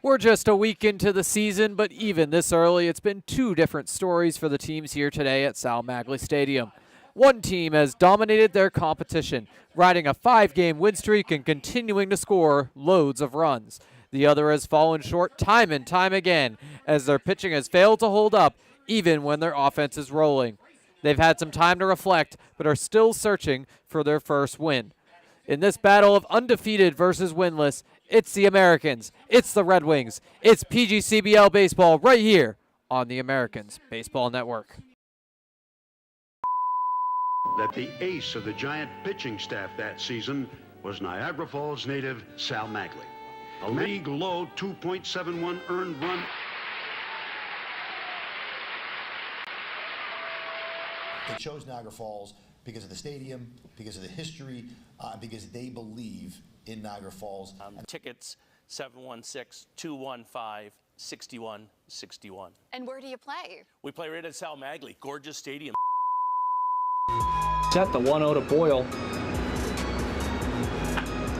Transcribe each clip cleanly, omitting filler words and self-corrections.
We're just a week into the season, but even this early, it's been two different stories for the teams here today at Sal Magley Stadium. One team has dominated their competition, riding a 5-game win streak and continuing to score loads of runs. The other has fallen short time and time again, as their pitching has failed to hold up even when their offense is rolling. They've had some time to reflect, but are still searching for their first win. In this battle of undefeated versus winless, it's the Americans, it's the Red Wings, it's PGCBL baseball right here on the Americans Baseball Network. That the ace of the Giant pitching staff that season was Niagara Falls native Sal Magley. A league-low 2.71 earned run. They chose Niagara Falls because of the stadium, because of the history, because they believe in Niagara Falls. Tickets 716-215-6161. And where do you play? We play right at Sal Magley, gorgeous stadium. Set the 1-0 to Boyle.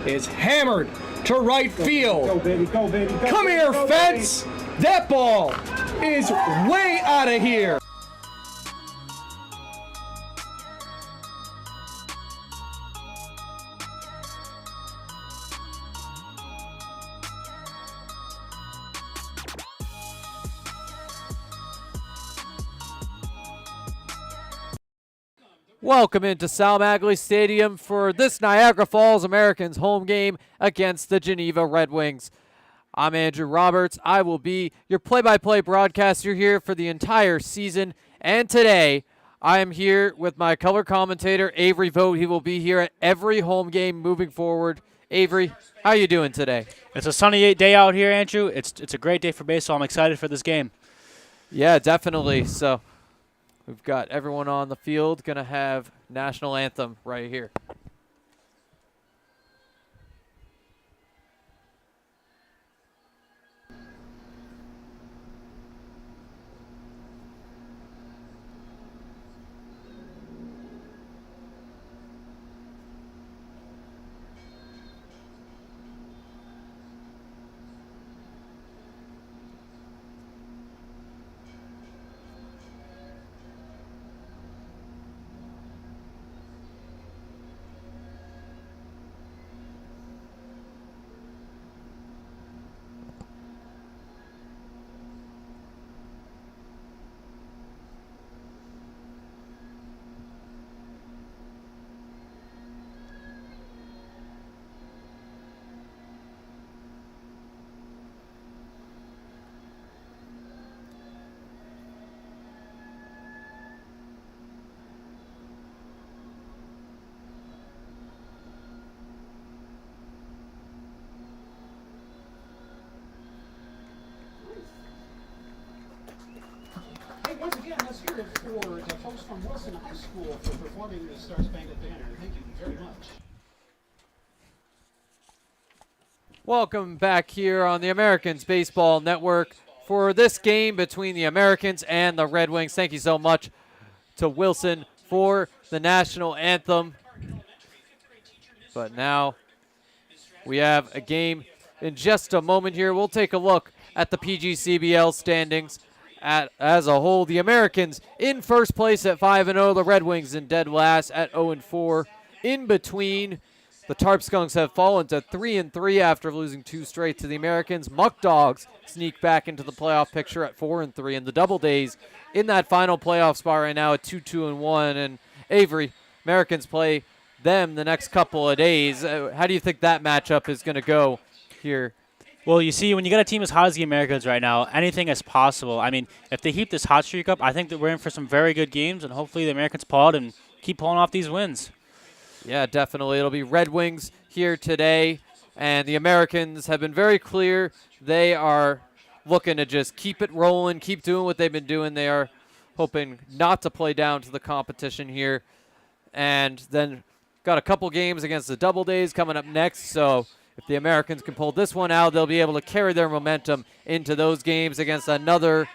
Is hammered to right field. Go, baby, go, baby, go. Come here, go, fence! Baby. That ball is way out of here. Welcome into Sal Magley Stadium for this Niagara Falls Americans home game against the Geneva Red Wings. I'm Andrew Roberts. I will be your play-by-play broadcaster here for the entire season. And today, I am here with my color commentator, Avery Vogt. He will be here at every home game moving forward. Avery, how are you doing today? It's a sunny day out here, Andrew. It's a great day for baseball. I'm excited for this game. Yeah, definitely. So we've got everyone on the field, going to have national anthem right here. Once again, let's hear it for the folks from Wilson High School for performing the Star Spangled Banner. Thank you very much. Welcome back here on the Americans Baseball Network for this game between the Americans and the Red Wings. Thank you so much to Wilson for the national anthem. But now we have a game in just a moment here. We'll take a look at the PGCBL standings. As a whole, the Americans in first place at 5-0, the Red Wings in dead last at 0-4. In between, the Tarp Skunks have fallen to 3-3 after losing 2 straight to the Americans. Muck Dogs sneak back into the playoff picture at 4-3, and the Double Days in that final playoff spot right now at 2-1. And Avery, Americans play them the next couple of days. How do you think that matchup is going to go here? Well, you see, when you got a team as hot as the Americans right now, anything is possible. I mean, if they keep this hot streak up, I think that we're in for some very good games, and hopefully the Americans pull out and keep pulling off these wins. Yeah, definitely. It'll be Red Wings here today, and the Americans have been very clear. They are looking to just keep it rolling, keep doing what they've been doing. They are hoping not to play down to the competition here. And then got a couple games against the Double Days coming up next, so if the Americans can pull this one out, they'll be able to carry their momentum into those games against another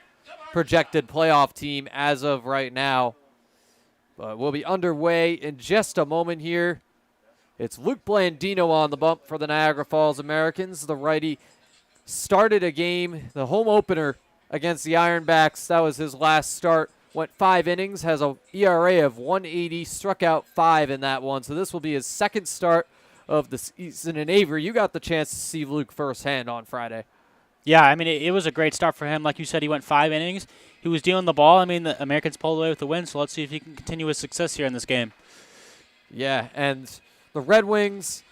projected playoff team as of right now. But we'll be underway in just a moment here. It's Luke Blandino on the bump for the Niagara Falls Americans. The righty started a game, the home opener against the Ironbacks. That was his last start. Went 5 innings, has a ERA of 180, struck out 5 in that one. So this will be his second start of the season. And Avery, you got the chance to see Luke firsthand on Friday. Yeah, I mean, it was a great start for him. Like you said, he went 5 innings. He was dealing the ball. I mean, the Americans pulled away with the win, so let's see if he can continue his success here in this game. Yeah, and the Red Wings,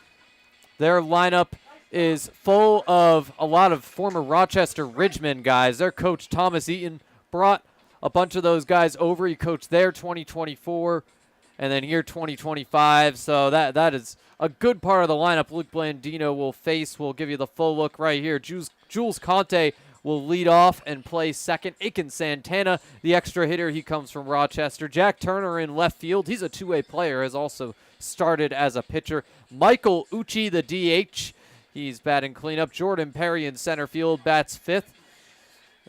their lineup is full of a lot of former Rochester Ridgemen guys. Their coach, Thomas Eaton, brought a bunch of those guys over. He coached there 2024 and then here 2025. So that is a good part of the lineup Luke Blandino will face. We'll give you the full look right here. Jules Conte will lead off and play second. Aiken Santana, the extra hitter, he comes from Rochester. Jack Turner in left field. He's a two-way player, has also started as a pitcher. Michael Uchi, the DH, he's batting cleanup. Jordan Perry in center field, bats fifth.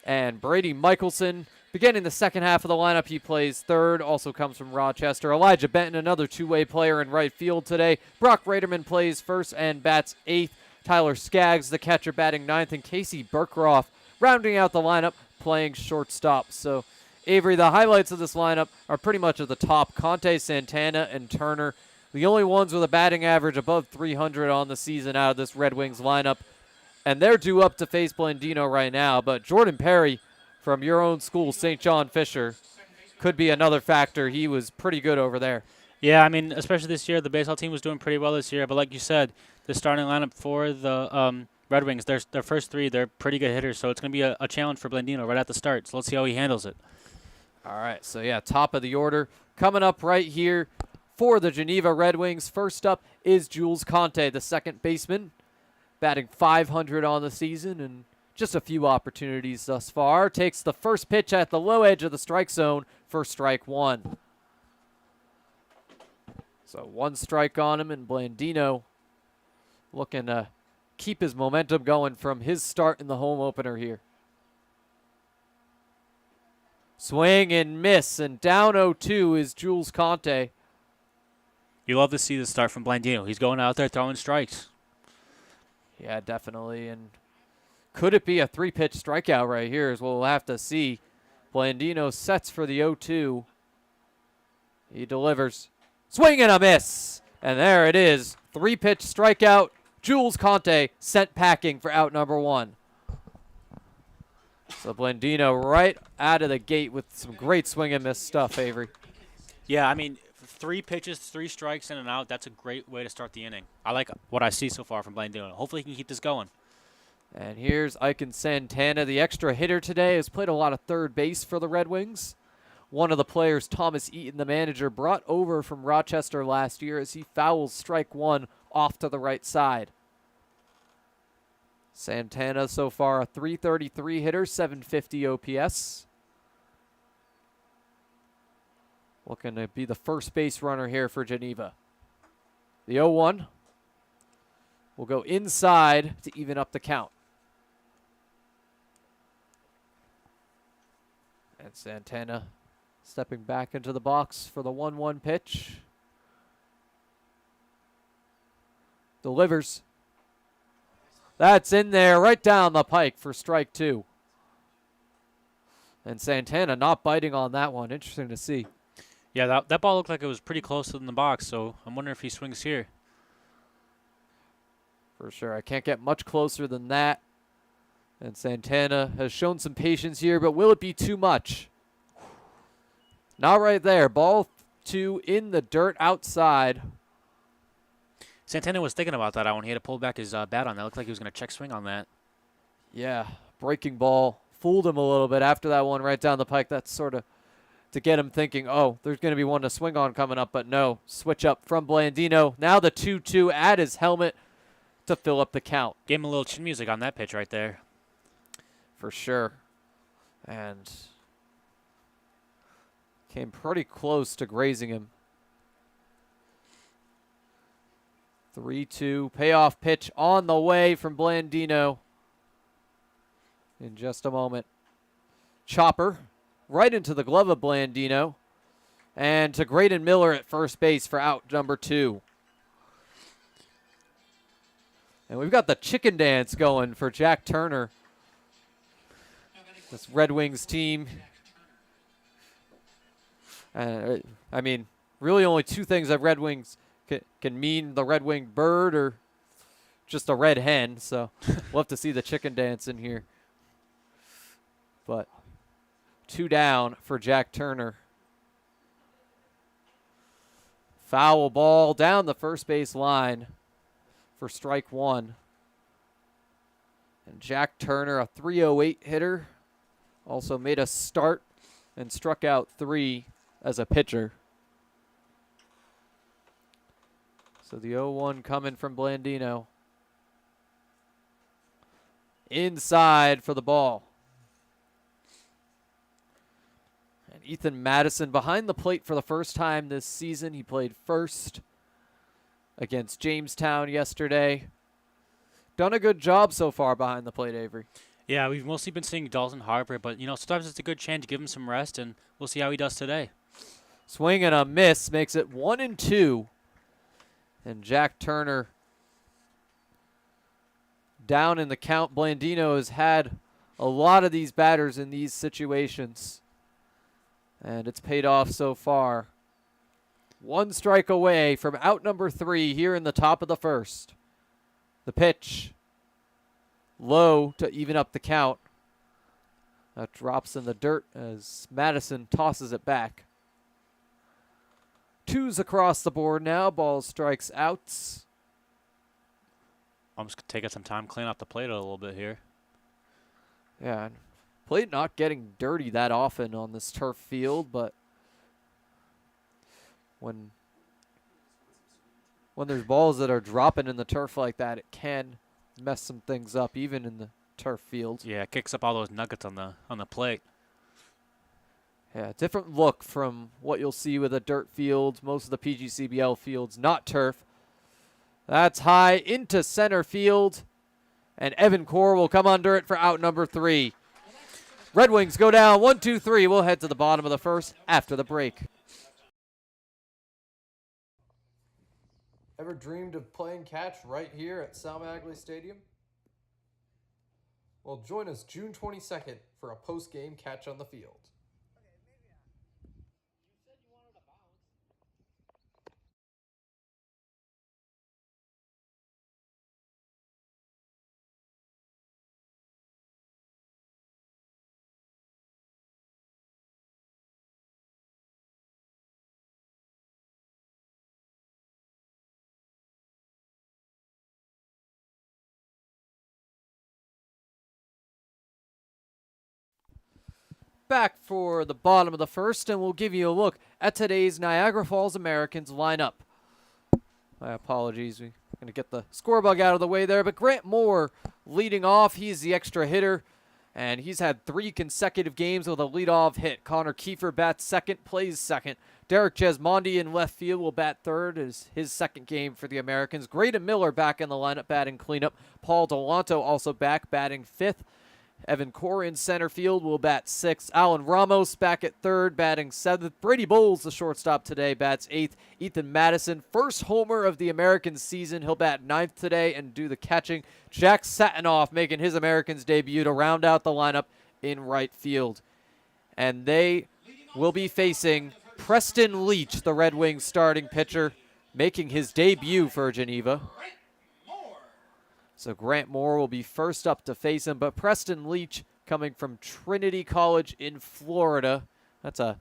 And Brady Michelson, beginning the second half of the lineup, he plays third, also comes from Rochester. Elijah Benton, another two-way player in right field today. Brock Raderman plays first and bats eighth. Tyler Skaggs, the catcher, batting ninth. And Casey Burkroff, rounding out the lineup, playing shortstop. So, Avery, the highlights of this lineup are pretty much at the top. Conte, Santana, and Turner, the only ones with a batting average above 300 on the season out of this Red Wings lineup. And they're due up to face Blandino right now. But Jordan Perry from your own school, St. John Fisher, could be another factor. He was pretty good over there. Yeah, I mean, especially this year, the baseball team was doing pretty well this year. But like you said, the starting lineup for the Red Wings, their first three, they're pretty good hitters. So it's going to be a challenge for Blandino right at the start. So let's see how he handles it. All right, so yeah, top of the order. Coming up right here for the Geneva Red Wings, first up is Jules Conte, the second baseman, batting .500 on the season and just a few opportunities thus far. Takes the first pitch at the low edge of the strike zone for strike one. So one strike on him, and Blandino looking to keep his momentum going from his start in the home opener here. Swing and miss, and down 0-2 is Jules Conte. You love to see the start from Blandino. He's going out there throwing strikes. Yeah, definitely. And could it be a three-pitch strikeout right here is what we'll have to see. Blandino sets for the 0-2. He delivers. Swing and a miss. And there it is. Three-pitch strikeout. Jules Conte sent packing for out number one. So Blandino right out of the gate with some great swing and miss stuff, Avery. Yeah, I mean, 3 pitches, 3 strikes in and out, that's a great way to start the inning. I like what I see so far from Blandino. Hopefully he can keep this going. And here's Aiken Santana, the extra hitter today, has played a lot of third base for the Red Wings. One of the players, Thomas Eaton, the manager, brought over from Rochester last year as he fouls strike one off to the right side. Santana so far a .333 hitter, .750 OPS. Looking to be the first base runner here for Geneva. The 0-1 will go inside to even up the count. And Santana stepping back into the box for the 1-1 pitch. Delivers. That's in there right down the pike for strike two. And Santana not biting on that one. Interesting to see. Yeah, that ball looked like it was pretty close in the box, so I'm wondering if he swings here. For sure. I can't get much closer than that. And Santana has shown some patience here, but will it be too much? Not right there. Ball two in the dirt outside. Santana was thinking about that one. He had to pull back his bat on that. Looked like he was going to check swing on that. Yeah, breaking ball. Fooled him a little bit after that one right down the pike. That's sort of to get him thinking, oh, there's going to be one to swing on coming up. But no, switch up from Blandino. Now the 2-2 at his helmet to fill up the count. Gave him a little chin music on that pitch right there. For sure. And came pretty close to grazing him. 3-2 payoff pitch on the way from Blandino. In just a moment. Chopper right into the glove of Blandino. And to Graydon Miller at first base for out number two. And we've got the chicken dance going for Jack Turner. This Red Wings team. I mean, really only two things that Red Wings can mean: the red winged bird or just a red hen. So we'll have to see the chicken dance in here. But 2 down for Jack Turner. Foul ball down the first base line for strike 1. And Jack Turner, a .308 hitter, also made a start and struck out 3 as a pitcher. So the 0-1 coming from Blandino. Inside for the ball. And Ethan Madison behind the plate for the first time this season. He played first against Jamestown yesterday. Done a good job so far behind the plate, Avery. Yeah, we've mostly been seeing Dalton Harper, but, sometimes it's a good chance to give him some rest, and we'll see how he does today. Swing and a miss makes it 1-2. And Jack Turner down in the count. Blandino has had a lot of these batters in these situations, and it's paid off so far. 1 strike away from out number 3 here in the top of the first. The pitch low to even up the count. That drops in the dirt as Madison tosses it back. 2s across the board now. Ball strikes outs. I'm just taking some time cleaning up the plate a little bit here. Yeah, plate not getting dirty that often on this turf field, but when there's balls that are dropping in the turf like that, it can mess some things up, even in the turf field. Yeah, it kicks up all those nuggets on the plate. Yeah, different look from what you'll see with a dirt field. Most of the PGCBL fields, not turf. That's high into center field, and Evan Core will come under it for out number 3. Red Wings go down 1-2-3. We'll head to the bottom of the first after the break. Ever dreamed of playing catch right here at Sal Magley Stadium? Well, join us June 22nd for a post-game catch on the field. Back for the bottom of the first, and we'll give you a look at today's Niagara Falls Americans lineup. My apologies. We're going to get the score bug out of the way there, but Grant Moore leading off. He's the extra hitter, and he's had 3 consecutive games with a leadoff hit. Connor Kiefer bats second, plays second. Derek Jesmondi in left field will bat third. Is his second game for the Americans. Graydon Miller back in the lineup batting cleanup. Paul Delanto also back batting fifth. Evan Core in center field will bat 6th. Alan Ramos back at third, batting 7th. Brady Bowles, the shortstop today, bats 8th. Ethan Madison, first homer of the American season. He'll bat 9th today and do the catching. Jack Satinoff making his Americans debut to round out the lineup in right field. And they will be facing Preston Leach, the Red Wings starting pitcher, making his debut for Geneva. So Grant Moore will be first up to face him, but Preston Leach coming from Trinity College in Florida. That's a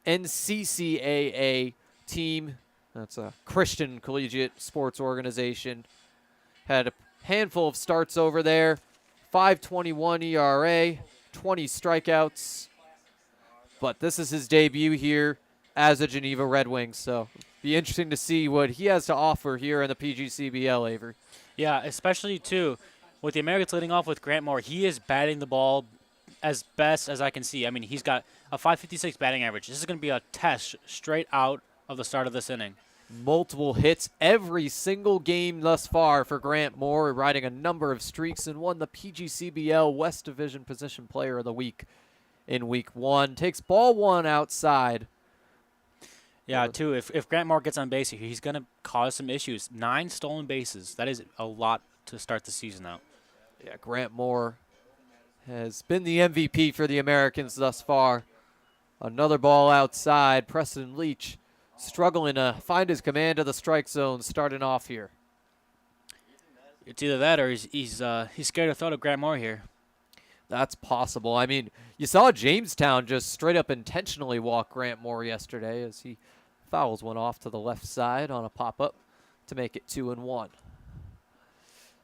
NCCAA team. That's a Christian collegiate sports organization. Had a handful of starts over there. 5.21 ERA, 20 strikeouts. But this is his debut here as a Geneva Red Wing, so be interesting to see what he has to offer here in the PGCBL, Avery. Yeah, especially, too, with the Americans leading off with Grant Moore, he is batting the ball as best as I can see. I mean, he's got a .556 batting average. This is going to be a test straight out of the start of this inning. Multiple hits every single game thus far for Grant Moore, riding a number of streaks and won the PGCBL West Division Position Player of the Week in Week 1. Takes ball 1 outside. Yeah, if Grant Moore gets on base here, he's going to cause some issues. 9 stolen bases. That is a lot to start the season out. Yeah, Grant Moore has been the MVP for the Americans thus far. Another ball outside. Preston Leach struggling to find his command of the strike zone starting off here. It's either that or he's scared to throw to Grant Moore here. That's possible. I mean, you saw Jamestown just straight up intentionally walk Grant Moore yesterday as he fouls one off to the left side on a pop-up to make it 2-1.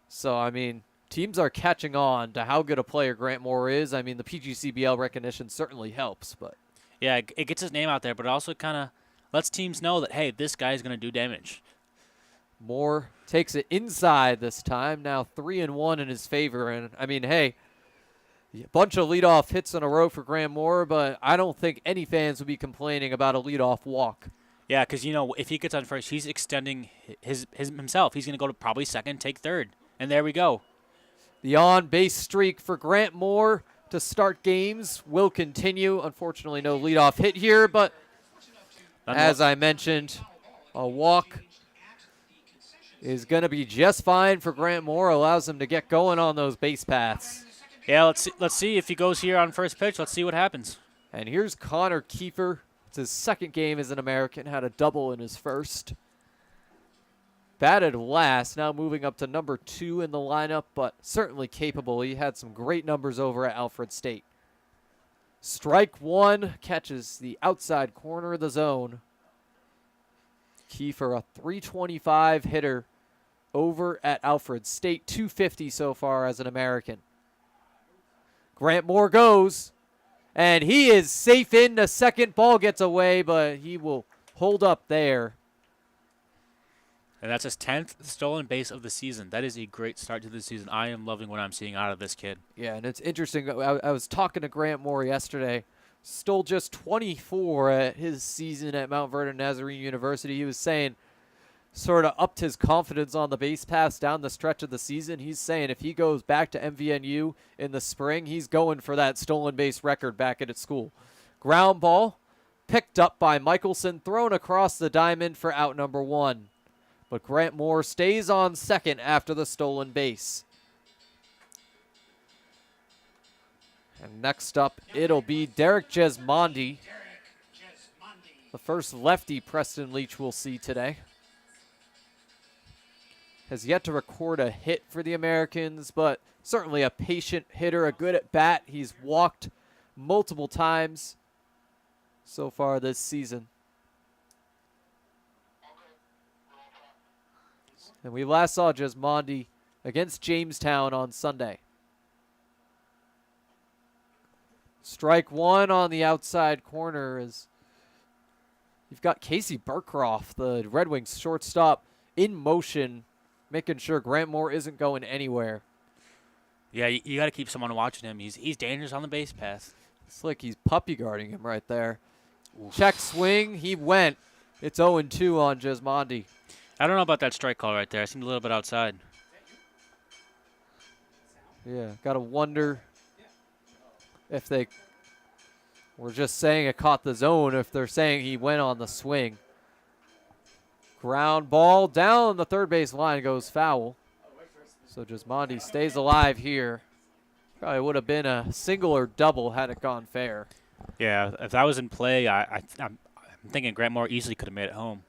So, I mean, teams are catching on to how good a player Grant Moore is. I mean, the PGCBL recognition certainly helps, but Yeah, it gets his name out there, but it also kind of lets teams know that, hey, this guy's going to do damage. Moore takes it inside this time. Now 3-1 in his favor. And, I mean, hey, a bunch of leadoff hits in a row for Grant Moore, but I don't think any fans would be complaining about a leadoff walk. Yeah, because, if he gets on first, he's extending himself. He's going to go to probably second, take third. And there we go. The on-base streak for Grant Moore to start games will continue. Unfortunately, no leadoff hit here, but as I mentioned, a walk is going to be just fine for Grant Moore. Allows him to get going on those base paths. Yeah, let's see if he goes here on first pitch. Let's see what happens. And here's Connor Kiefer. It's his second game as an American. Had a double in his first. Batted last, now moving up to number 2 in the lineup, but certainly capable. He had some great numbers over at Alfred State. Strike one, catches the outside corner of the zone. Kiefer, a .325 hitter over at Alfred State, .250 so far as an American. Grant Moore goes, and he is safe in the second. Ball gets away, but he will hold up there. And that's his 10th stolen base of the season. That is a great start to the season. I am loving what I'm seeing out of this kid. Yeah, and it's interesting. I was talking to Grant Moore yesterday. Stole just 24 at his season at Mount Vernon Nazarene University. He was saying sort of upped his confidence on the base paths down the stretch of the season. He's saying if he goes back to MVNU in the spring, he's going for that stolen base record back at his school. Ground ball picked up by Michelson, thrown across the diamond for out number 1. But Grant Moore stays on second after the stolen base. And next up, it'll be Derek Jesmondi, the first lefty Preston Leach will see today. Has yet to record a hit for the Americans, but certainly a patient hitter, a good at bat. He's walked multiple times so far this season. And we last saw Jesmondi against Jamestown on Sunday. Strike one on the outside corner as you've got Casey Burkroff, the Red Wings shortstop, in motion, making sure Grant Moore isn't going anywhere. Yeah, you got to keep someone watching him. He's dangerous on the base path. It's like he's puppy guarding him right there. Oof. Check swing, he went. It's 0-2 on Jesmondi. I don't know about that strike call right there. It seemed a little bit outside. Yeah, got to wonder if they were just saying it caught the zone, if they're saying he went on the swing. Ground ball down the third base line, goes foul. So Jesmondi stays alive here. Probably would have been a single or double had it gone fair. Yeah, if that was in play, I'm thinking Grant Moore easily could have made it home.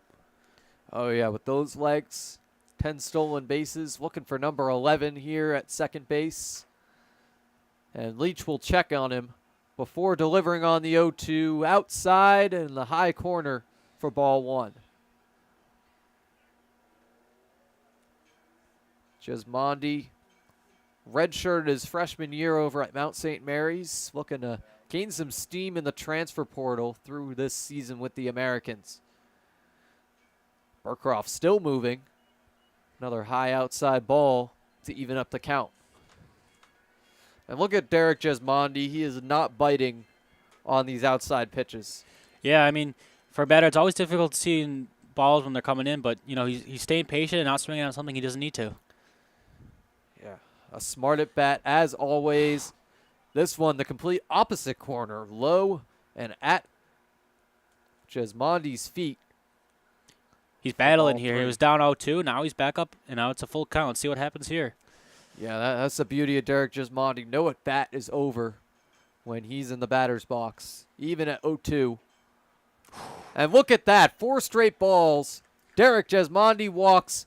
Oh, yeah, with those legs, 10 stolen bases, looking for number 11 here at second base. And Leach will check on him before delivering on the 0-2 outside in the high corner for ball 1. Jesmondi redshirted his freshman year over at Mount St. Mary's, looking to gain some steam in the transfer portal through this season with the Americans. Burkroff still moving. Another high outside ball to even up the count. And look at Derek Jesmondi. He is not biting on these outside pitches. Yeah, I mean, for a batter, it's always difficult seeing balls when they're coming in, but, he's staying patient and not swinging on something he doesn't need to. Yeah, a smart at bat as always. This one, the complete opposite corner, low and at Jesmondi's feet. He's battling here. He was down 0-2. Now he's back up, and now it's a full count. Let's see what happens here. Yeah, that's the beauty of Derek Gismondi. No at bat is over when he's in the batter's box, even at 0-2. And look at that, 4 straight balls. Derek Gismondi walks,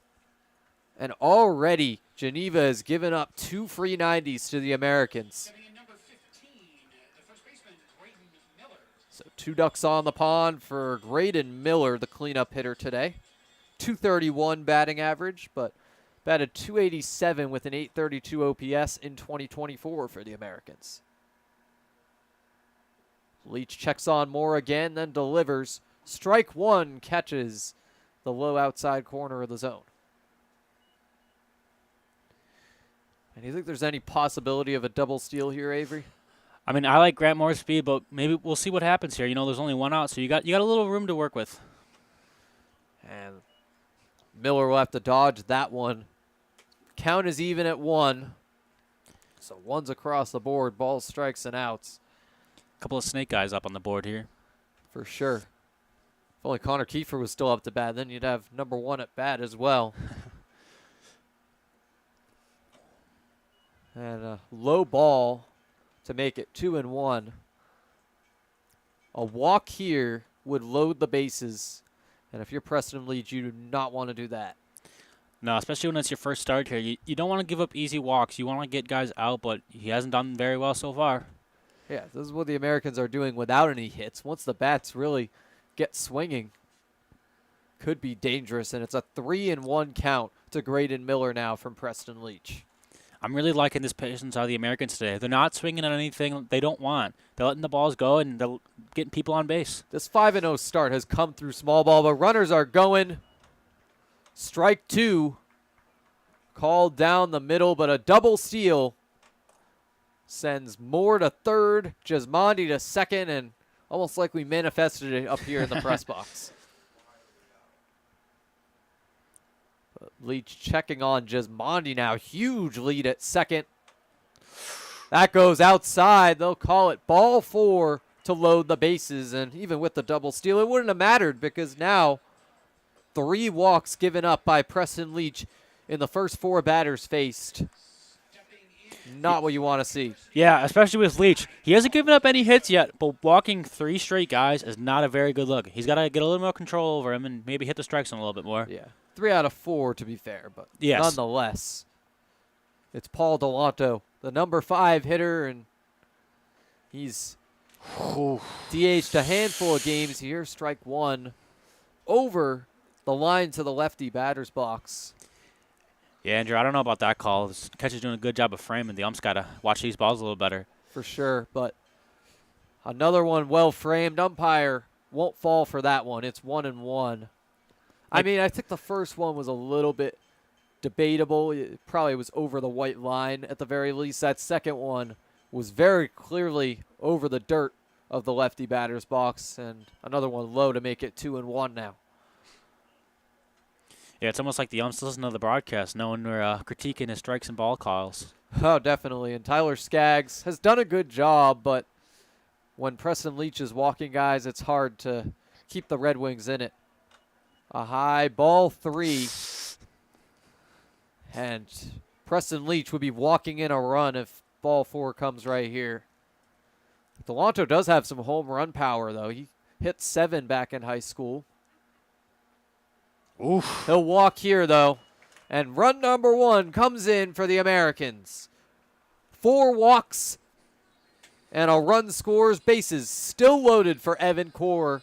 and already Geneva has given up 2 free 90s to the Americans. So 2 ducks on the pond for Graydon Miller, the cleanup hitter today. 231 batting average, but batted 287 with an 832 OPS in 2024 for the Americans. Leach checks on Moore again, then delivers. Strike 1, catches the low outside corner of the zone. And do you think there's any possibility of a double steal here, Avery? I mean, I like Grant Moore's speed, but maybe we'll see what happens here. You know, there's only 1 out, so you got a little room to work with. And Miller will have to dodge that one. Count is even at 1. So 1's across the board, balls, strikes, and outs. Couple of snake guys up on the board here. For sure. If only Connor Kiefer was still up to bat, then you'd have number 1 at bat as well. And a low ball to make it 2-1. A walk here would load the bases. And if you're Preston Leach, you do not want to do that. No, especially when it's your first start here. You don't want to give up easy walks. You want to get guys out, but he hasn't done very well so far. Yeah, this is what the Americans are doing without any hits. Once the bats really get swinging, could be dangerous. And it's a 3-1 count to Graydon Miller now from Preston Leach. I'm really liking this patience out of the Americans today. They're not swinging at anything they don't want. They're letting the balls go, and they're getting people on base. This 5-0 start has come through small ball, but runners are going. Strike 2. Called down the middle, but a double steal sends Moore to third, Gismondi to second, and almost like we manifested it up here in the press box. But Leach checking on Gismondi now. Huge lead at second. That goes outside. They'll call it ball 4 to load the bases, and even with the double steal, it wouldn't have mattered because now 3 walks given up by Preston Leach in the first 4 batters faced. Not what you want to see. Yeah, especially with Leach. He hasn't given up any hits yet, but walking 3 straight guys is not a very good look. He's got to get a little more control over him and maybe hit the strike zone a little bit more. Yeah, 3 out of 4 to be fair, but yes, nonetheless, it's Paul Delanto, the number 5 hitter, and he's DH'd a handful of games here. Strike 1 over the line to the lefty batter's box. Yeah, Andrew, I don't know about that call. This catcher's doing a good job of framing. The ump's got to watch these balls a little better. For sure, but another one well framed. Umpire won't fall for that one. It's 1-1. I mean, I think the first one was a little bit debatable. It probably was over the white line at the very least. That second one was very clearly over the dirt of the lefty batter's box, and another one low to make it 2-1 now. Yeah, it's almost like the umps listen to the broadcast, knowing we're critiquing his strikes and ball calls. Oh, definitely. And Tyler Skaggs has done a good job, but when Preston Leach is walking guys, it's hard to keep the Red Wings in it. A high ball 3. And Preston Leach would be walking in a run if ball 4 comes right here. Delanto does have some home run power, though. He hit 7 back in high school. Oof. He'll walk here, though. And run number 1 comes in for the Americans. 4 walks and a run scores. Bases still loaded for Evan Core.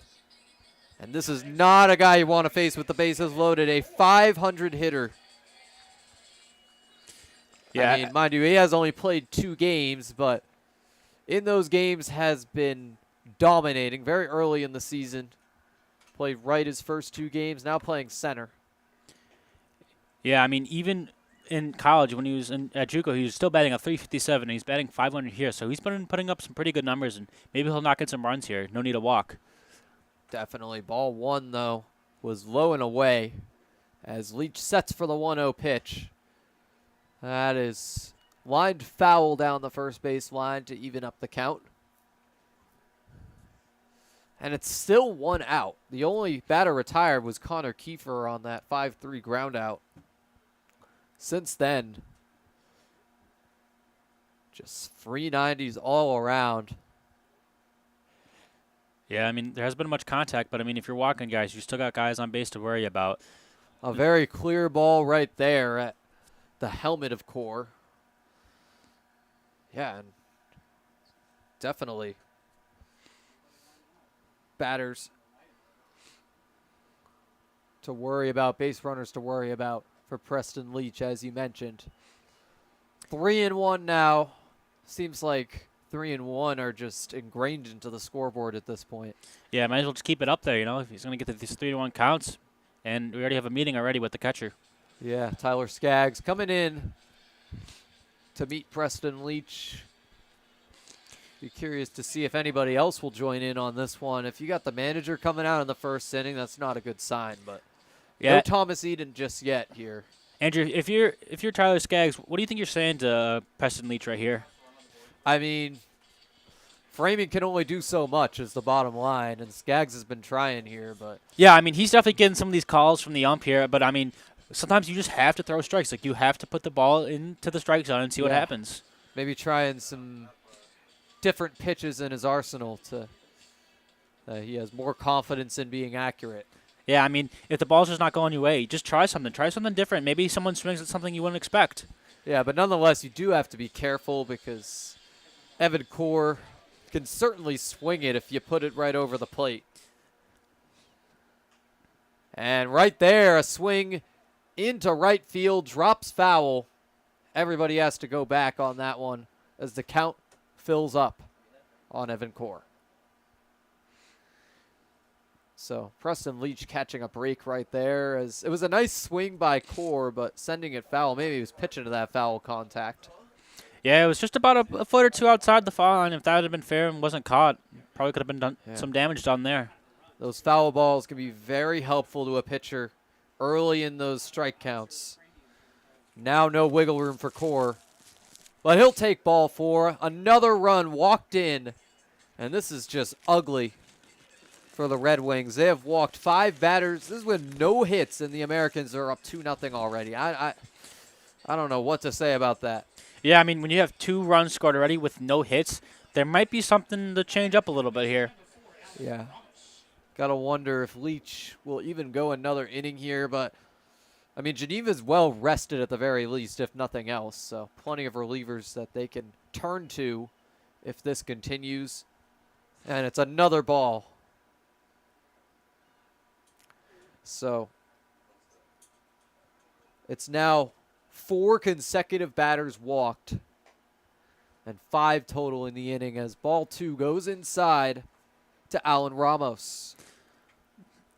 And this is not a guy you want to face with the bases loaded. A 500 hitter. Yeah. I mean, mind you, he has only played 2 games, but in those games has been dominating very early in the season. Played right his first 2 games, now playing center. Yeah, I mean, even in college when he was at JUCO, he was still batting a 357, and he's batting 500 here. So he's been putting up some pretty good numbers, and maybe he'll knock in some runs here. No need to walk. Definitely. Ball 1, though, was low and away as Leach sets for the 1-0 pitch. That is lined foul down the first base line to even up the count. And it's still 1 out. The only batter retired was Connor Kiefer on that 5-3 ground out. Since then, Just 390s all around. Yeah, I mean, there hasn't been much contact, but, I mean, if you're walking guys, you still got guys on base to worry about. A very clear ball right there at the helmet of Core. Yeah, and definitely batters to worry about, base runners to worry about for Preston Leach, as you mentioned. 3-1 now. Seems like 3-1 are just ingrained into the scoreboard at this point. Yeah, might as well just keep it up there, you know, if he's going to get to these 3-1 counts. And we already have a meeting already with the catcher. Yeah, Tyler Skaggs coming in to meet Preston Leach. Be curious to see if anybody else will join in on this one. If you got the manager coming out in the first inning, that's not a good sign. But yeah, no Thomas Eden just yet here. Andrew, if you're Tyler Skaggs, what do you think you're saying to Preston Leach right here? I mean, framing can only do so much is the bottom line, and Skaggs has been trying here. But Yeah, I mean, he's definitely getting some of these calls from the ump here, but, I mean, sometimes you just have to throw strikes. Like, you have to put the ball into the strike zone and see what happens. Maybe trying some different pitches in his arsenal to he has more confidence in being accurate. Yeah, I mean, if the ball's just not going your way, just try something. Try something different. Maybe someone swings at something you wouldn't expect. Yeah, but nonetheless, you do have to be careful because Evan Core can certainly swing it if you put it right over the plate. And right there, a swing into right field, drops foul. Everybody has to go back on that one as the count fills up on Evan Core. So Preston Leach catching a break right there. As it was a nice swing by Core, but sending it foul. Maybe he was pitching to that foul contact. Yeah, it was just about a foot or two outside the foul line. If that had been fair and wasn't caught, probably could have been some damage done there. Those foul balls can be very helpful to a pitcher early in those strike counts. Now no wiggle room for Core. But he'll take ball 4. Another run walked in. And this is just ugly for the Red Wings. They have walked 5 batters. This is with no hits, and the Americans are up 2-0 already. I don't know what to say about that. Yeah, I mean, when you have 2 runs scored already with no hits, there might be something to change up a little bit here. Yeah. Got to wonder if Leach will even go another inning here, but I mean, Geneva's well rested at the very least, if nothing else. So plenty of relievers that they can turn to if this continues. And it's another ball. So it's now 4 consecutive batters walked and 5 total in the inning as ball 2 goes inside to Alan Ramos.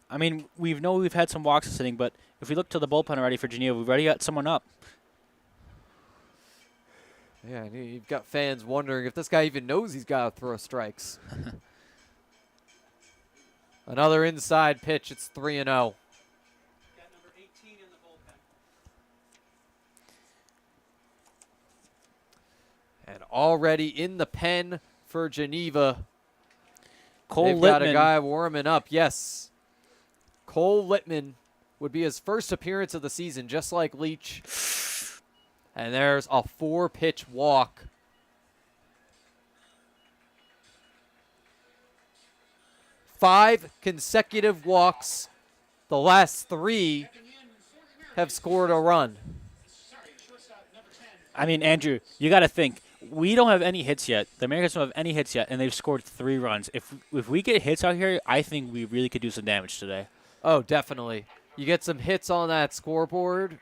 I mean, we've had some walks this inning, but if we look to the bullpen already for Geneva, we've already got someone up. Yeah, and you've got fans wondering if this guy even knows he's got to throw strikes. Another inside pitch. It's 3-0. Got number 18 in the bullpen. And already in the pen for Geneva. Cole They've Littman. got a guy warming up. Yes. Cole Littman would be his first appearance of the season, just like Leach. And there's a 4-pitch walk. Five consecutive walks. The last 3 have scored a run. I mean, Andrew, you got to think. We don't have any hits yet. The Americans don't have any hits yet, and they've scored 3 runs. If we get hits out here, I think we really could do some damage today. Oh, definitely. You get some hits on that scoreboard,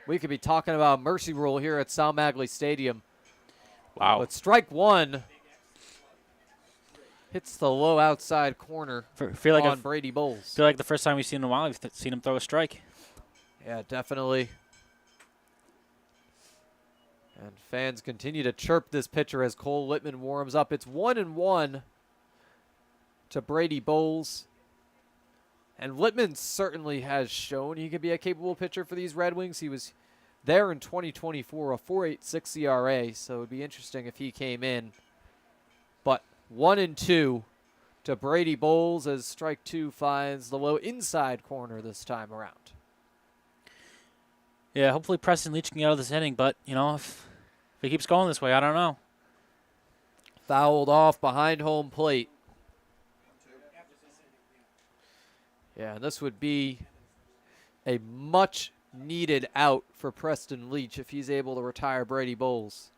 we could be talking about mercy rule here at Sal Magley Stadium. Wow. But strike 1 hits the low outside corner Feel like on Brady Bowles. feel like the first time we've seen him in a while, we've seen him throw a strike. Yeah, definitely. And fans continue to chirp this pitcher as Cole Littman warms up. It's 1-1 to Brady Bowles. And Littman certainly has shown he can be a capable pitcher for these Red Wings. He was there in 2024, a 4.86 ERA, so it would be interesting if he came in. But 1-2 to Brady Bowles as strike 2 finds the low inside corner this time around. Yeah, hopefully Preston Leach can get out of this inning, but, you know, if he keeps going this way, I don't know. Fouled off behind home plate. Yeah, and this would be a much needed out for Preston Leach if he's able to retire Brady Bowles.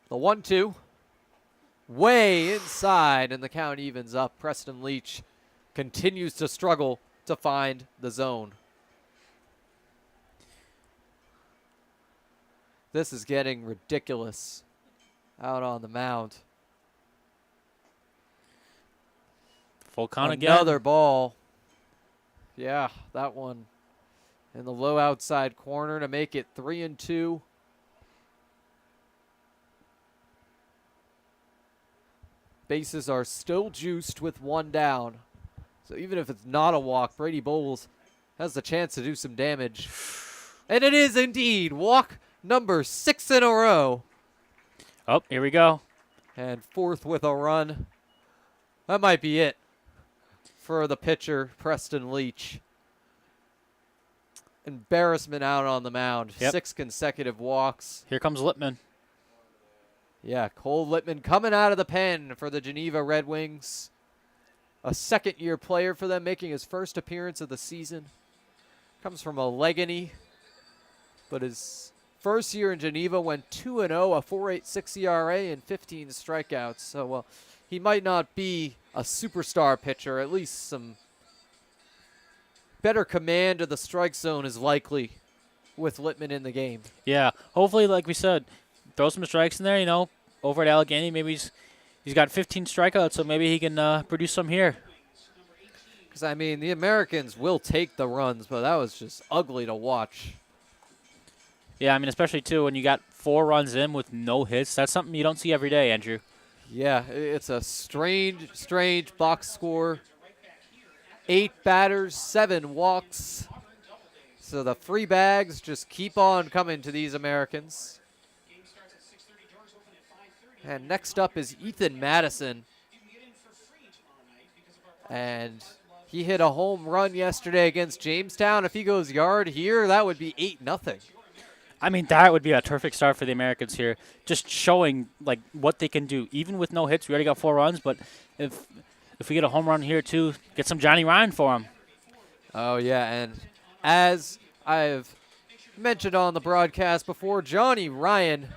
The 1-2. Way inside, and the count evens up. Preston Leach continues to struggle to find the zone. This is getting ridiculous out on the mound. Full count again. Another ball. Yeah, that one in the low outside corner to make it 3-2. Bases are still juiced with one down. So even if it's not a walk, Brady Bowles has the chance to do some damage. And it is indeed walk number 6 in a row. Oh, here we go. And fourth with a run. That might be it for the pitcher, Preston Leach. Embarrassment out on the mound. Yep. 6 consecutive walks. Here comes Lippman. Yeah, Cole Lippman coming out of the pen for the Geneva Red Wings. A second-year player for them, making his first appearance of the season. Comes from Allegheny, but his first year in Geneva went 2-0, a 4.86 ERA, and 15 strikeouts. So he might not be a superstar pitcher. At least some better command of the strike zone is likely with Lippman in the game. Yeah, hopefully, like we said, throw some strikes in there, over at Allegheny. Maybe he's got 15 strikeouts, so maybe he can produce some here. Because, I mean, the Americans will take the runs, but that was just ugly to watch. Yeah, I mean, especially, too, when you got 4 runs in with no hits. That's something you don't see every day, Andrew. Yeah, it's a strange box score. 8 batters, 7 walks. So the free bags just keep on coming to these Americans. And next up is Ethan Madison. And he hit a home run yesterday against Jamestown. If he goes yard here, that would be 8-0. I mean, that would be a terrific start for the Americans here. Just showing, what they can do. Even with no hits, we already got 4 runs, but if we get a home run here, too, get some Johnny Ryan for him. Oh, yeah, and as I've mentioned on the broadcast before, Johnny Ryan,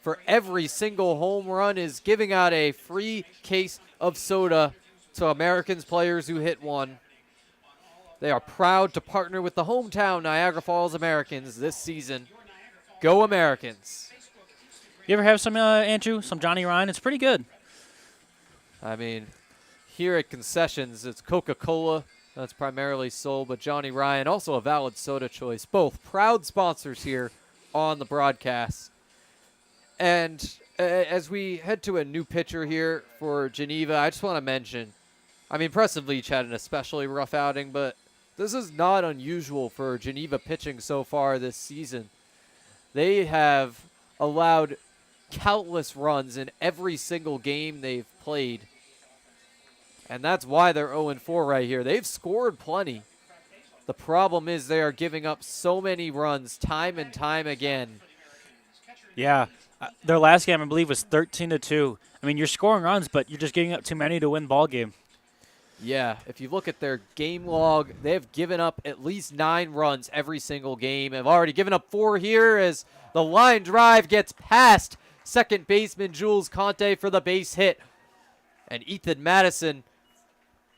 for every single home run, is giving out a free case of soda to Americans players who hit one. They are proud to partner with the hometown Niagara Falls Americans this season. Go Americans. You ever have some, Andrew, some Johnny Ryan? It's pretty good. I mean, here at concessions, it's Coca-Cola that's primarily sold, but Johnny Ryan, also a valid soda choice. Both proud sponsors here on the broadcast. And as we head to a new pitcher here for Geneva, I just want to mention, I mean, Preston Leach had an especially rough outing, but this is not unusual for Geneva pitching so far this season. They have allowed countless runs in every single game they've played. And that's why they're 0-4 right here. They've scored plenty. The problem is they are giving up so many runs time and time again. Yeah. Their last game, I believe, was 13-2. I mean, you're scoring runs, but you're just giving up too many to win ball game. Yeah, if you look at their game log, they have given up at least 9 runs every single game. Have already given up 4 here as the line drive gets past second baseman Jules Conte for the base hit. And Ethan Madison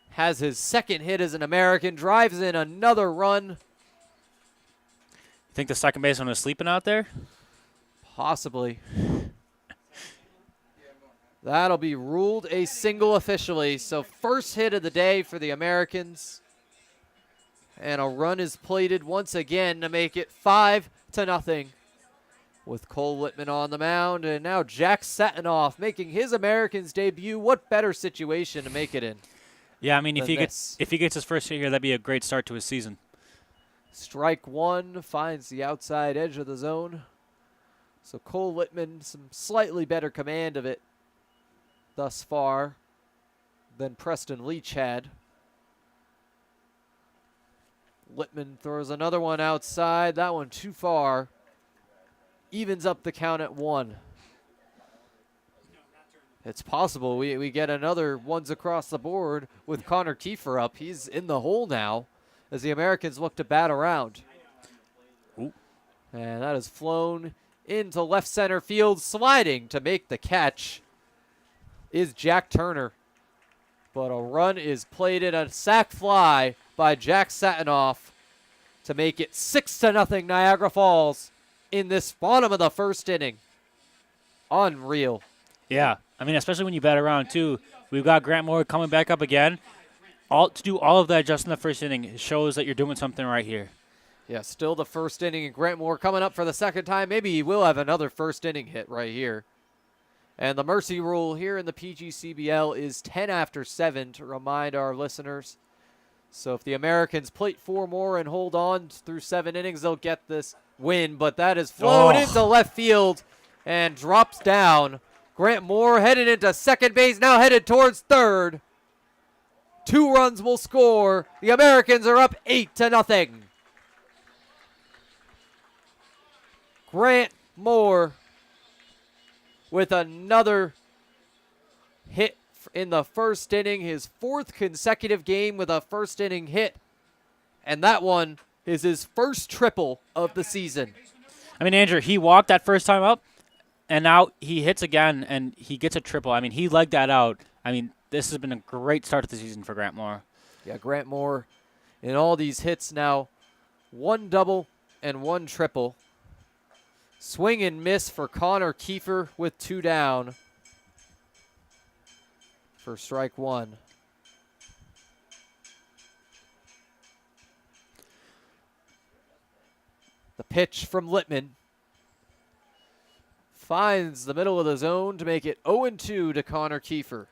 has his second hit as an American, drives in another run. You think the second baseman was sleeping out there? Possibly. That'll be ruled a single officially. So first hit of the day for the Americans. And a run is plated once again to make it 5-0. With Cole Lippman on the mound. And now Jack Satinoff making his Americans debut. What better situation to make it in? Yeah, I mean, if he gets his first hit here, that'd be a great start to his season. Strike one, finds the outside edge of the zone. So Cole Lippman, some slightly better command of it thus far than Preston Leach had. Lippman throws another one outside. That one too far. evens up the count at 1. It's possible we get another ones across the board with Connor Kiefer up. He's in the hole now as the Americans look to bat around. Ooh. And that is flown into left center field. Sliding to make the catch is Jack Turner. But a run is played in, a sac fly by Jack Satinoff to make it 6-0 Niagara Falls in this bottom of the first inning. Unreal. Yeah, I mean, especially when you bat around, too. We've got Grant Moore coming back up again. To do all of that just in the first inning shows that you're doing something right here. Yeah, still the first inning, and Grant Moore coming up for the second time. Maybe he will have another first inning hit right here. And the mercy rule here in the PGCBL is 10 after 7 to remind our listeners. So if the Americans plate 4 more and hold on through 7 innings, they'll get this win. But that is flown into left field and drops down. Grant Moore headed into second base, now headed towards third. 2 runs will score. The Americans are up 8-0. Grant Moore with another hit in the first inning, his 4th consecutive game with a first inning hit. And that one is his first triple of the season. I mean, Andrew, he walked that first time up, and now he hits again, and he gets a triple. I mean, he legged that out. I mean, this has been a great start to the season for Grant Moore. Yeah, Grant Moore in all these hits now, 1 double and 1 triple. Swing and miss for Connor Kiefer with 2 down for strike 1. The pitch from Littman finds the middle of the zone to make it 0-2 to Connor Kiefer.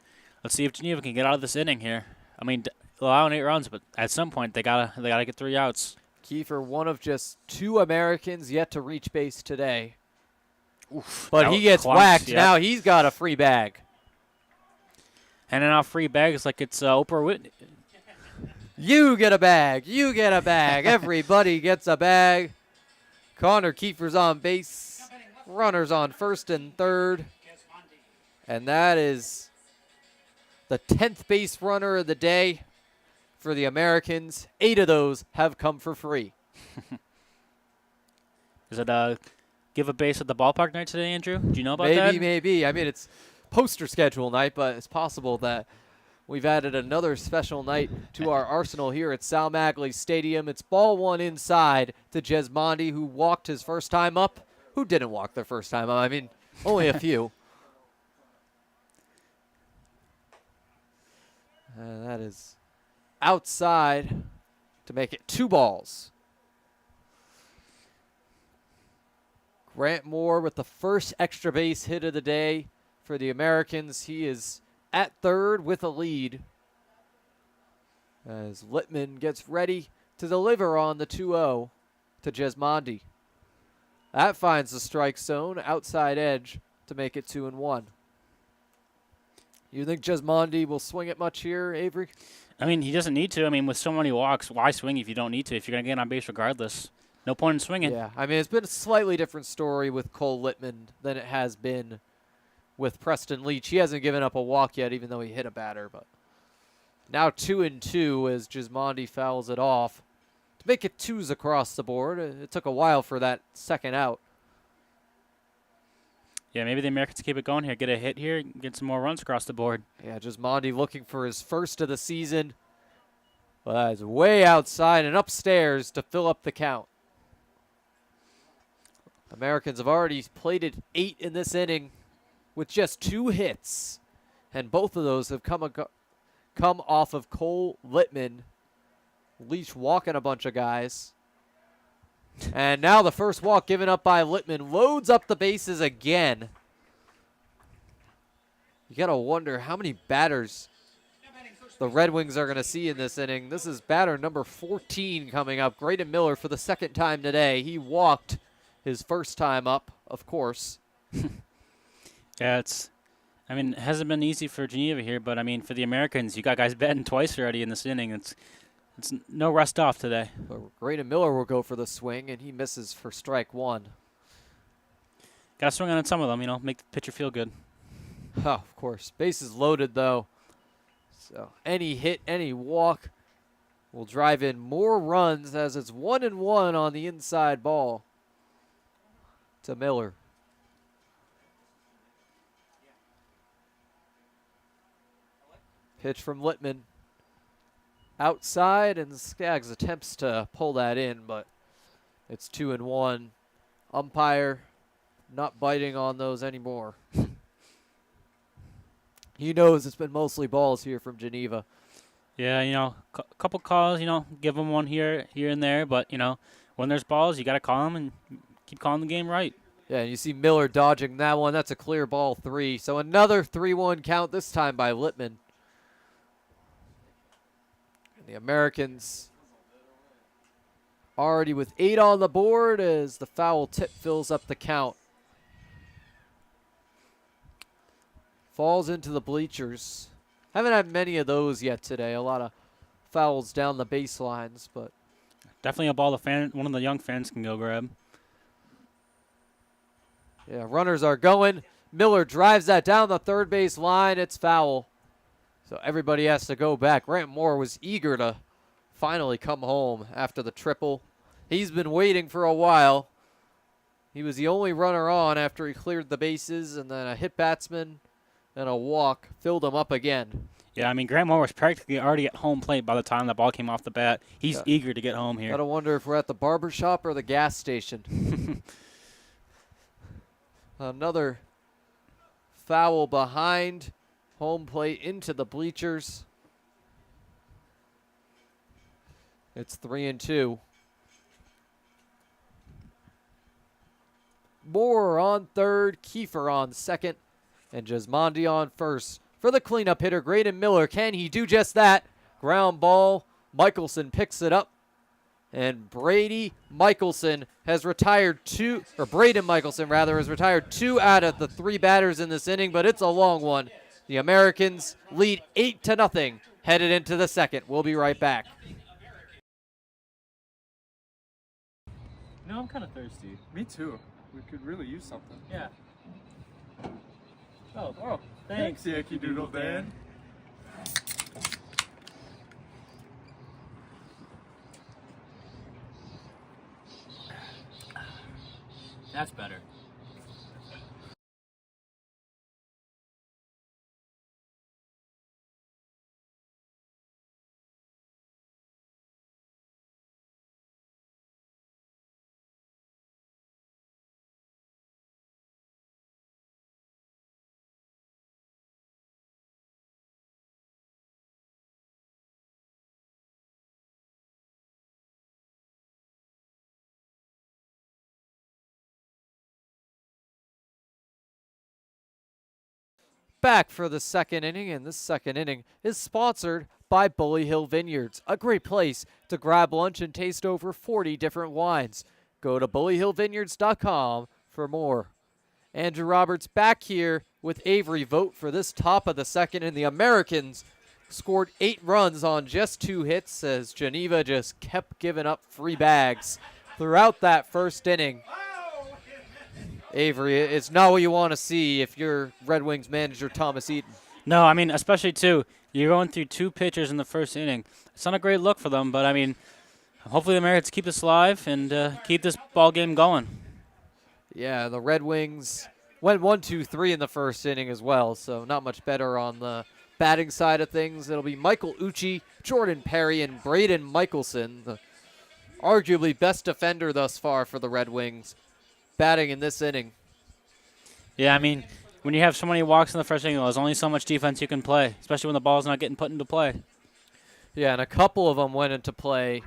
Let's see if Geneva can get out of this inning here. I mean, allowing 8 runs, but at some point they gotta get 3 outs. Kiefer, one of just 2 Americans yet to reach base today. Oof, but he gets whacked. Yep. Now he's got a free bag. Handing out free bags like it's Oprah Whitney. You get a bag. You get a bag. Everybody gets a bag. Connor Kiefer's on base. Runners on first and third. And that is the 10th base runner of the day for the Americans. 8 of those have come for free. Is it give a base at the ballpark night today, Andrew? Do you know about that? Maybe. I mean, it's poster schedule night, but it's possible that we've added another special night to our arsenal here at Sal Magley Stadium. It's ball 1 inside to Jesmondi, who walked his first time up. Who didn't walk their first time up? I mean, only a few. And that is outside to make it 2 balls. Grant Moore with the first extra base hit of the day for the Americans. He is at third with a lead as Littman gets ready to deliver on the 2-0 to Jesmondi. That finds the strike zone, outside edge to make it 2-1. You think Jesmondi will swing it much here, Avery? I mean, he doesn't need to. I mean, with so many walks, why swing if you don't need to? If you're going to get on base regardless, no point in swinging. Yeah, I mean, it's been a slightly different story with Cole Littman than it has been with Preston Leach. He hasn't given up a walk yet, even though he hit a batter. But now 2-2 as Jesmondi fouls it off to make it 2s across the board. It took a while for that second out. Yeah, maybe the Americans keep it going here, get a hit here, get some more runs across the board. Yeah, Jesmondi looking for his first of the season. Well, that is way outside and upstairs to fill up the count. Americans have already plated 8 in this inning with just 2 hits, and both of those have come off of Cole Littman. Leach walking a bunch of guys. And now the first walk given up by Littman loads up the bases again. You got to wonder how many batters the Red Wings are going to see in this inning. This is batter number 14 coming up. Graydon Miller for the second time today. He walked his first time up, of course. Yeah, I mean, it hasn't been easy for Geneva here, but I mean, for the Americans, you got guys batting twice already in this inning. It's no rest off today. Graydon Miller will go for the swing, and he misses for strike 1. Got to swing on some of them, make the pitcher feel good. Oh, of course. Bases loaded, though. So any hit, any walk will drive in more runs as it's 1-1 on the inside ball to Miller. Pitch from Littman. Outside, and Skaggs attempts to pull that in, but it's 2-1. Umpire not biting on those anymore. He knows it's been mostly balls here from Geneva. Yeah, a couple calls, give them one here and there, but, when there's balls, you got to call them and keep calling the game right. Yeah, and you see Miller dodging that one. That's a clear ball 3. So another 3-1 count, this time by Littman. The Americans already with 8 on the board as the foul tip fills up the count. Falls into the bleachers. Haven't had many of those yet today. A lot of fouls down the baselines, but definitely a ball one of the young fans can go grab. Yeah, runners are going. Miller drives that down the third base line. It's foul. So everybody has to go back. Grant Moore was eager to finally come home after the triple. He's been waiting for a while. He was the only runner on after he cleared the bases, and then a hit batsman and a walk filled him up again. Yeah, Grant Moore was practically already at home plate by the time the ball came off the bat. He's eager to get home here. Gotta wonder if we're at the barber shop or the gas station. Another foul behind home plate into the bleachers. It's 3-2. Moore on third, Kiefer on second, and Gismondi on first. For the cleanup hitter, Graydon Miller, can he do just that? Ground ball, Michelson picks it up, and Braden Michelson has retired 2 out of the 3 batters in this inning, but it's a long one. The Americans lead 8-0, headed into the second. We'll be right back. No, I'm kind of thirsty. Me too. We could really use something. Yeah. Oh, thanks. Yankee Doodle Dan. That's better. Back for the second inning, and this second inning is sponsored by Bully Hill Vineyards, a great place to grab lunch and taste over 40 different wines. Go to bullyhillvineyards.com for more. Andrew Roberts back here with Avery Vogt for this top of the second, and the Americans scored 8 runs on just 2 hits as Geneva just kept giving up free bags throughout that first inning. Avery, it's not what you want to see if you're Red Wings manager Thomas Eaton. No, especially too, you're going through 2 pitchers in the first inning. It's not a great look for them, but hopefully the Americans keep this alive and keep this ball game going. Yeah, the Red Wings went 1-2-3 in the first inning as well, so not much better on the batting side of things. It'll be Michael Ucci, Jordan Perry, and Braden Michelson, the arguably best defender thus far for the Red Wings, batting in this inning. Yeah, when you have so many walks in the first inning, there's only so much defense you can play, especially when the ball's not getting put into play. Yeah, and a couple of them went into play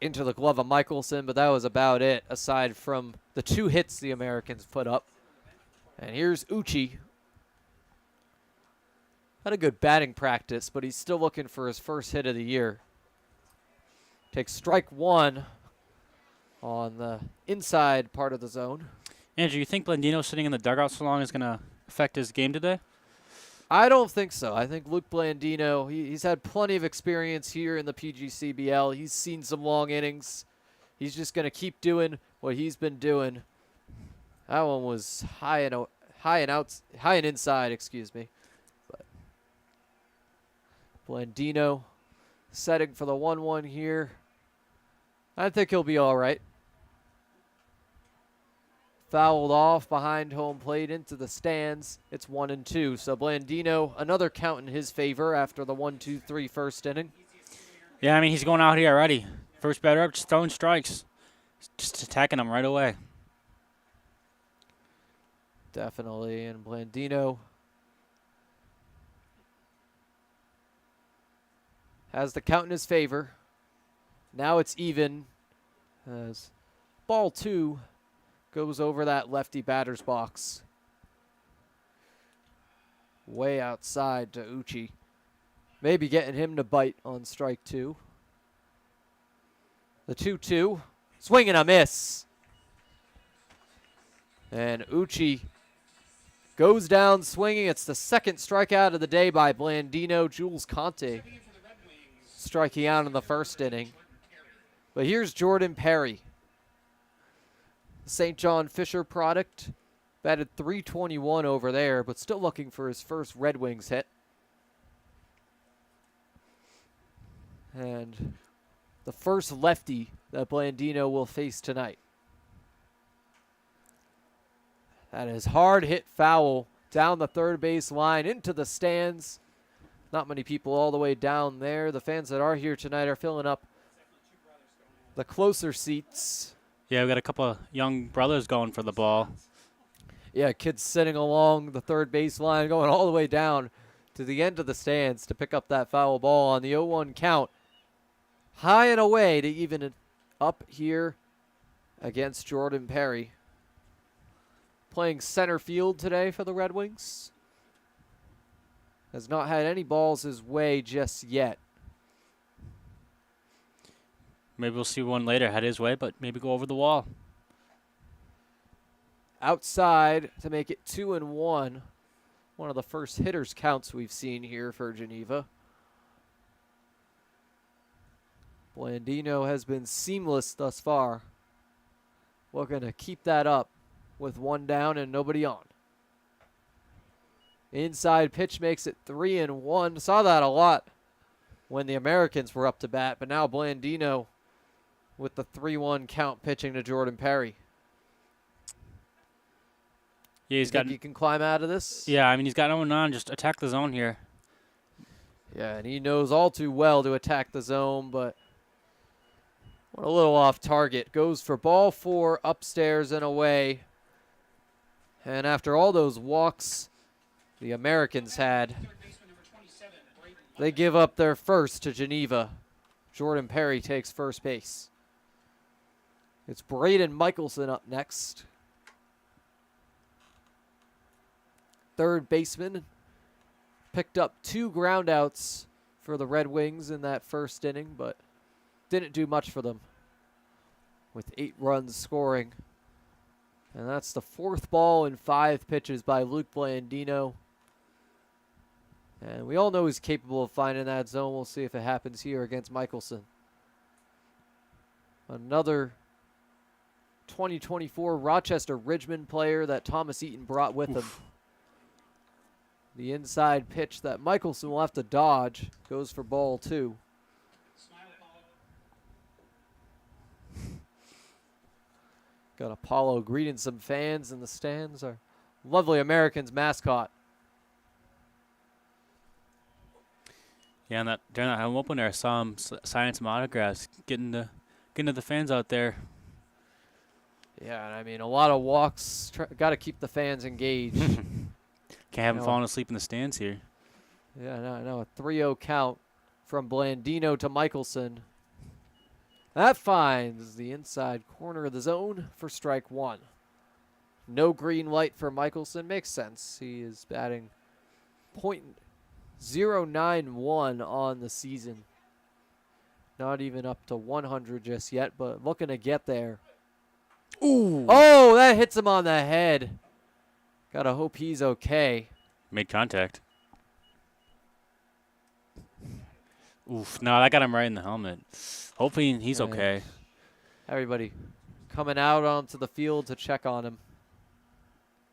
into the glove of Michelson, but that was about it, aside from the 2 hits the Americans put up. And here's Ucci. Had a good batting practice, but he's still looking for his first hit of the year. Takes strike 1 on the inside part of the zone. Andrew, you think Blandino sitting in the dugout so long is going to affect his game today? I don't think so. I think Luke Blandino, he's had plenty of experience here in the PGCBL. He's seen some long innings. He's just going to keep doing what he's been doing. That one was high and inside, excuse me. But Blandino setting for the 1-1 here. I think he'll be all right. Fouled off behind home plate into the stands. It's 1-2. So Blandino, another count in his favor after the 1-2-3 first inning. Yeah, I mean, he's going out here already. First batter up, just throwing strikes. Just attacking them right away. Definitely. And Blandino has the count in his favor. Now it's even as ball 2 goes over that lefty batter's box. Way outside to Uchi. Maybe getting him to bite on strike 2. The 2-2. Swing and a miss. And Uchi goes down swinging. It's the second strikeout of the day by Blandino. Jules Conte striking out in the first inning. But here's Jordan Perry. St. John Fisher product. Batted .321 over there, but still looking for his first Red Wings hit. And the first lefty that Blandino will face tonight. That is hard hit foul down the third base line into the stands. Not many people all the way down there. The fans that are here tonight are filling up the closer seats. Yeah, we got a couple of young brothers going for the ball. Yeah, kids sitting along the third base line, going all the way down to the end of the stands to pick up that foul ball on the 0-1 count. High and away to even it up here against Jordan Perry. Playing center field today for the Red Wings. Has not had any balls his way just yet. Maybe we'll see one later head his way, but maybe go over the wall. Outside to make it 2-1. One of the first hitters counts we've seen here for Geneva. Blandino has been seamless thus far. We're going to keep that up with one down and nobody on. Inside pitch makes it 3-1. Saw that a lot when the Americans were up to bat, but now Blandino with the 3-1 count pitching to Jordan Perry. Yeah, he's got. Think he can climb out of this? Yeah, I mean, he's got no one on. Just attack the zone here. Yeah, and he knows all too well to attack the zone, but a little off target. Goes for ball 4 upstairs and away. And after all those walks the Americans had, they give up their first to Geneva. Jordan Perry takes first base. It's Braden Michelson up next. Third baseman. Picked up 2 groundouts for the Red Wings in that first inning, but didn't do much for them with 8 runs scoring. And that's the 4th ball in 5 pitches by Luke Blandino. And we all know he's capable of finding that zone. We'll see if it happens here against Michelson. Another 2024 Rochester Ridgeman player that Thomas Eaton brought with him. The inside pitch that Michelson will have to dodge goes for ball 2. Got Apollo greeting some fans in the stands. Our lovely Americans mascot. Yeah, and during that home opener, I saw him signing some autographs, getting to the fans out there. Yeah, and I mean, a lot of walks. Got to keep the fans engaged. Can't have him falling asleep in the stands here. Yeah, no, a 3-0 count from Blandino to Michelson. That finds the inside corner of the zone for strike 1. No green light for Michelson. Makes sense. He is batting .091 on the season. Not even up to 100 just yet, but looking to get there. Ooh. Oh, that hits him on the head. Gotta hope he's okay. Made contact. Oof, no, that got him right in the helmet. Hopefully he's okay. Everybody coming out onto the field to check on him.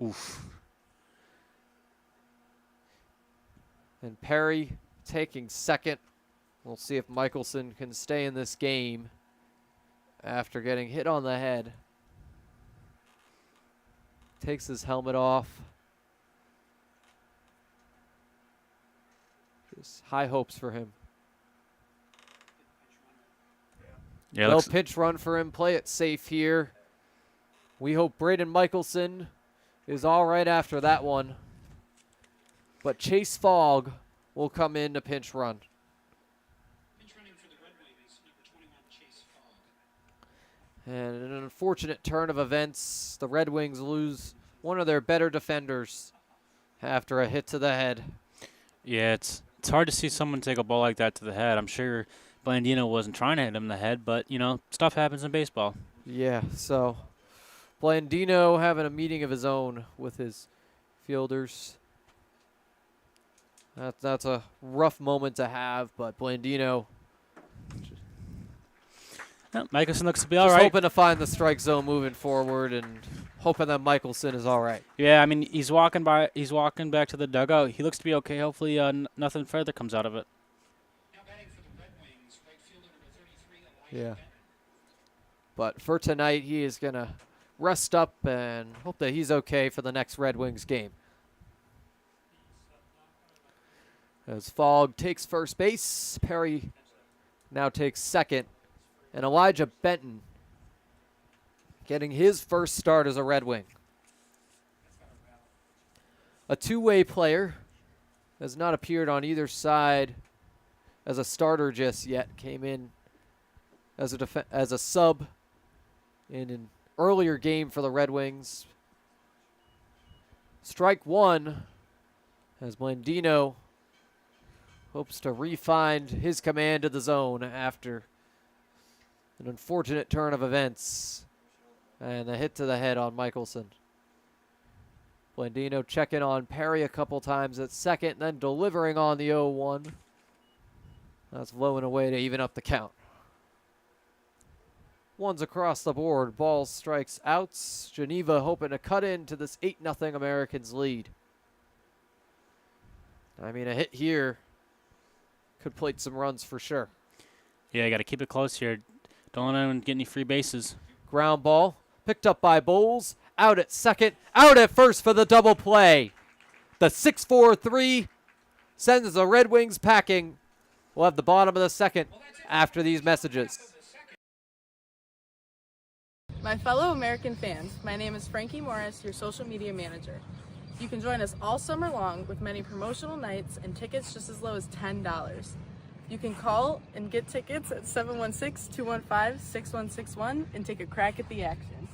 Oof. And Perry taking second. We'll see if Michelson can stay in this game after getting hit on the head. Takes his helmet off. Just high hopes for him. Yeah, No looks, pinch run for him. Play it safe here. We hope Braden Michelson is all right after that one. But Chase Fogg will come in to pinch run. Pinch running for the Red Wings, number 21, Chase Fogg. And an unfortunate turn of events. The Red Wings lose one of their better defenders after a hit to the head. yeah, it's hard to see someone take a ball like that to the head. I'm sure Blandino wasn't trying to hit him in the head, but, you know, stuff happens in baseball. Yeah, so Blandino having a meeting of his own with his fielders. That's a rough moment to have, but Blandino Yeah, Michelson looks to be all just right. hoping to find the strike zone moving forward and hoping that Michelson is all right. Yeah, I mean, he's walking back to the dugout. He looks to be okay. Hopefully nothing further comes out of it. Now batting for the Red Wings, right fielder number 33, Elijah Yeah. Benton. But for tonight, he is going to rest up and hope that he's okay for the next Red Wings game. As Fogg takes first base, Perry now takes second, and Elijah Benton getting his first start as a Red Wing. A two-way player, has not appeared on either side as a starter just yet. Came in as a sub in an earlier game for the Red Wings. Strike one as Blandino hopes to re-find his command of the zone after an unfortunate turn of events and a hit to the head on Michelson. Blandino checking on Perry a couple times at second, then delivering on the 0-1. That's low and away to even up the count. Ones across the board, balls, strikes, outs. Geneva hoping to cut into this 8-0 Americans lead. I mean, a hit here could plate some runs for sure. Yeah, you got to keep it close here. Don't let anyone get any free bases. Ground ball picked up by Bowles. Out at second. Out at first for the double play. The 6-4-3 sends the Red Wings packing. We'll have the bottom of the second after these messages. My fellow American fans, my name is Frankie Morris, your social media manager. You can join us all summer long with many promotional nights and tickets just as low as $10. You can call and get tickets at 716-215-6161 and take a crack at the action.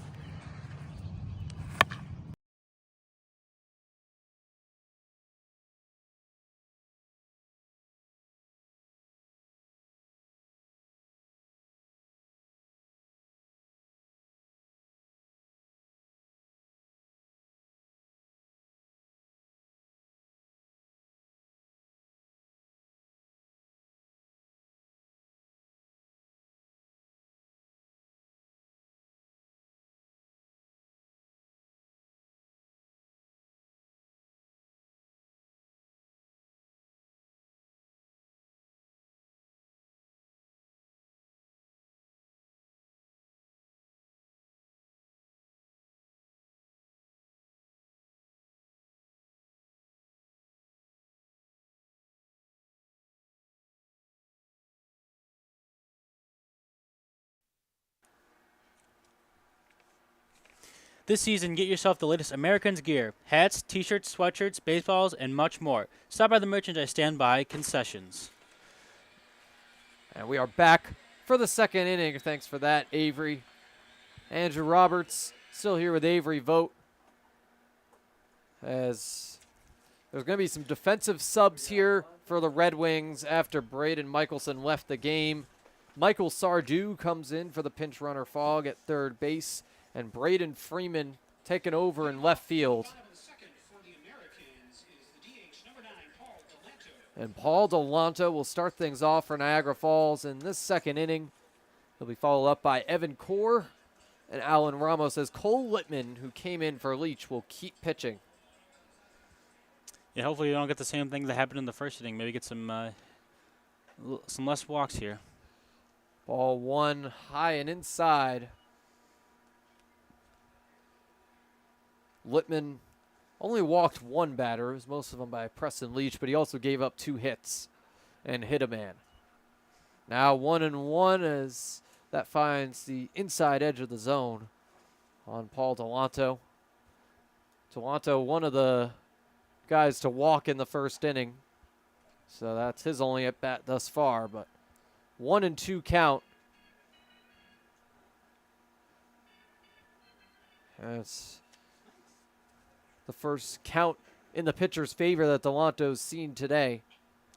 This season, get yourself the latest Americans gear. Hats, t-shirts, sweatshirts, baseballs, and much more. Stop by the merchandise stand by concessions. And we are back for the second inning. Thanks for that, Avery. Andrew Roberts still here with Avery Vogt. As there's going to be some defensive subs here for the Red Wings after Braden Michelson left the game. Michael Sardu comes in for the pinch runner Fogg at third base. And Braden Freeman taking over in left field. Bottom of the second for the Americans is the DH, number 9, Paul Delanto. And Paul Delanto will start things off for Niagara Falls in this second inning. He'll be followed up by Evan Core And Alan Ramos says Cole Littman, who came in for Leach, will keep pitching. Yeah, hopefully you don't get the same thing that happened in the first inning. Maybe get some less walks here. Ball 1 high and inside. Littman only walked 1 batter. It was most of them by Preston Leach, but he also gave up 2 hits and hit a man. Now 1-1 as that finds the inside edge of the zone on Paul Delanto. Delanto, one of the guys to walk in the first inning. So that's his only at bat thus far, but 1-2 count. That's the first count in the pitcher's favor that Delanto's seen today.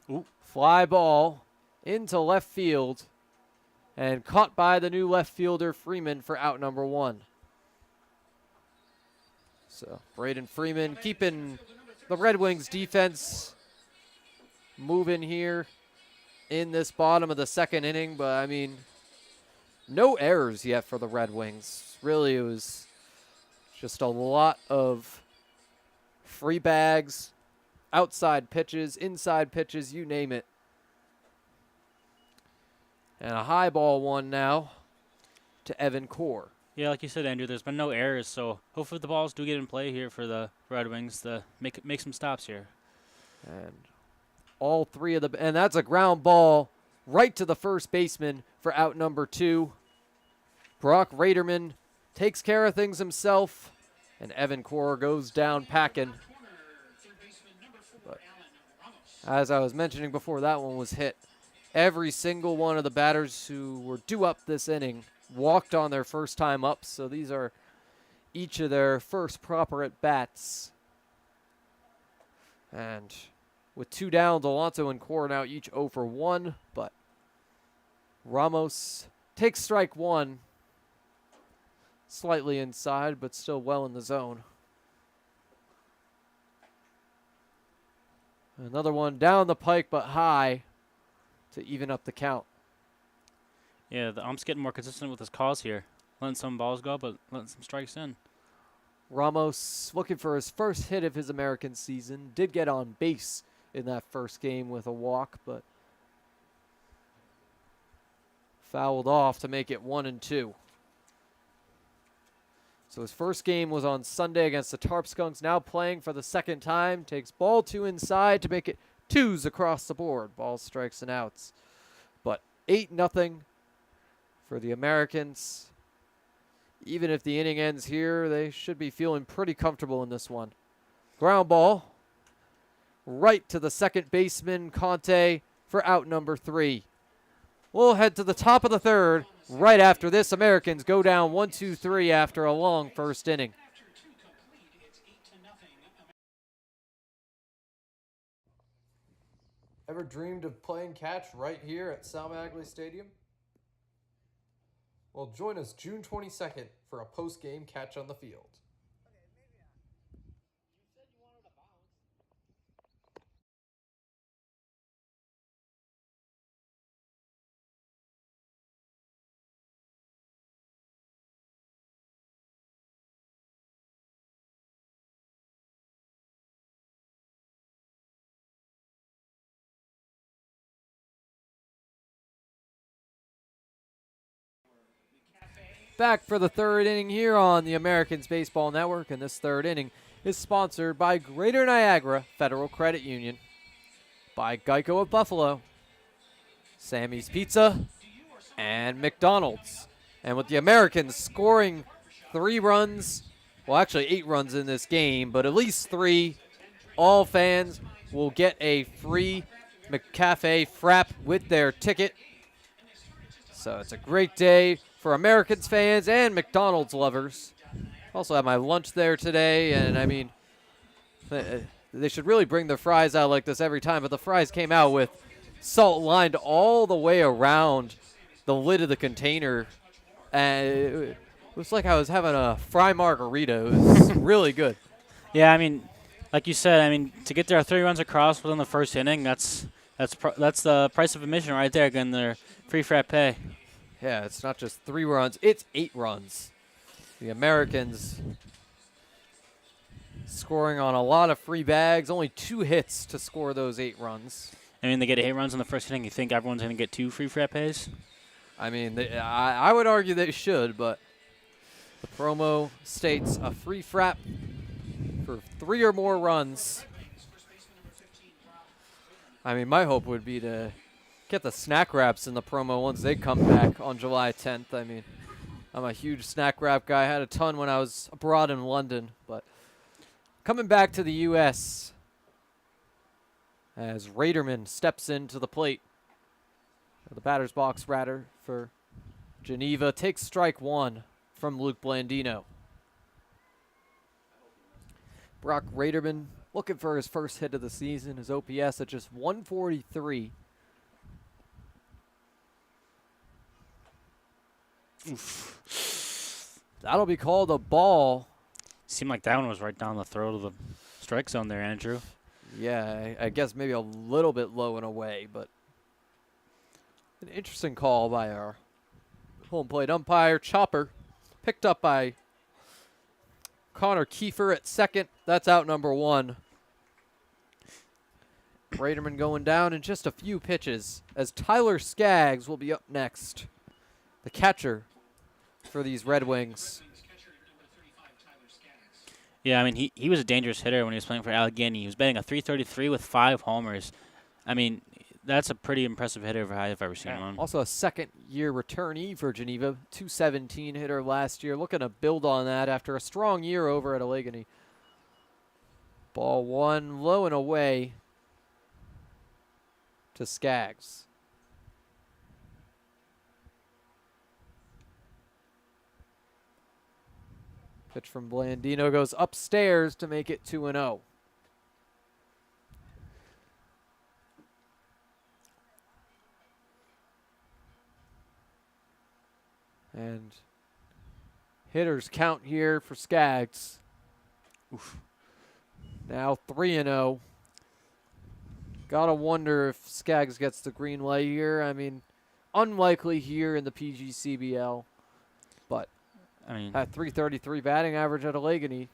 Ooh. Fly ball into left field and caught by the new left fielder Freeman for out number 1. So Braden Freeman keeping the Red Wings defense moving here in this bottom of the second inning, but I mean, no errors yet for the Red Wings. Really, it was just a lot of free bags, outside pitches, inside pitches, you name it. And a high ball 1 now to Evan Core. Yeah, like you said, Andrew, there's been no errors, so hopefully the balls do get in play here for the Red Wings to make some stops here. And all 3 of and that's a ground ball right to the first baseman for out number 2. Brock Raderman takes care of things himself, and Evan Core goes down packing. But as I was mentioning before, that one was hit. Every single one of the batters who were due up this inning walked on their first time up, so these are each of their first proper at-bats. And with 2 down, Delanto and Core now each 0 for 1, but Ramos takes strike 1. Slightly inside, but still well in the zone. Another one down the pike, but high to even up the count. Yeah, the ump's getting more consistent with his calls here. Letting some balls go, but letting some strikes in. Ramos looking for his first hit of his American season. Did get on base in that first game with a walk, but fouled off to make it 1-2. So his first game was on Sunday against the Tarp Skunks. Now playing for the second time. Takes ball 2 inside to make it 2s across the board. Balls, strikes, and outs. But 8-0 for the Americans. Even if the inning ends here, they should be feeling pretty comfortable in this one. Ground ball right to the second baseman, Conte, for out number 3. We'll head to the top of the third. Right after this, Americans go down 1-2-3 after a long first inning. Ever dreamed of playing catch right here at Sal Magley Stadium? Well, join us June 22nd for a post-game catch on the field. Back for the third inning here on the Americans Baseball Network, and this third inning is sponsored by Greater Niagara Federal Credit Union, by Geico of Buffalo, Sammy's Pizza, and McDonald's. And with the Americans scoring 3 runs, well actually 8 runs in this game, but at least 3, all fans will get a free McCafe Frap with their ticket. So it's a great day for Americans fans and McDonald's lovers. Also had my lunch there today, and I mean, they should really bring the fries out like this every time, but the fries came out with salt lined all the way around the lid of the container, and it was like I was having a fry margarita. It was really good. Yeah, I mean, like you said, I mean, to get their 3 runs across within the first inning, that's the price of admission right there, getting their free frappe. Yeah, it's not just 3 runs, it's 8 runs. The Americans scoring on a lot of free bags, only 2 hits to score those 8 runs. I mean, they get 8 runs in the first inning. You think everyone's going to get 2 free frappes? I mean, I would argue they should, but the promo states a free frap for 3 or more runs. I mean, my hope would be to get the snack wraps in the promo once they come back on July 10th. I mean, I'm a huge snack wrap guy. I had a ton when I was abroad in London, but coming back to the U.S. as Raderman steps into the plate. The batter's box rather for Geneva takes strike 1 from Luke Blandino. Brock Raderman looking for his first hit of the season. His OPS at just 143. Oof. That'll be called a ball. Seemed like that one was right down the throat of the strike zone there, Andrew. Yeah, I guess maybe a little bit low and away, but an interesting call by our home plate umpire. Chopper picked up by Connor Kiefer at second. That's out number 1. Raderman going down in just a few pitches as Tyler Skaggs will be up next. The catcher for these Red Wings. Yeah, I mean, he was a dangerous hitter when he was playing for Allegheny. He was batting a .333 with 5 homers. I mean, that's a pretty impressive hitter if I've ever seen one. Also a second-year returnee for Geneva. .217 hitter last year. Looking to build on that after a strong year over at Allegheny. Ball 1 low and away to Skaggs. Pitch from Blandino goes upstairs to make it 2-0. And hitters count here for Skaggs. Oof. Now 3-0. Gotta wonder if Skaggs gets the green light here. I mean, unlikely here in the PGCBL, but I mean, at .333 batting average at Allegheny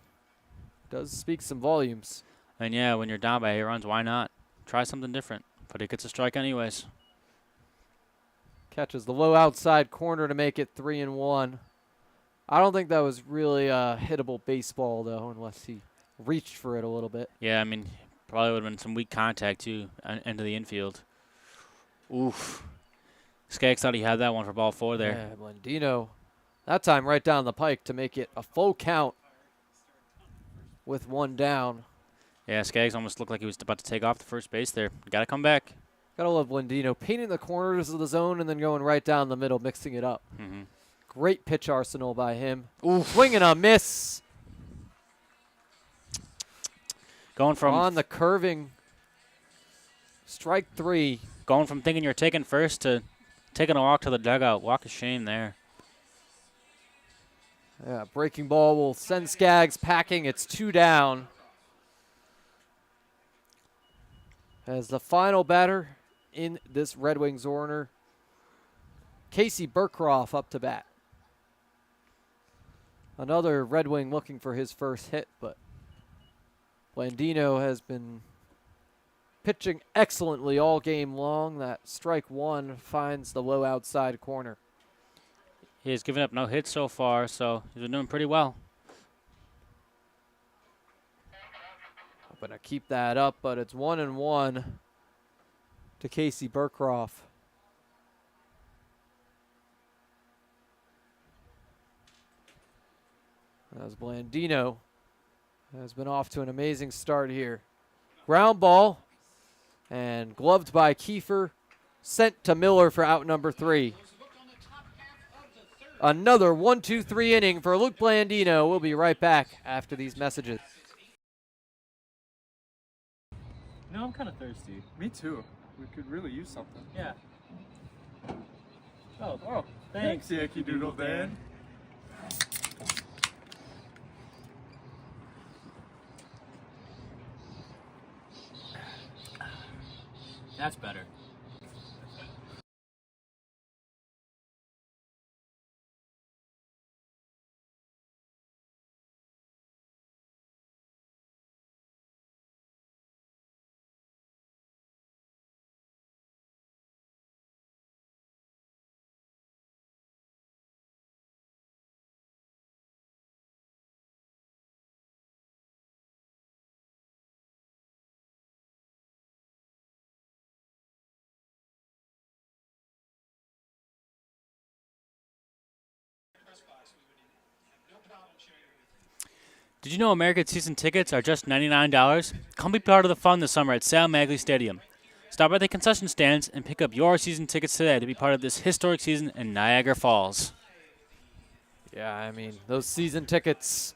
does speak some volumes. And yeah, when you're down by 8 runs, why not try something different? But he gets a strike anyways. Catches the low outside corner to make it 3-1. I don't think that was really a hittable baseball, though, unless he reached for it a little bit. Yeah, I mean, probably would have been some weak contact, too, into the infield. Oof. Skaggs thought he had that one for ball 4 there. Yeah, Blandino, that time right down the pike to make it a full count with 1 down. Yeah, Skaggs almost looked like he was about to take off the first base there. Got to come back. Gotta love Blandino painting the corners of the zone and then going right down the middle, mixing it up. Mm-hmm. Great pitch arsenal by him. Ooh, swing and a miss. Going from on the curving. Strike 3. Going from thinking you're taking first to taking a walk to the dugout. Walk of shame there. Yeah, breaking ball will send Skaggs packing. It's 2 down. As the final batter in this Red Wings order, Casey Burkroff up to bat. Another Red Wing looking for his first hit, but Blandino has been pitching excellently all game long. That strike 1 finds the low outside corner. He has given up no hits so far, so he's been doing pretty well. Hoping to keep that up, but it's 1-1 to Casey Burkroff. As Blandino has been off to an amazing start here. Ground ball and gloved by Kiefer, sent to Miller for out number 3. Another 1-2-3 inning for Luke Blandino. We'll be right back after these messages. No, I'm kind of thirsty. Me too. We could really use something. Yeah. Oh, thanks, Yankee Doodle Dan. That's better. Did you know American season tickets are just $99? Come be part of the fun this summer at Sal Magley Stadium. Stop by the concession stands and pick up your season tickets today to be part of this historic season in Niagara Falls. Yeah, I mean, those season tickets,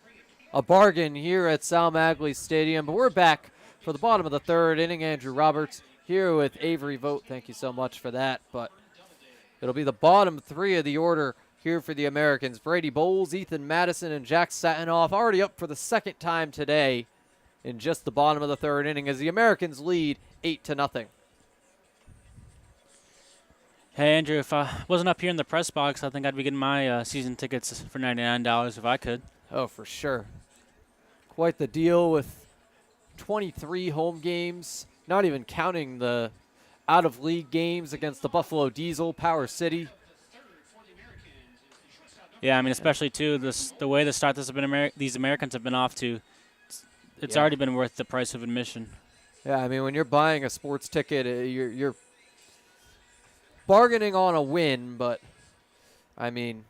a bargain here at Sal Magley Stadium. But we're back for the bottom of the third inning. Andrew Roberts here with Avery Vogt. Thank you so much for that. But it'll be the bottom three of the order here for the Americans. Brady Bowles, Ethan Madison, and Jack Satinoff already up for the second time today in just the bottom of the third inning as the Americans lead 8-0. Hey, Andrew, if I wasn't up here in the press box, I think I'd be getting my season tickets for $99 if I could. Oh, for sure. Quite the deal with 23 home games, not even counting the out-of-league games against the Buffalo Diesel, Power City. Yeah, I mean, especially, too, the way the start these Americans have been off to, it's already been worth the price of admission. Yeah, I mean, when you're buying a sports ticket, you're bargaining on a win, but, I mean,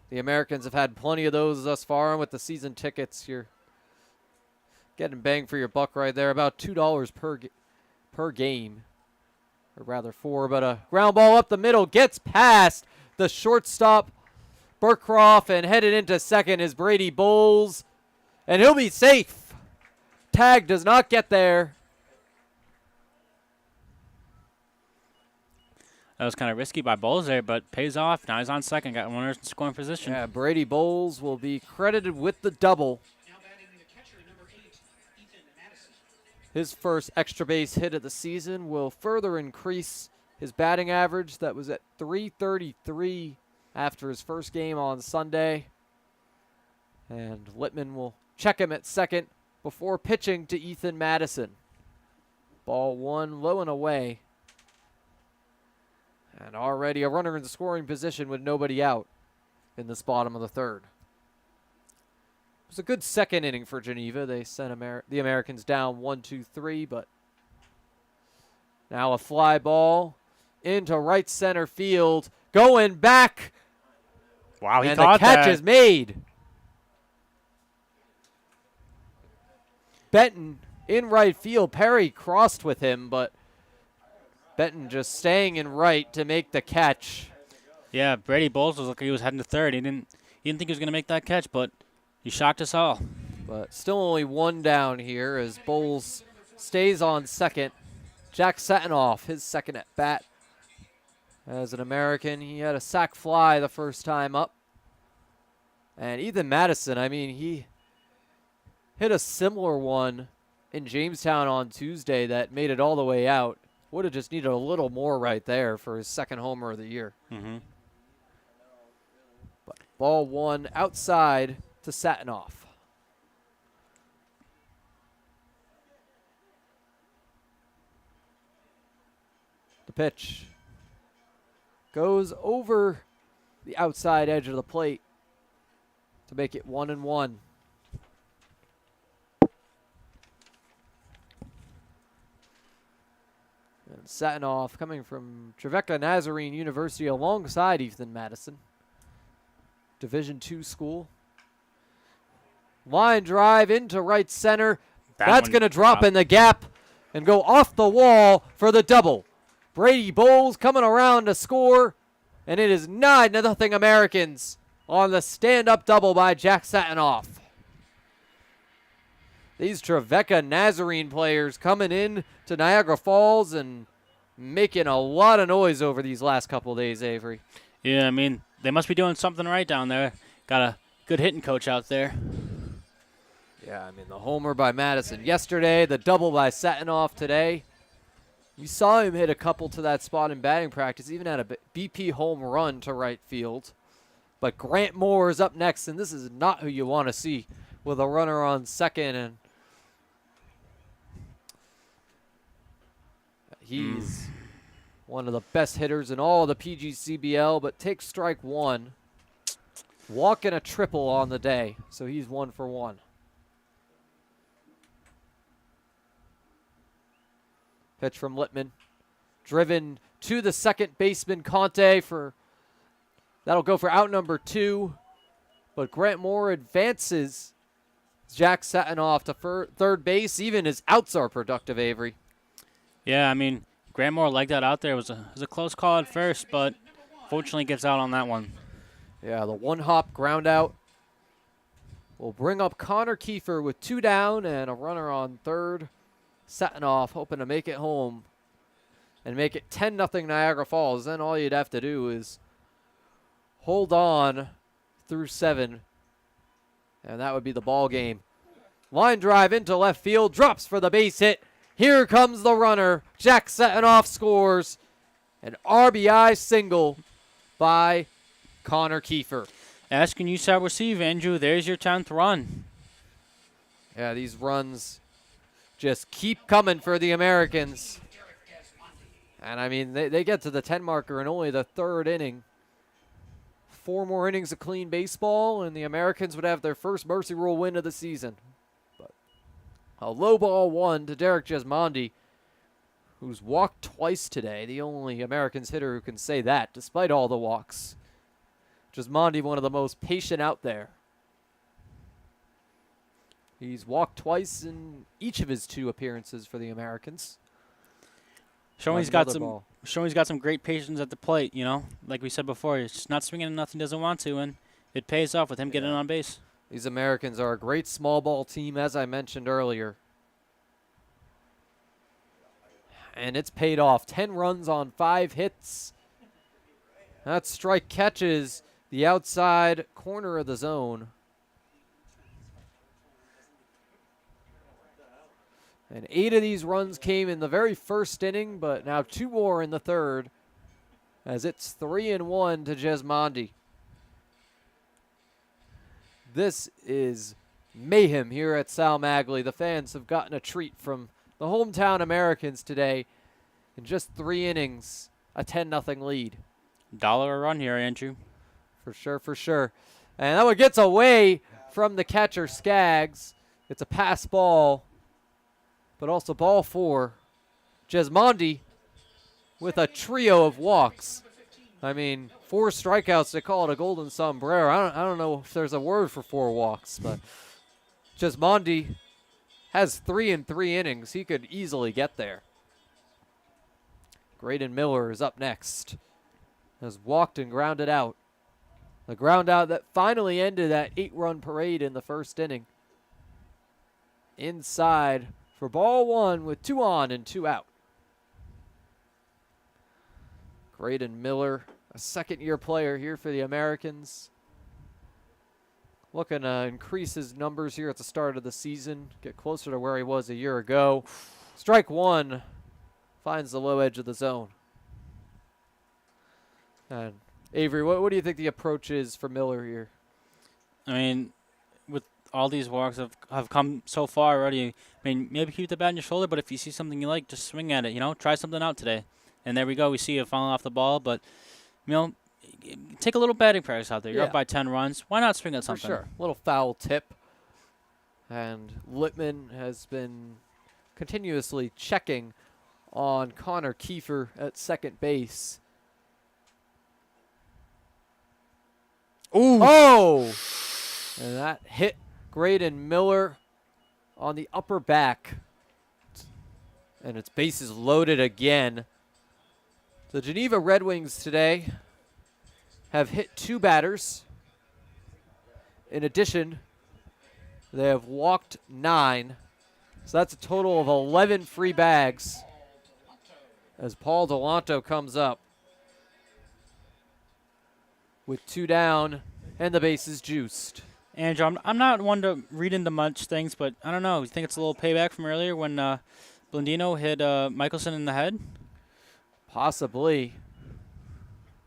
the Americans have had plenty of those thus far, and with the season tickets, you're getting bang for your buck right there, about $2 per game, or rather 4, but a ground ball up the middle gets past the shortstop, Burkroff, and headed into second is Brady Bowles, and he'll be safe. Tag does not get there. That was kind of risky by Bowles there, but pays off. Now he's on second, got runners in scoring position. Yeah, Brady Bowles will be credited with the double. His first extra base hit of the season will further increase his batting average that was at .333 after his first game on Sunday. And Littman will check him at second before pitching to Ethan Madison. Ball one, low and away. And already a runner in scoring position with nobody out in this bottom of the third. It was a good second inning for Geneva. They sent the Americans down 1-2-3, but now a fly ball into right center field. Going back. Wow, he and caught the catch that. is made. Benton in right field. Perry crossed with him, but Benton just staying in right to make the catch. Yeah, Brady Bowles was like he was heading to third. He didn't think he was going to make that catch, but he shocked us all. But still only one down here as Bowles stays on second. Jack Satinoff, his second at bat. As an American, he had a sac fly the first time up. And Ethan Madison, I mean, he hit a similar one in Jamestown on Tuesday that made it all the way out. Would have just needed a little more right there for his second homer of the year. Mm-hmm. But ball one outside to Satinoff. The pitch goes over the outside edge of the plate to make it 1-1. And Satinoff coming from Trevecca Nazarene University alongside Ethan Madison. Division II school. Line drive into right center. That's going to drop in the gap and go off the wall for the double. Brady Bowles coming around to score, and it is 9-0 Americans on the stand-up double by Jack Satinoff. These Trevecca Nazarene players coming in to Niagara Falls and making a lot of noise over these last couple of days, Avery. Yeah, I mean, they must be doing something right down there. Got a good hitting coach out there. Yeah, I mean, the homer by Madison yesterday, the double by Satinoff today. You saw him hit a couple to that spot in batting practice, even had a BP home run to right field. But Grant Moore is up next, and this is not who you want to see with a runner on second. And he's one of the best hitters in all of the PGCBL, but takes strike one. Walking a triple on the day, so he's 1 for 1. Pitch from Littman. Driven to the second baseman, Conte, for that'll go for out number 2. But Grant Moore advances Jack Satinoff to third base. Even his outs are productive, Avery. Yeah, I mean, Grantmore legged that out there. It was a close call at first, but fortunately gets out on that one. Yeah, the one-hop ground out will bring up Connor Kiefer with 2 down and a runner on third. Satinoff hoping to make it home and make it 10-0 Niagara Falls. Then all you'd have to do is hold on through 7, and that would be the ball game. Line drive into left field, drops for the base hit. Here comes the runner. Jack Satinoff scores an RBI single by Connor Kiefer. Asking you shall receive, Andrew. There's your 10th run. Yeah, these runs just keep coming for the Americans. And, I mean, they get to the 10 marker in only the 3rd inning. 4 more innings of clean baseball, and the Americans would have their first Mercy Rule win of the season. But a low ball 1 to Derek Gismondi, who's walked twice today. The only Americans hitter who can say that, despite all the walks. Gismondi, one of the most patient out there. He's walked twice in each of his 2 appearances for the Americans. Showing he's got some great patience at the plate, you know. Like we said before, he's just not swinging enough he doesn't want to, and it pays off with him getting on base. These Americans are a great small ball team, as I mentioned earlier. And it's paid off. 10 runs on 5 hits. That strike catches the outside corner of the zone. And 8 of these runs came in the very first inning, but now 2 more in the 3rd, as it's 3-1 to Gismondi. This is mayhem here at Sal Magley. The fans have gotten a treat from the hometown Americans today. In just 3 innings, a 10-0 lead. $1 a run here, Andrew. For sure, for sure. And that one gets away from the catcher, Skaggs. It's a pass ball, but also ball 4. Gismondi with a trio of walks. I mean, 4 strikeouts, they call it a golden sombrero. I don't know if there's a word for 4 walks, but Gismondi has 3 in 3 innings. He could easily get there. Graydon Miller is up next. Has walked and grounded out. The ground out that finally ended that 8-run parade in the first inning. Inside for ball 1 with 2 on and 2 out. Graydon Miller, a second-year player here for the Americans. Looking to increase his numbers here at the start of the season. Get closer to where he was a year ago. Strike 1 finds the low edge of the zone. And Avery, what do you think the approach is for Miller here? I mean, with all these walks have come so far already, I mean, maybe keep the bat on your shoulder, but if you see something you like, just swing at it, you know? Try something out today. And there we go. We see it falling off the ball, but, you know, take a little batting practice out there. You're up by 10 runs. Why not swing at something? For sure. Little foul tip. And Littman has been continuously checking on Connor Kiefer at second base. Ooh. Oh! And that hit Graydon Miller on the upper back. And its bases loaded again. The Geneva Red Wings today have hit 2 batters. In addition, they have walked 9. So that's a total of 11 free bags as Paul Delanto comes up with 2 down and the bases juiced. Andrew, I'm not one to read into much things, but I don't know. You think it's a little payback from earlier when Blandino hit Michelson in the head? Possibly.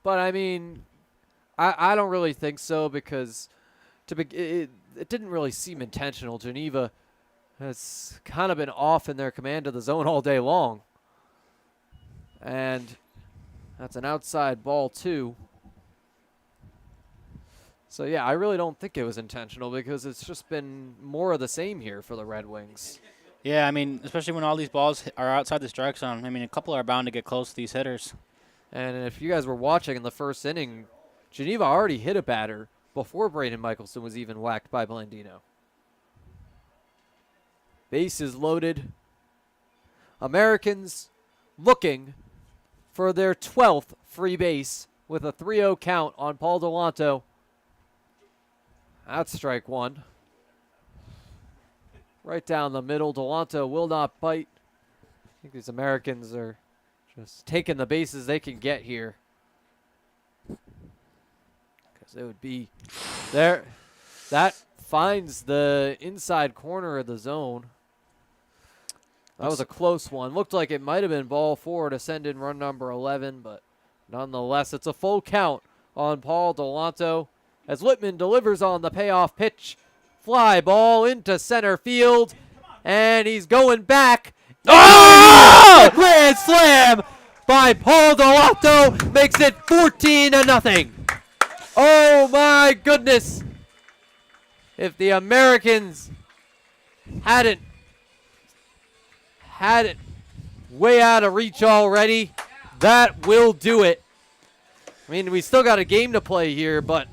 But, I mean, I don't really think so because it didn't really seem intentional. Geneva has kind of been off in their command of the zone all day long. And that's an outside ball, too. So, yeah, I really don't think it was intentional because it's just been more of the same here for the Red Wings. Yeah, I mean, especially when all these balls are outside the strike zone. I mean, a couple are bound to get close to these hitters. And if you guys were watching in the first inning, Geneva already hit a batter before Braden Michelson was even whacked by Blandino. Bases loaded. Americans looking for their 12th free base with a 3-0 count on Paul Delanto. That's strike one. Right down the middle. Delanto will not bite. I think these Americans are just taking the bases they can get here. Because it would be there. That finds the inside corner of the zone. That was a close one. Looked like it might have been ball four to send in run number 11, but nonetheless, it's a full count on Paul Delanto as Littman delivers on the payoff pitch. Fly ball into center field, and he's going back. Oh! A grand slam by Paul Delanto makes it 14-0. Oh my goodness! If the Americans hadn't had it way out of reach already, that will do it. I mean, we still got a game to play here, but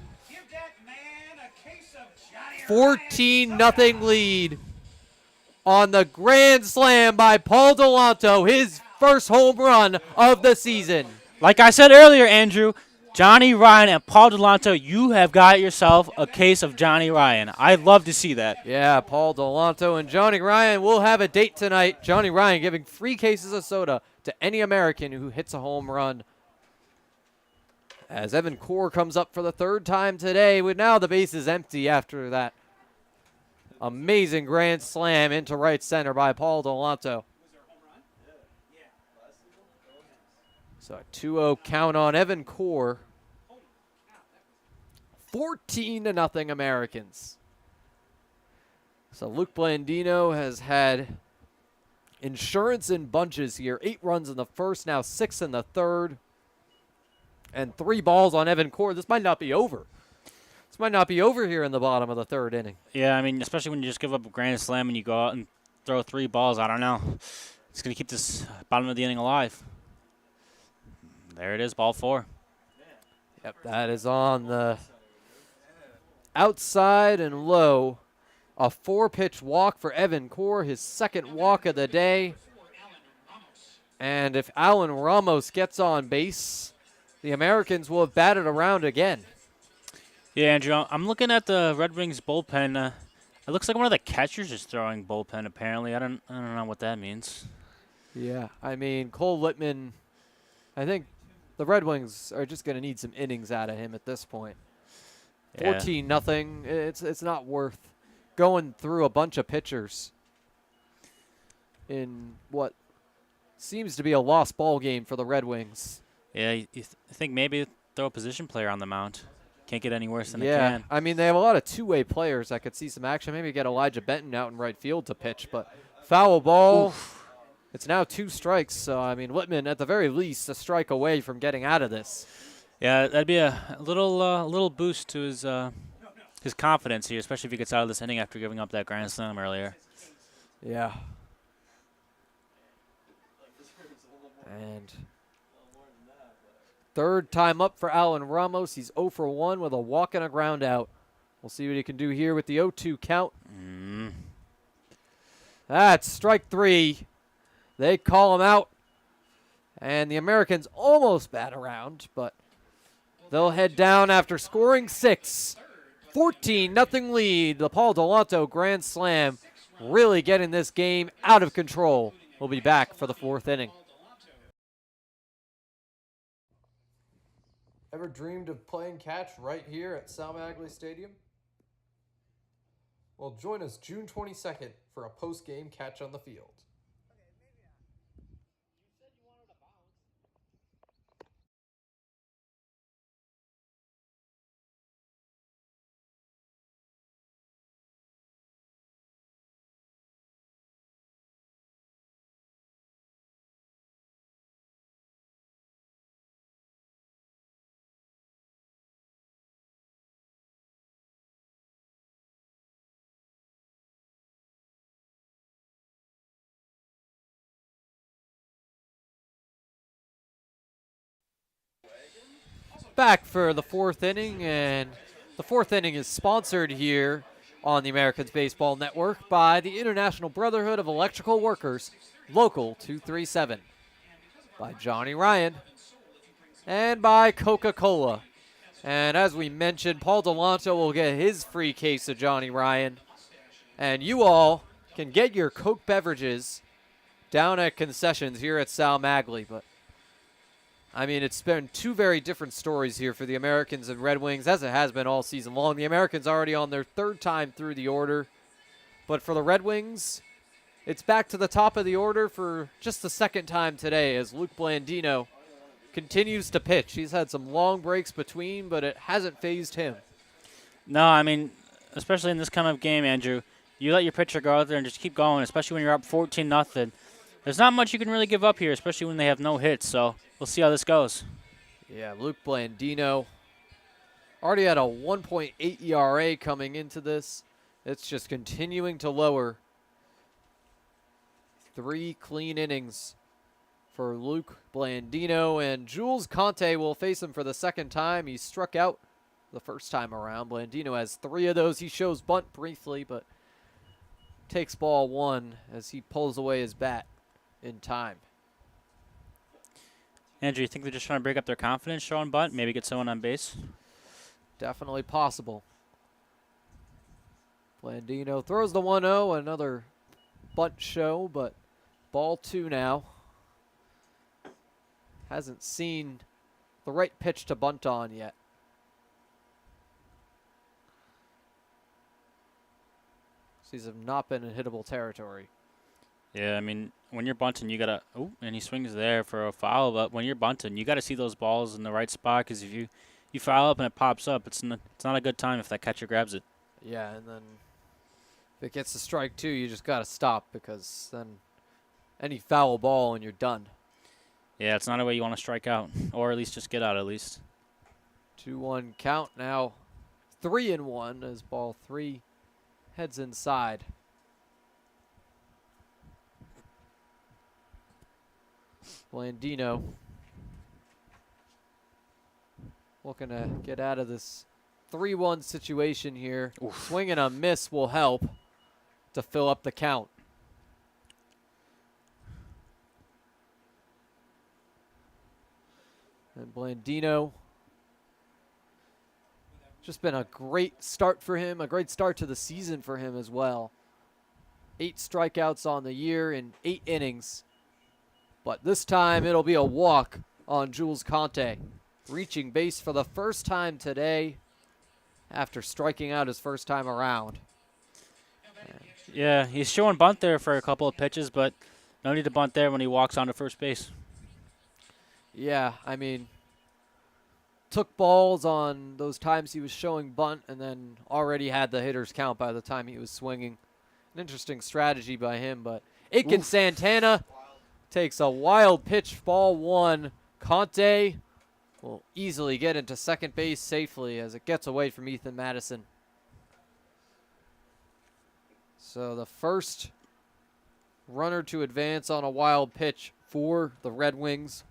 14-0 lead on the grand slam by Paul Delanto, his first home run of the season. Like I said earlier, Andrew, Johnny Ryan and Paul Delanto, you have got yourself a case of Johnny Ryan. I'd love to see that. Yeah, Paul Delanto and Johnny Ryan will have a date tonight. Johnny Ryan giving 3 cases of soda to any American who hits a home run. As Evan Core comes up for the 3rd time today, with now the base is empty after that amazing grand slam into right center by Paul Delanto. So a 2-0 count on Evan Core. 14-0 Americans. So Luke Blandino has had insurance in bunches here. 8 runs in the first, now 6 in the 3rd. And 3 balls on Evan Core. This might not be over. This might not be over here in the bottom of the 3rd inning. Yeah, I mean, especially when you just give up a grand slam and you go out and throw 3 balls. I don't know. It's going to keep this bottom of the inning alive. There it is, ball 4. Yep, that is on the outside and low. A 4-pitch walk for Evan Core, his 2nd walk of the day. And if Alan Ramos gets on base, the Americans will have batted around again. Yeah, Andrew, I'm looking at the Red Wings bullpen. It looks like one of the catchers is throwing bullpen, apparently. I don't know what that means. Yeah, I mean, Cole Littman, I think the Red Wings are just going to need some innings out of him at this point. Yeah. 14-0. It's not worth going through a bunch of pitchers in what seems to be a lost ball game for the Red Wings. Yeah, I think maybe throw a position player on the mound. Can't get any worse than it Yeah, can. I mean, they have a lot of two-way players. I could see some action. Maybe get Elijah Benton out in right field to pitch, but foul ball. Oof. It's now 2 strikes, so, I mean, Littman, at the very least, a strike away from getting out of this. Yeah, that'd be a little boost to his confidence here, especially if he gets out of this inning after giving up that grand slam earlier. Yeah. And 3rd time up for Alan Ramos. He's 0 for 1 with a walk and a ground out. We'll see what he can do here with the 0-2 count. That's strike 3. They call him out. And the Americans almost bat around, but they'll head down after scoring 6. 14-0 lead. The Paul Delanto grand slam really getting this game out of control. We'll be back for the 4th inning. Ever dreamed of playing catch right here at Sal Magley Stadium? Well, join us June 22nd for a post-game catch on the field. Back for the 4th inning, and the 4th inning is sponsored here on the Americans Baseball Network by the International Brotherhood of Electrical Workers, Local 237, by Johnny Ryan, and by Coca-Cola. And as we mentioned, Paul Delanto will get his free case of Johnny Ryan. And you all can get your Coke beverages down at concessions here at Sal Magley. But, I mean, it's been two very different stories here for the Americans and Red Wings, as it has been all season long. The Americans already on their third time through the order. But for the Red Wings, it's back to the top of the order for just the second time today as Luke Blandino continues to pitch. He's had some long breaks between, but it hasn't phased him. No, I mean, especially in this kind of game, Andrew, you let your pitcher go out there and just keep going, especially when you're up 14-0. There's not much you can really give up here, especially when they have no hits, so we'll see how this goes. Yeah, Luke Blandino already had a 1.8 ERA coming into this. It's just continuing to lower. 3 clean innings for Luke Blandino, and Jules Conte will face him for the second time. He struck out the first time around. Blandino has 3 of those. He shows bunt briefly, but takes ball 1 as he pulls away his bat in time. Andrew, you think they're just trying to break up their confidence, showing bunt, maybe get someone on base? Definitely possible. Blandino throws the 1-0, another bunt show, but ball 2 now. Hasn't seen the right pitch to bunt on yet. These have not been in hittable territory. Yeah, I mean, when you're bunting, you got to – oh, and he swings there for a foul. But when you're bunting, you got to see those balls in the right spot because if you foul up and it pops up, it's not a good time if that catcher grabs it. Yeah, and then if it gets a strike 2, you just got to stop because then any foul ball and you're done. Yeah, it's not a way you want to strike out, or at least just get out at least. 2-1 count now. 3-1 as ball 3 heads inside. Blandino looking to get out of this 3-1 situation here. Swing and a miss will help to fill up the count. And Blandino, just been a great start for him, a great start to the season for him as well. 8 strikeouts on the year in 8 innings. But this time it'll be a walk on Jules Conte, reaching base for the first time today after striking out his first time around. Yeah, he's showing bunt there for a couple of pitches, but no need to bunt there when he walks onto first base. Yeah, I mean, took balls on those times he was showing bunt and then already had the hitter's count by the time he was swinging. An interesting strategy by him, but Aiken Santana takes a wild pitch, ball 1. Conte will easily get into second base safely as it gets away from Ethan Madison. So the first runner to advance on a wild pitch for the Red Wings.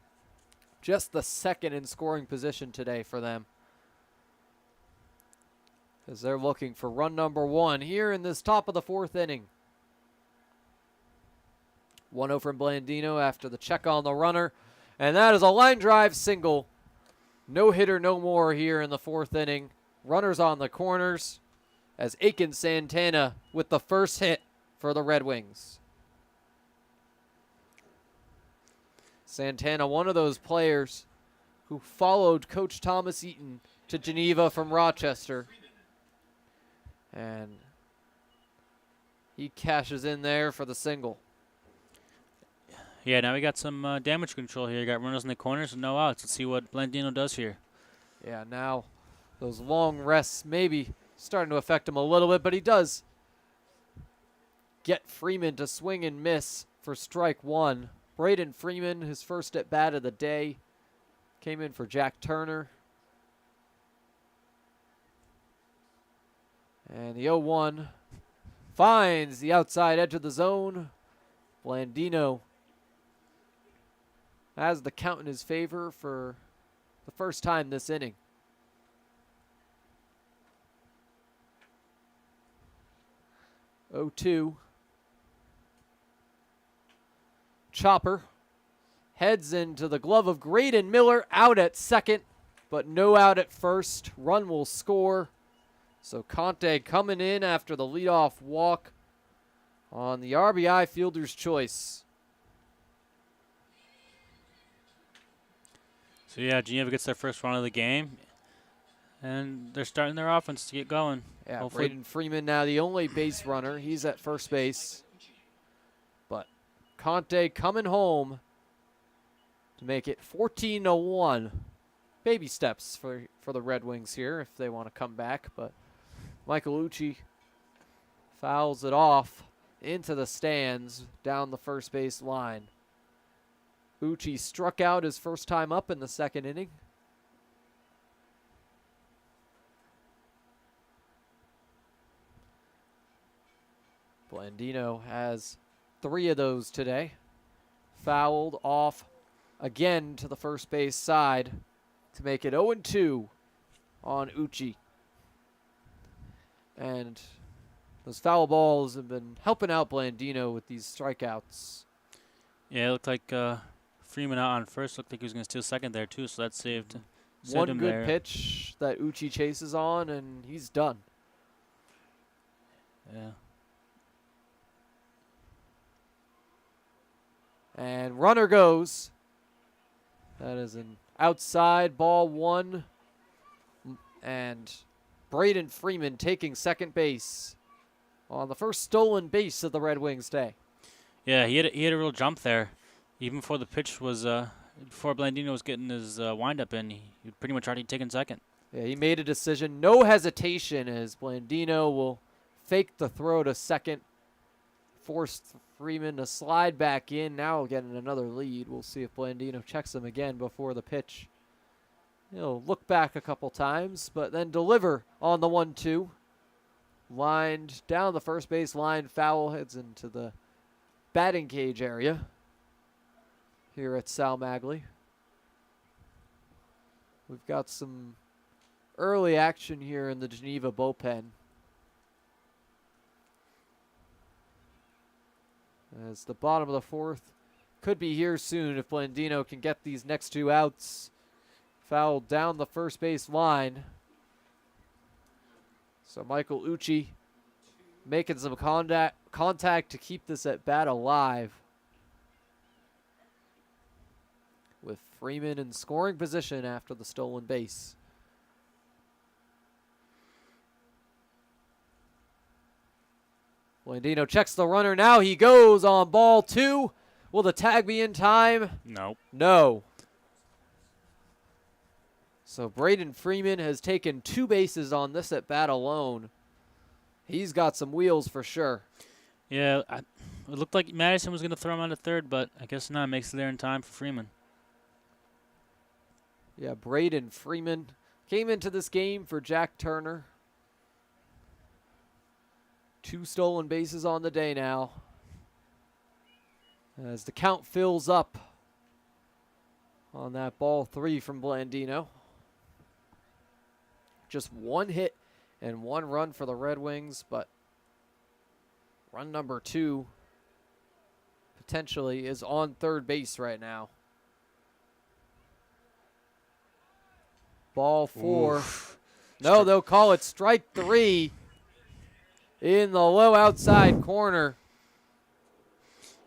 Just the second in scoring position today for them, as they're looking for run number 1 here in this top of the 4th inning. 1-0 from Blandino after the check on the runner, and that is a line drive single. No hitter, no more here in the 4th inning. Runners on the corners as Aiken Santana with the first hit for the Red Wings. Santana, one of those players who followed Coach Thomas Eaton to Geneva from Rochester. And he cashes in there for the single. Yeah, now we got some damage control here. Got runners in the corners and no outs. Let's see what Blandino does here. Yeah, now those long rests maybe starting to affect him a little bit, but he does get Freeman to swing and miss for strike 1. Braden Freeman, his first at bat of the day, came in for Jack Turner. And the 0-1 finds the outside edge of the zone. Blandino has the count in his favor for the first time this inning. 0-2. Chopper heads into the glove of Graydon Miller, out at second, but no out at first. Run will score. So Conte coming in after the leadoff walk on the RBI fielder's choice. So yeah, Geneva gets their first run of the game, and they're starting their offense to get going. Yeah, Hopefully. Braden Freeman now the only base runner. He's at first base. But Conte coming home to make it 14-1. Baby steps for the Red Wings here if they want to come back. But Michael Ucci fouls it off into the stands down the first base line. Ucci struck out his first time up in the second inning. Blandino has 3 of those today. Fouled off again to the first base side to make it 0-2 on Ucci. And those foul balls have been helping out Blandino with these strikeouts. Yeah, it looked like Freeman out on first. Looked like he was going to steal second there, too, so that saved One him good there. pitch that Ucci chases on, and he's done. Yeah. And runner goes. That is an outside ball 1. And Braden Freeman taking second base on the first stolen base of the Red Wings day. Yeah, he had a real jump there. Even before the pitch was, before Blandino was getting his windup in, he pretty much already taken second. Yeah, he made a decision. No hesitation as Blandino will fake the throw to second. Forced Freeman to slide back in. Now getting another lead. We'll see if Blandino checks him again before the pitch. He'll look back a couple times, but then deliver on the 1-2. Lined down the first base line. Foul heads into the batting cage area here at Sal Maglie. We've got some early action here in the Geneva bullpen. As the bottom of the fourth could be here soon if Blandino can get these next 2 outs. Fouled down the first base line. So Michael Ucci making some contact to keep this at bat alive. With Freeman in scoring position after the stolen base. Blandino checks the runner. Now he goes on ball 2. Will the tag be in time? Nope. No. So Braden Freeman has taken 2 bases on this at bat alone. He's got some wheels for sure. Yeah, it looked like Madison was going to throw him on to third, but I guess not. Makes it there in time for Freeman. Yeah, Braden Freeman came into this game for Jack Turner. 2 stolen bases on the day now. As the count fills up on that ball 3 from Blandino. Just 1 hit and 1 run for the Red Wings, but run number 2 potentially is on third base right now. Ball 4. Oof. No, they'll call it strike 3 in the low outside corner.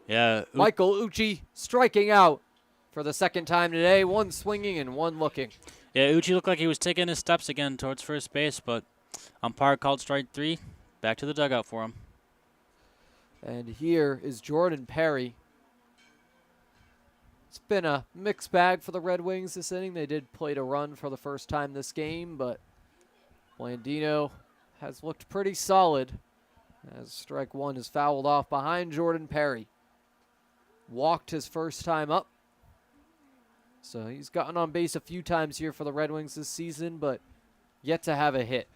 Yeah. Michael Ucci striking out for the second time today. 1 swinging and 1 looking. Yeah, Ucci looked like he was taking his steps again towards first base, but umpire called strike 3. Back to the dugout for him. And here is Jordan Perry. It's been a mixed bag for the Red Wings this inning. They did play to run for the first time this game, but Blandino has looked pretty solid as strike 1 is fouled off behind Jordan Perry. Walked his first time up. So he's gotten on base a few times here for the Red Wings this season, but yet to have a hit.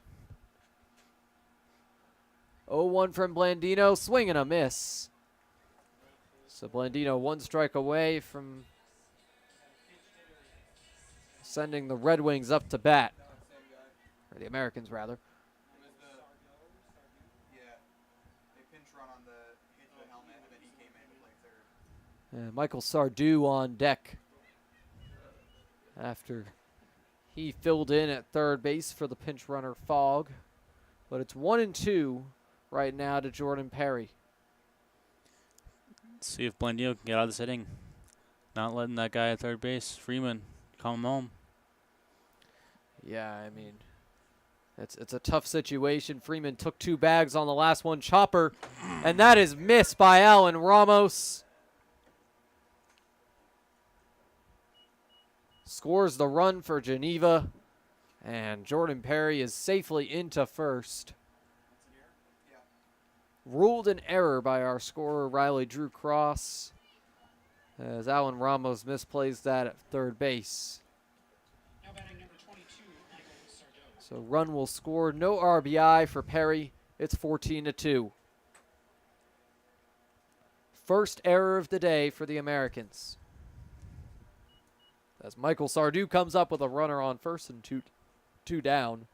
0-1 from Blandino, swing and a miss. So Blandino 1 strike away from sending the Red Wings up to bat. Or the Americans, rather. And Michael Sardu on deck after he filled in at third base for the pinch runner Fogg. But it's 1-2 right now to Jordan Perry. Let's see if Blandino can get out of this inning. Not letting that guy at third base, Freeman, come home. Yeah, I mean, it's a tough situation. Freeman took 2 bags on the last one. Chopper, and that is missed by Alan Ramos. Scores the run for Geneva, and Jordan Perry is safely into first. Ruled an error by our scorer, Riley Drew Cross, as Alan Ramos misplays that at third base. Now batting number 22, Michael Sardo. So run will score, no RBI for Perry. It's 14-2. First error of the day for the Americans. As Michael Sardu comes up with a runner on first and two down.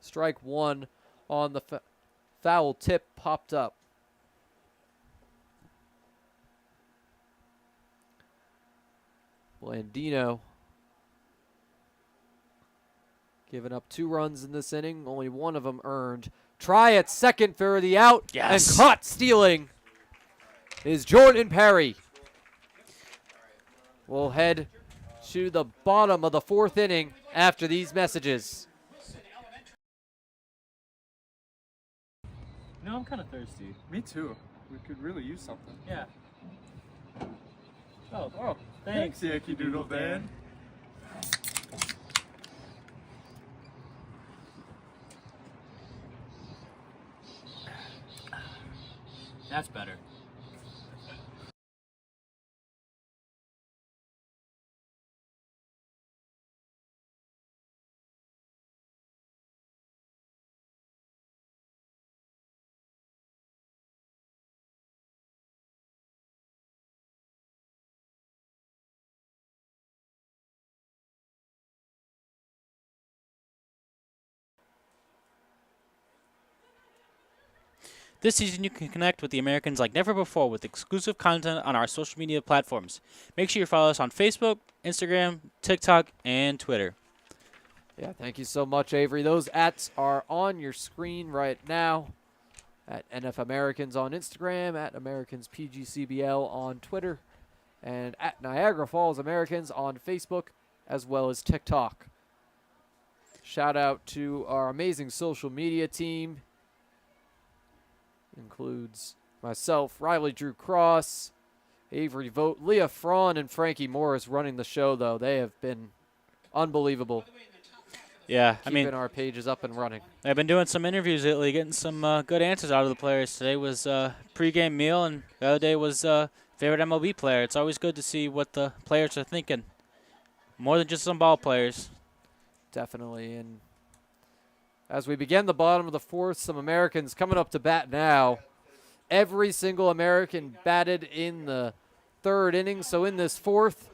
Strike one on the foul tip popped up. Blandino giving up 2 runs in this inning, only one of them earned. Try at second for the out, Yes. and caught stealing is Jordan Perry. We'll head to the bottom of the 4th inning after these messages. No, I'm kind of thirsty. Me too. We could really use something. Yeah. Oh, thanks, Yankee Doodle Dan. That's better. This season, you can connect with the Americans like never before with exclusive content on our social media platforms. Make sure you follow us on Facebook, Instagram, TikTok, and Twitter. Yeah, thank you so much, Avery. Those ats are on your screen right now. At NF Americans on Instagram, at Americans PGCBL on Twitter, and at Niagara Falls Americans on Facebook, as well as TikTok. Shout out to our amazing social media team. Includes myself, Riley Drew Cross, Avery Vogt, Leah Fraun, and Frankie Morris running the show, though. They have been unbelievable. Yeah, Keeping our pages up and running. I've been doing some interviews lately, getting some good answers out of the players. Today was pregame meal, and the other day was favorite MLB player. It's always good to see what the players are thinking, more than just some ball players. Definitely, and as we begin the bottom of the 4th, some Americans coming up to bat now. Every single American batted in the 3rd inning, so in this 4th,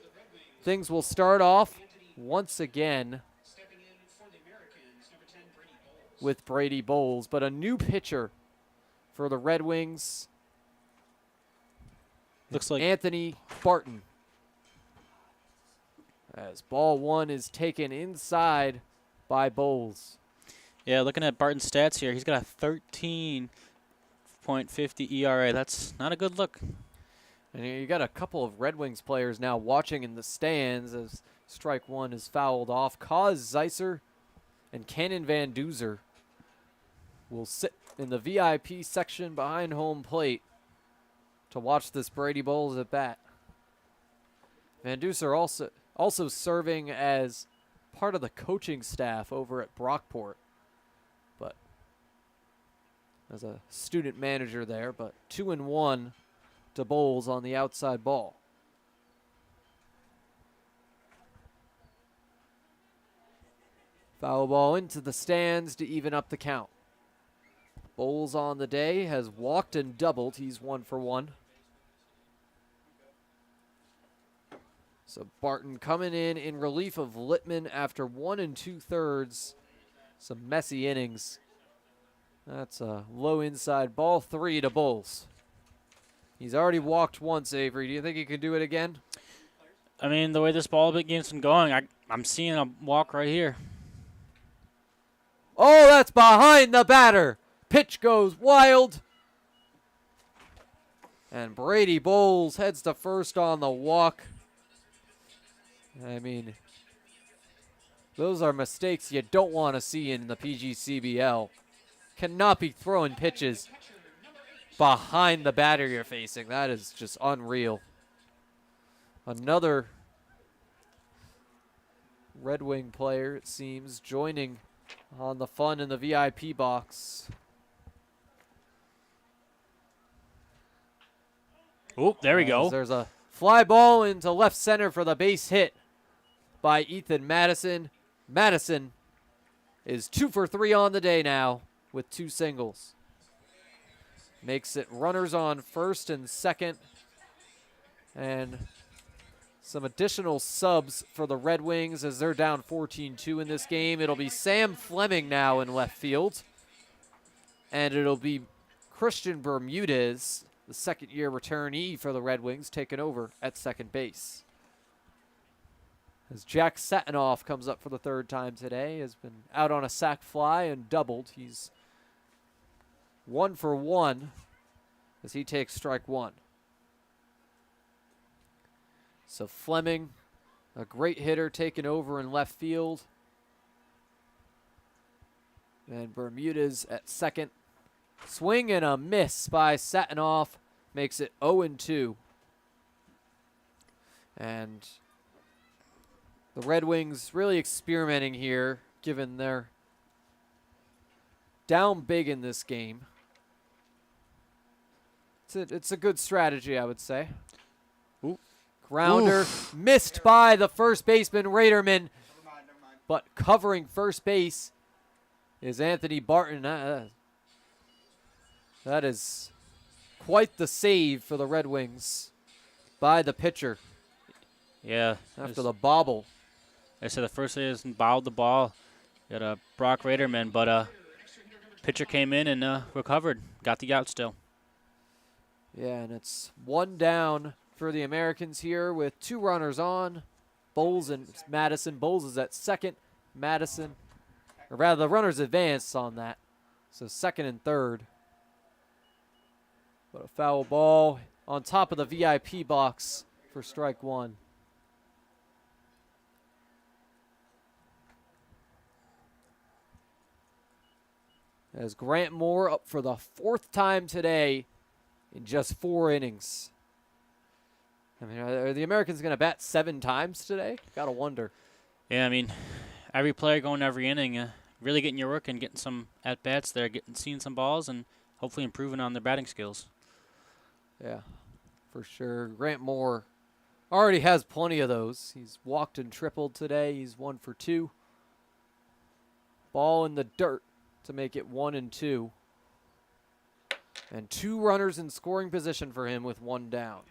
things will start off once again with Brady Bowles, but a new pitcher for the Red Wings. Looks like Anthony Barton. As ball 1 is taken inside by Bowles. Yeah, looking at Barton's stats here, he's got a 13.50 ERA. That's not a good look. And you got a couple of Red Wings players now watching in the stands as strike 1 is fouled off. Kaz Zeisser and Cannon Van Duzer will sit in the VIP section behind home plate to watch this Brady Bowles at bat. Van Duzer also serving as part of the coaching staff over at Brockport, but as a student manager there. But 2-1 to Bowles on the outside ball. Foul ball into the stands to even up the count. Bowles on the day has walked and doubled. He's 1 for 1. So Barton coming in relief of Littman after 1 2/3. Some messy innings. That's a low inside ball, 3 to Bowles. He's already walked once, Avery. Do you think he could do it again? I mean, the way this ball game's been going, I'm seeing a walk right here. Oh, that's behind the batter. Pitch goes wild. And Brady Bowles heads to first on the walk. I mean, those are mistakes you don't want to see in the PGCBL. Cannot be throwing pitches behind the batter you're facing. That is just unreal. Another Red Wing player, it seems, joining on the fun in the VIP box. Oh, there we go. There's a fly ball into left center for the base hit by Ethan Madison. Madison is 2 for 3 on the day now with 2 singles. Makes it runners on first and second. And some additional subs for the Red Wings as they're down 14-2 in this game. It'll be Sam Fleming now in left field. And it'll be Christian Bermudez, the second-year returnee for the Red Wings, taking over at second base. As Jack Satinoff comes up for the 3rd time today, has been out on a sac fly and doubled. He's 1 for 1 as he takes strike 1. So Fleming, a great hitter, taking over in left field. And Bermudez at second. Swing and a miss by Satinoff makes it 0-2. And the Red Wings really experimenting here, given they're down big in this game. It's a good strategy, I would say. Ooh. Grounder missed by the first baseman, Raderman. But covering first base is Anthony Barton. That is quite the save for the Red Wings by the pitcher. Yeah. After the bobble. I said the first thing is bobbled the ball. Got a Brock Raderman, but pitcher came in and recovered. Got the out still. Yeah, and it's 1 down for the Americans here with 2 runners on. Bowles and Madison. Bowles is at second. Madison, or rather the runners advance on that. So second and third. But a foul ball on top of the VIP box for strike 1. As Grant Moore up for the 4th time today in just 4 innings. I mean, are the Americans going to bat 7 times today? Gotta wonder. Yeah, I mean, every player going every inning, really getting your work and getting some at-bats there, seeing some balls, and hopefully improving on their batting skills. Yeah, for sure. Grant Moore already has plenty of those. He's walked and tripled today. He's 1 for 2. Ball in the dirt to make it 1-2. And 2 runners in scoring position for him with 1 down.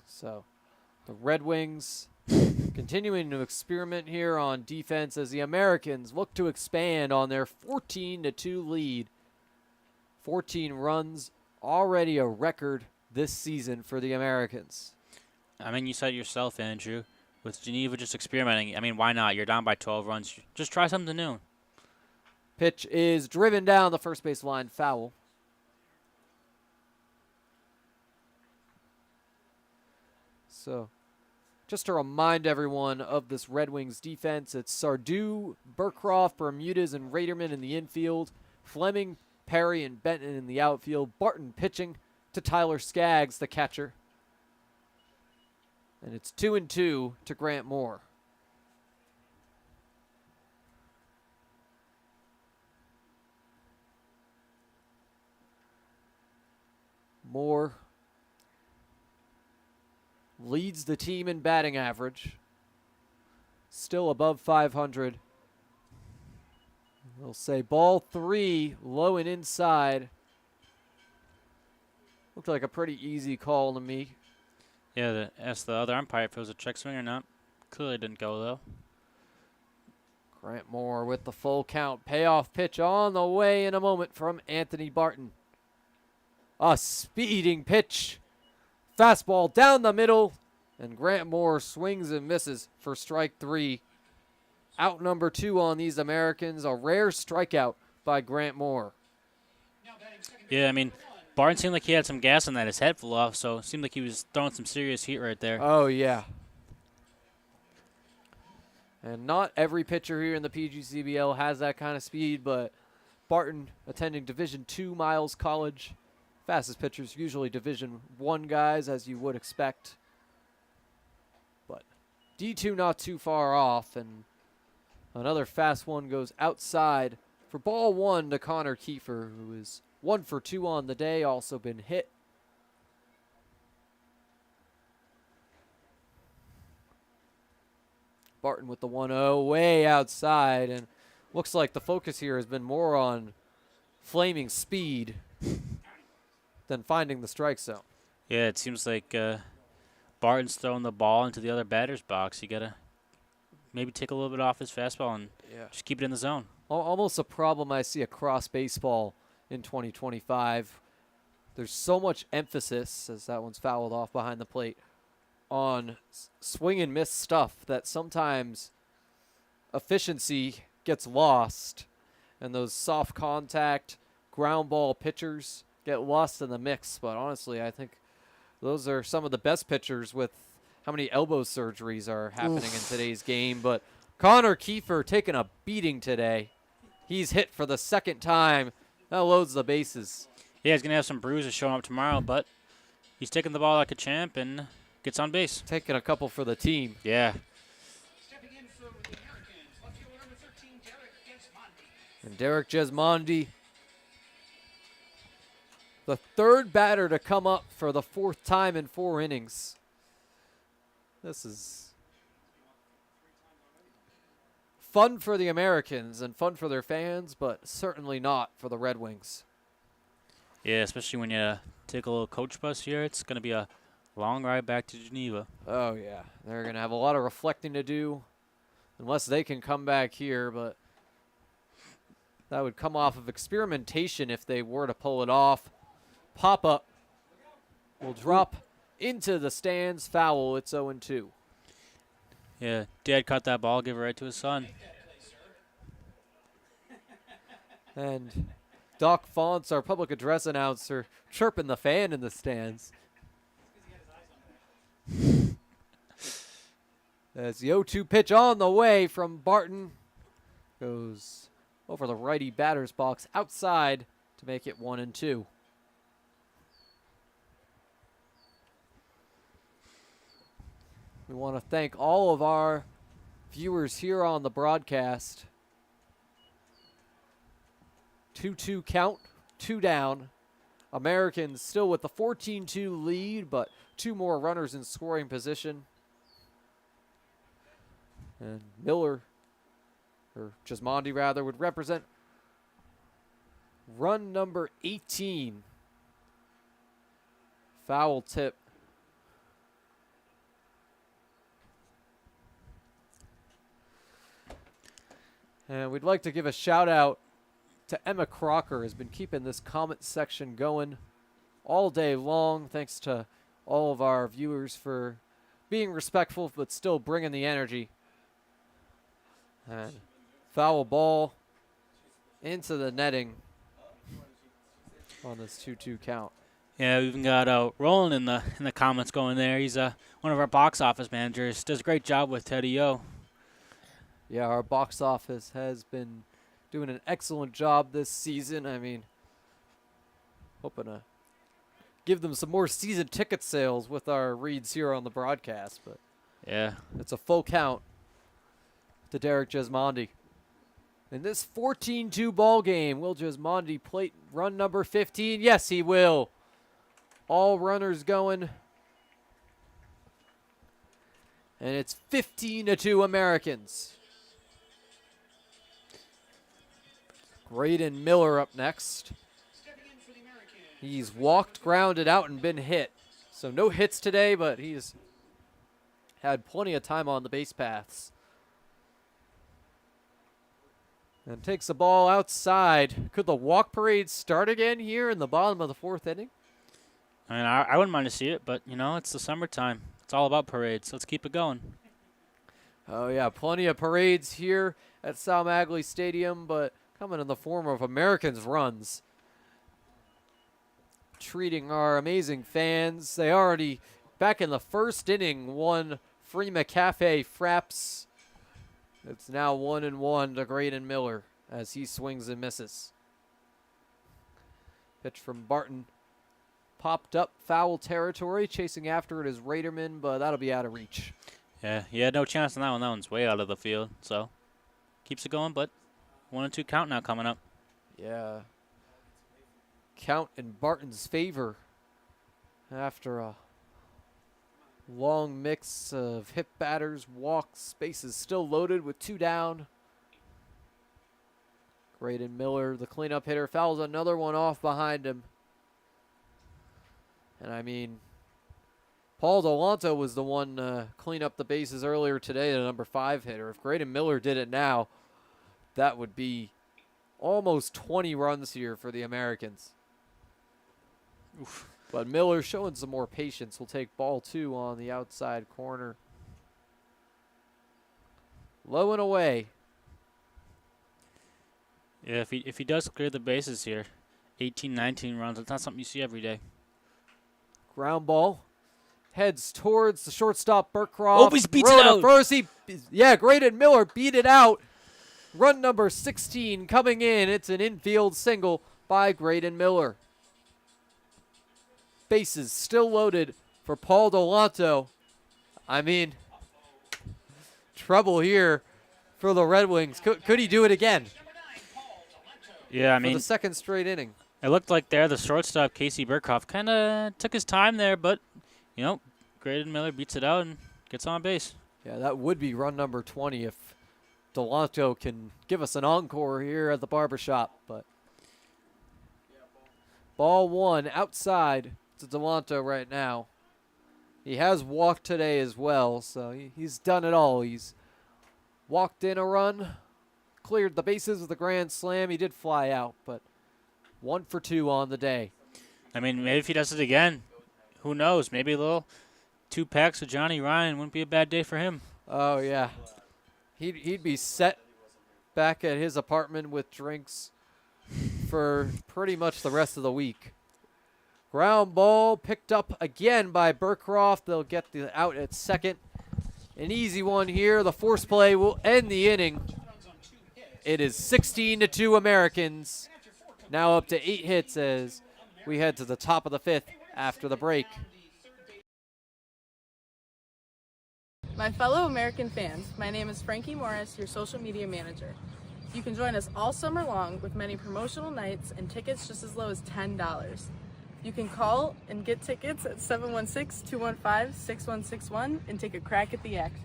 So the Red Wings continuing to experiment here on defense as the Americans look to expand on their 14-2 lead. 14 runs, already a record this season for the Americans. I mean, you said it yourself, Andrew, with Geneva just experimenting. I mean, why not? You're down by 12 runs. Just try something new. Pitch is driven down the first base line, foul. So just to remind everyone of this Red Wings defense, it's Sardu, Burcroft, Bermudez, and Raderman in the infield. Fleming, Perry, and Benton in the outfield. Barton pitching to Tyler Skaggs, the catcher. And it's 2-2 to Grant Moore. Moore leads the team in batting average. Still above 500. We'll say ball 3, low and inside. Looked like a pretty easy call to me. Yeah, ask the other umpire if it was a check swing or not. Clearly didn't go, though. Grant Moore with the full count. Payoff pitch on the way in a moment from Anthony Barton. A speeding pitch. Fastball down the middle. And Grant Moore swings and misses for strike 3. Out number 2 on these Americans. A rare strikeout by Grant Moore. Yeah, I mean, Barton seemed like he had some gas on that. His head flew off, so it seemed like he was throwing some serious heat right there. Oh, yeah. And not every pitcher here in the PGCBL has that kind of speed, but Barton attending Division II Miles College. Fastest pitchers usually Division I guys, as you would expect. But D2 not too far off, and another fast one goes outside for ball 1 to Connor Kiefer, who is 1 for 2 on the day, also been hit. Barton with the 1-0 way outside, and looks like the focus here has been more on flaming speed than finding the strike zone. Yeah, it seems like Barton's throwing the ball into the other batter's box. You got to maybe take a little bit off his fastball and just keep it in the zone. Almost a problem I see across baseball in 2025. There's so much emphasis, as that one's fouled off behind the plate, on swing and miss stuff that sometimes efficiency gets lost, and those soft contact ground ball pitchers get lost in the mix. But honestly, I think those are some of the best pitchers with how many elbow surgeries are happening in today's game. But Connor Kiefer taking a beating today. He's hit for the second time. That loads the bases. Yeah, he's going to have some bruises showing up tomorrow, but he's taking the ball like a champ and gets on base. Taking a couple for the team. Yeah. And Derek Jesmondi, the third batter to come up for the 4th time in 4 innings. This is fun for the Americans and fun for their fans, but certainly not for the Red Wings. Yeah, especially when you take a little coach bus here. It's going to be a long ride back to Geneva. Oh, yeah. They're going to have a lot of reflecting to do unless they can come back here, but that would come off of experimentation if they were to pull it off. Pop-up will drop into the stands. Foul. It's 0-2. Yeah, Dad caught that ball, give it right to his son. And Doc Fonts, our public address announcer, chirping the fan in the stands. As the 0-2 pitch on the way from Barton goes over the righty batter's box outside to make it 1-2. We want to thank all of our viewers here on the broadcast. 2-2 count, 2 down. Americans still with the 14-2 lead, but 2 more runners in scoring position. And Miller, or Jesmondi rather, would represent run number 18. Foul tip. And we'd like to give a shout out to Emma Crocker, has been keeping this comment section going all day long. Thanks to all of our viewers for being respectful but still bringing the energy. And foul ball into the netting on this 2-2 count. Yeah, we even got Roland in the comments going there. He's one of our box office managers. Does a great job with Teddy O. Yeah, our box office has been doing an excellent job this season. I mean, hoping to give them some more season ticket sales with our reads here on the broadcast. But yeah, it's a full count to Derek Jesmondi. In this 14-2 ball game, will Jesmondi plate run number 15? Yes, he will. All runners going. And it's 15-2 Americans. Graydon Miller up next. He's walked, grounded out, and been hit. So no hits today, but he's had plenty of time on the base paths. And takes the ball outside. Could the walk parade start again here in the bottom of the 4th inning? I mean, I wouldn't mind to see it, but, you know, it's the summertime. It's all about parades. Let's keep it going. Oh, yeah, plenty of parades here at Sal Magley Stadium, but coming in the form of Americans runs. Treating our amazing fans. They already, back in the 1st inning, won free McCafe Fraps. It's now 1-1 to Graydon Miller as he swings and misses. Pitch from Barton. Popped up, foul territory. Chasing after it is Raderman, but that'll be out of reach. Yeah, he had no chance on that one. That one's way out of the field, so keeps it going, but 1-2 count now coming up. Yeah. Count in Barton's favor after a long mix of hit batters, walks, bases still loaded with 2 down. Graydon Miller, the cleanup hitter, fouls another one off behind him. And I mean, Paul Delanto was the one clean up the bases earlier today, the number 5 hitter. If Graydon Miller did it now, that would be almost 20 runs here for the Americans. Oof. But Miller showing some more patience. Will take ball 2 on the outside corner. Low and away. Yeah, if he does clear the bases here, 18, 19 runs, it's not something you see every day. Ground ball. Heads towards the shortstop, Burkroft. Opie's beats it out. First, Graydon Miller beat it out. Run number 16 coming in. It's an infield single by Graydon Miller. Bases still loaded for Paul Delanto. I mean, trouble here for the Red Wings. Could he do it again? Yeah, I For mean, the 2nd straight inning. it looked like there the shortstop, Casey Burkhoff, kind of took his time there, but, you know, Graydon Miller beats it out and gets on base. Yeah, that would be run number 20 if Delanto can give us an encore here at the barbershop. But ball 1 outside to Delanto right now. He has walked today as well, so he's done it all. He's walked in a run, cleared the bases with a grand slam. He did fly out, but 1 for 2 on the day. I mean, maybe if he does it again, who knows? Maybe a little 2 packs with Johnny Ryan wouldn't be a bad day for him. Oh, yeah. He'd be set back at his apartment with drinks for pretty much the rest of the week. Ground ball picked up again by Burkroft. They'll get the out at second. An easy one here. The force play will end the inning. It is 16-2 Americans. Now up to 8 hits as we head to the top of the 5th after the break. My fellow American fans, my name is Frankie Morris, your social media manager. You can join us all summer long with many promotional nights and tickets just as low as $10. You can call and get tickets at 716-215-6161 and take a crack at the action.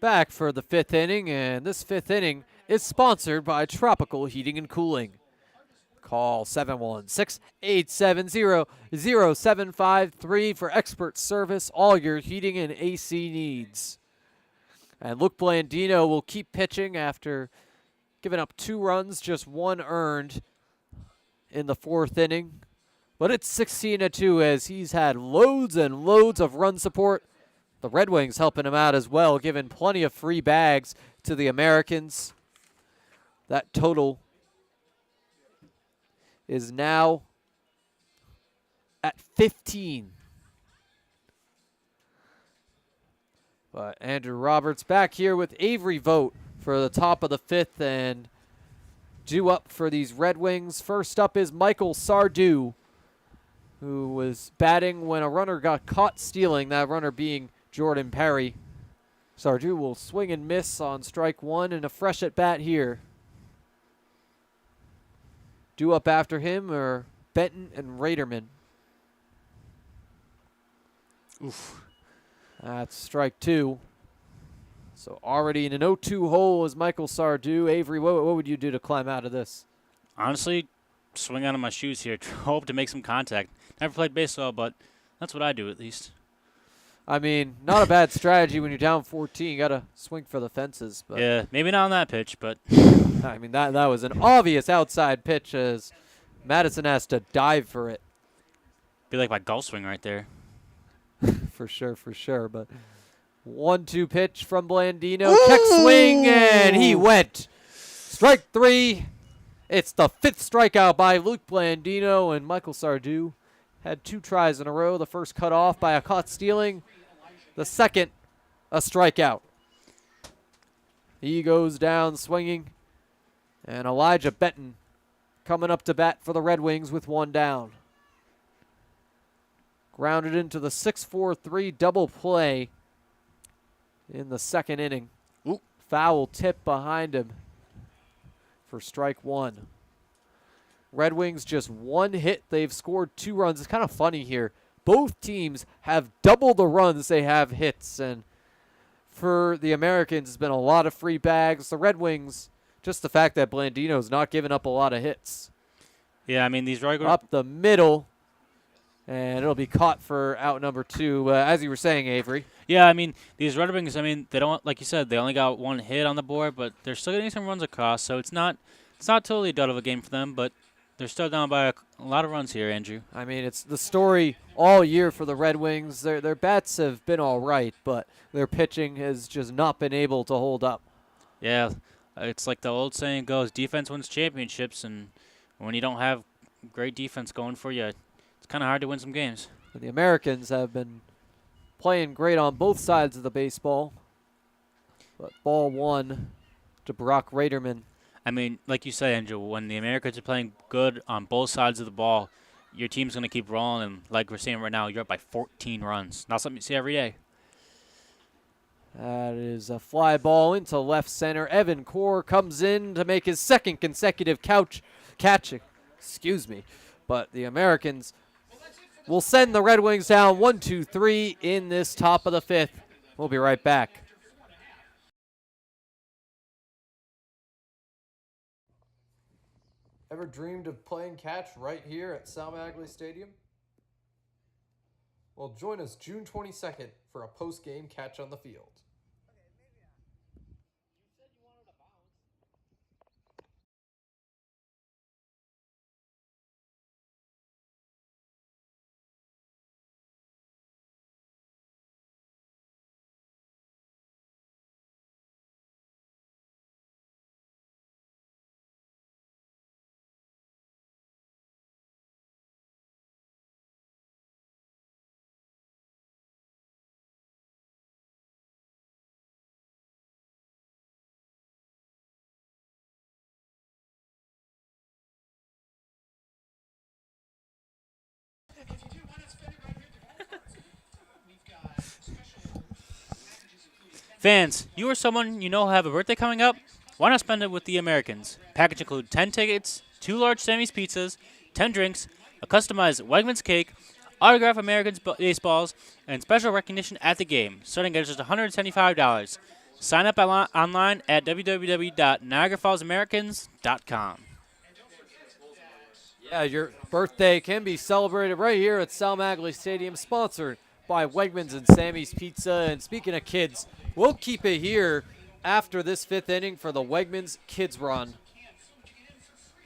Back for the 5th inning, and this 5th inning is sponsored by Tropical Heating and Cooling. Call 716-870-0753 for expert service, all your heating and AC needs. And Luke Blandino will keep pitching after giving up 2 runs, just 1 earned in the 4th inning. But it's 16-2 as he's had loads and loads of run support. The Red Wings helping him out as well, giving plenty of free bags to the Americans. That total is now at 15. But Andrew Roberts back here with Avery Vogt for the top of the 5th and due up for these Red Wings. First up is Michael Sardu, who was batting when a runner got caught stealing, that runner being Jordan Perry. Sardu will swing and miss on strike 1 and a fresh at bat here. Due up after him are Benton and Raderman. Oof. That's strike 2. So already in an 0-2 hole is Michael Sardu. Avery, what would you do to climb out of this? Honestly, swing out of my shoes here. Hope to make some contact. Never played baseball, but that's what I do at least. I mean, not a bad strategy when you're down 14. You got to swing for the fences. But Yeah, maybe not on that pitch, but I mean, that was an obvious outside pitch as Madison has to dive for it. be like my golf swing right there. For sure. But 1-2 pitch from Blandino. Check swing, and he went. Strike 3. It's the 5th strikeout by Luke Blandino, and Michael Sardu had 2 tries in a row. The first cut off by a caught stealing. The second, a strikeout. He goes down swinging. And Elijah Benton coming up to bat for the Red Wings with 1 down. Grounded into the 6-4-3 double play in the 2nd inning. Ooh. Foul tip behind him for strike 1. Red Wings just 1 hit. They've scored 2 runs. It's kind of funny here. Both teams have double the runs they have hits. And for the Americans, it's been a lot of free bags. The Red Wings, just the fact that Blandino's not giving up a lot of hits. Yeah, I mean, these regular... Up the middle. And it'll be caught for out number 2, as you were saying, Avery. Yeah, I mean, these Red Wings, I mean, they don't, like you said, they only got 1 hit on the board, but they're still getting some runs across, so it's not totally a dud of a game for them, but they're still down by a lot of runs here, Andrew. I mean, it's the story all year for the Red Wings. Their bats have been all right, but their pitching has just not been able to hold up. Yeah, it's like the old saying goes, defense wins championships, and when you don't have great defense going for you, it's kind of hard to win some games. The Americans have been playing great on both sides of the baseball. But ball 1 to Brock Raderman. I mean, like you said, Andrew, when the Americans are playing good on both sides of the ball, your team's going to keep rolling. And like we're seeing right now, you're up by 14 runs. Not something you see every day. That is a fly ball into left center. Evan Core comes in to make his 2nd consecutive catch. But the Americans will send the Red Wings down 1-2-3 in this top of the 5th. We'll be right back. Ever dreamed of playing catch right here at Sal Magley Stadium? Well, join us June 22nd for a post-game catch on the field. Fans, you or someone you know have a birthday coming up? Why not spend it with the Americans? Package include 10 tickets, 2 large Sammy's pizzas, 10 drinks, a customized Wegmans cake, autographed Americans baseballs, and special recognition at the game, starting at just $175. Sign up online at www.niagarafallsamericans.com. Yeah, your birthday can be celebrated right here at Sal Magley Stadium, sponsored by Wegmans and Sammy's Pizza. And speaking of kids, we'll keep it here after this 5th inning for the Wegmans Kids Run.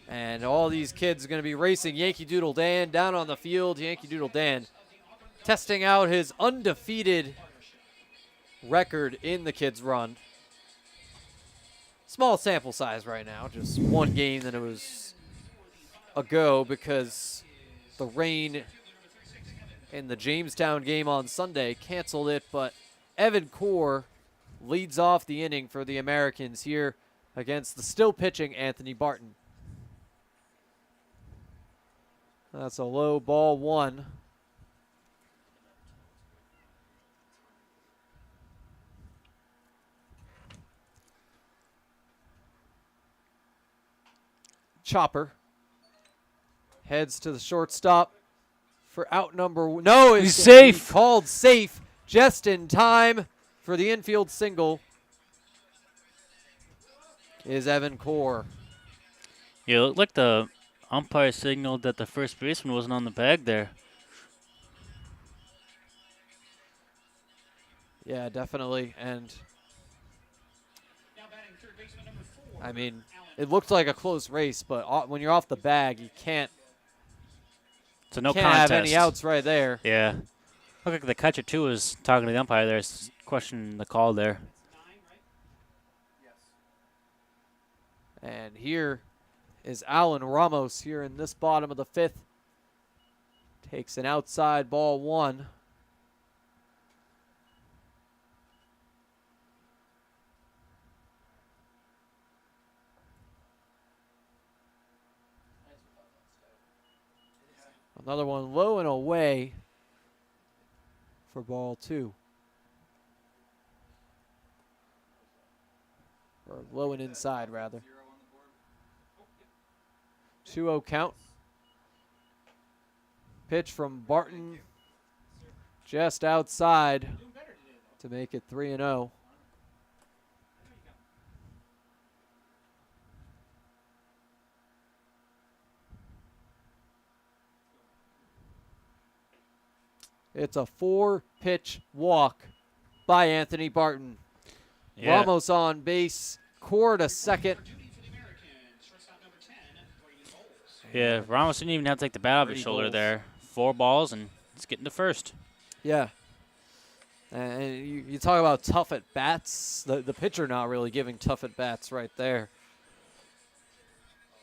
And all these kids are going to be racing Yankee Doodle Dan down on the field. Yankee Doodle Dan testing out his undefeated record in the kids' run. Small sample size right now, just one game that it was ago because the rain in the Jamestown game on Sunday canceled it, but Evan Core leads off the inning for the Americans here against the still pitching Anthony Barton. That's a low ball one. Chopper heads to the shortstop for out number one. No, he's safe. Called safe just in time for the infield single is Evan Core. Yeah, it looked like the umpire signaled that the first baseman wasn't on the bag there. Yeah, definitely. And I mean, it looked like a close race, but when you're off the bag, you can't. So no can't contest. have any outs right there. Yeah. Looked like the catcher too was talking to the umpire there, questioning the call there. And here is Alan Ramos here in this bottom of the fifth. Takes an outside ball one. Another one low and away for ball two. Or low and inside, rather. 2-0 count. Pitch from Barton just outside to make it 3-0. It's a 4-pitch walk by Anthony Barton. Yeah. Ramos on base. Core to second. Yeah, Ramos didn't even have to take the bat off his shoulder there. 4 balls, and it's getting to first. Yeah. And you talk about tough at bats. The pitcher not really giving tough at bats right there.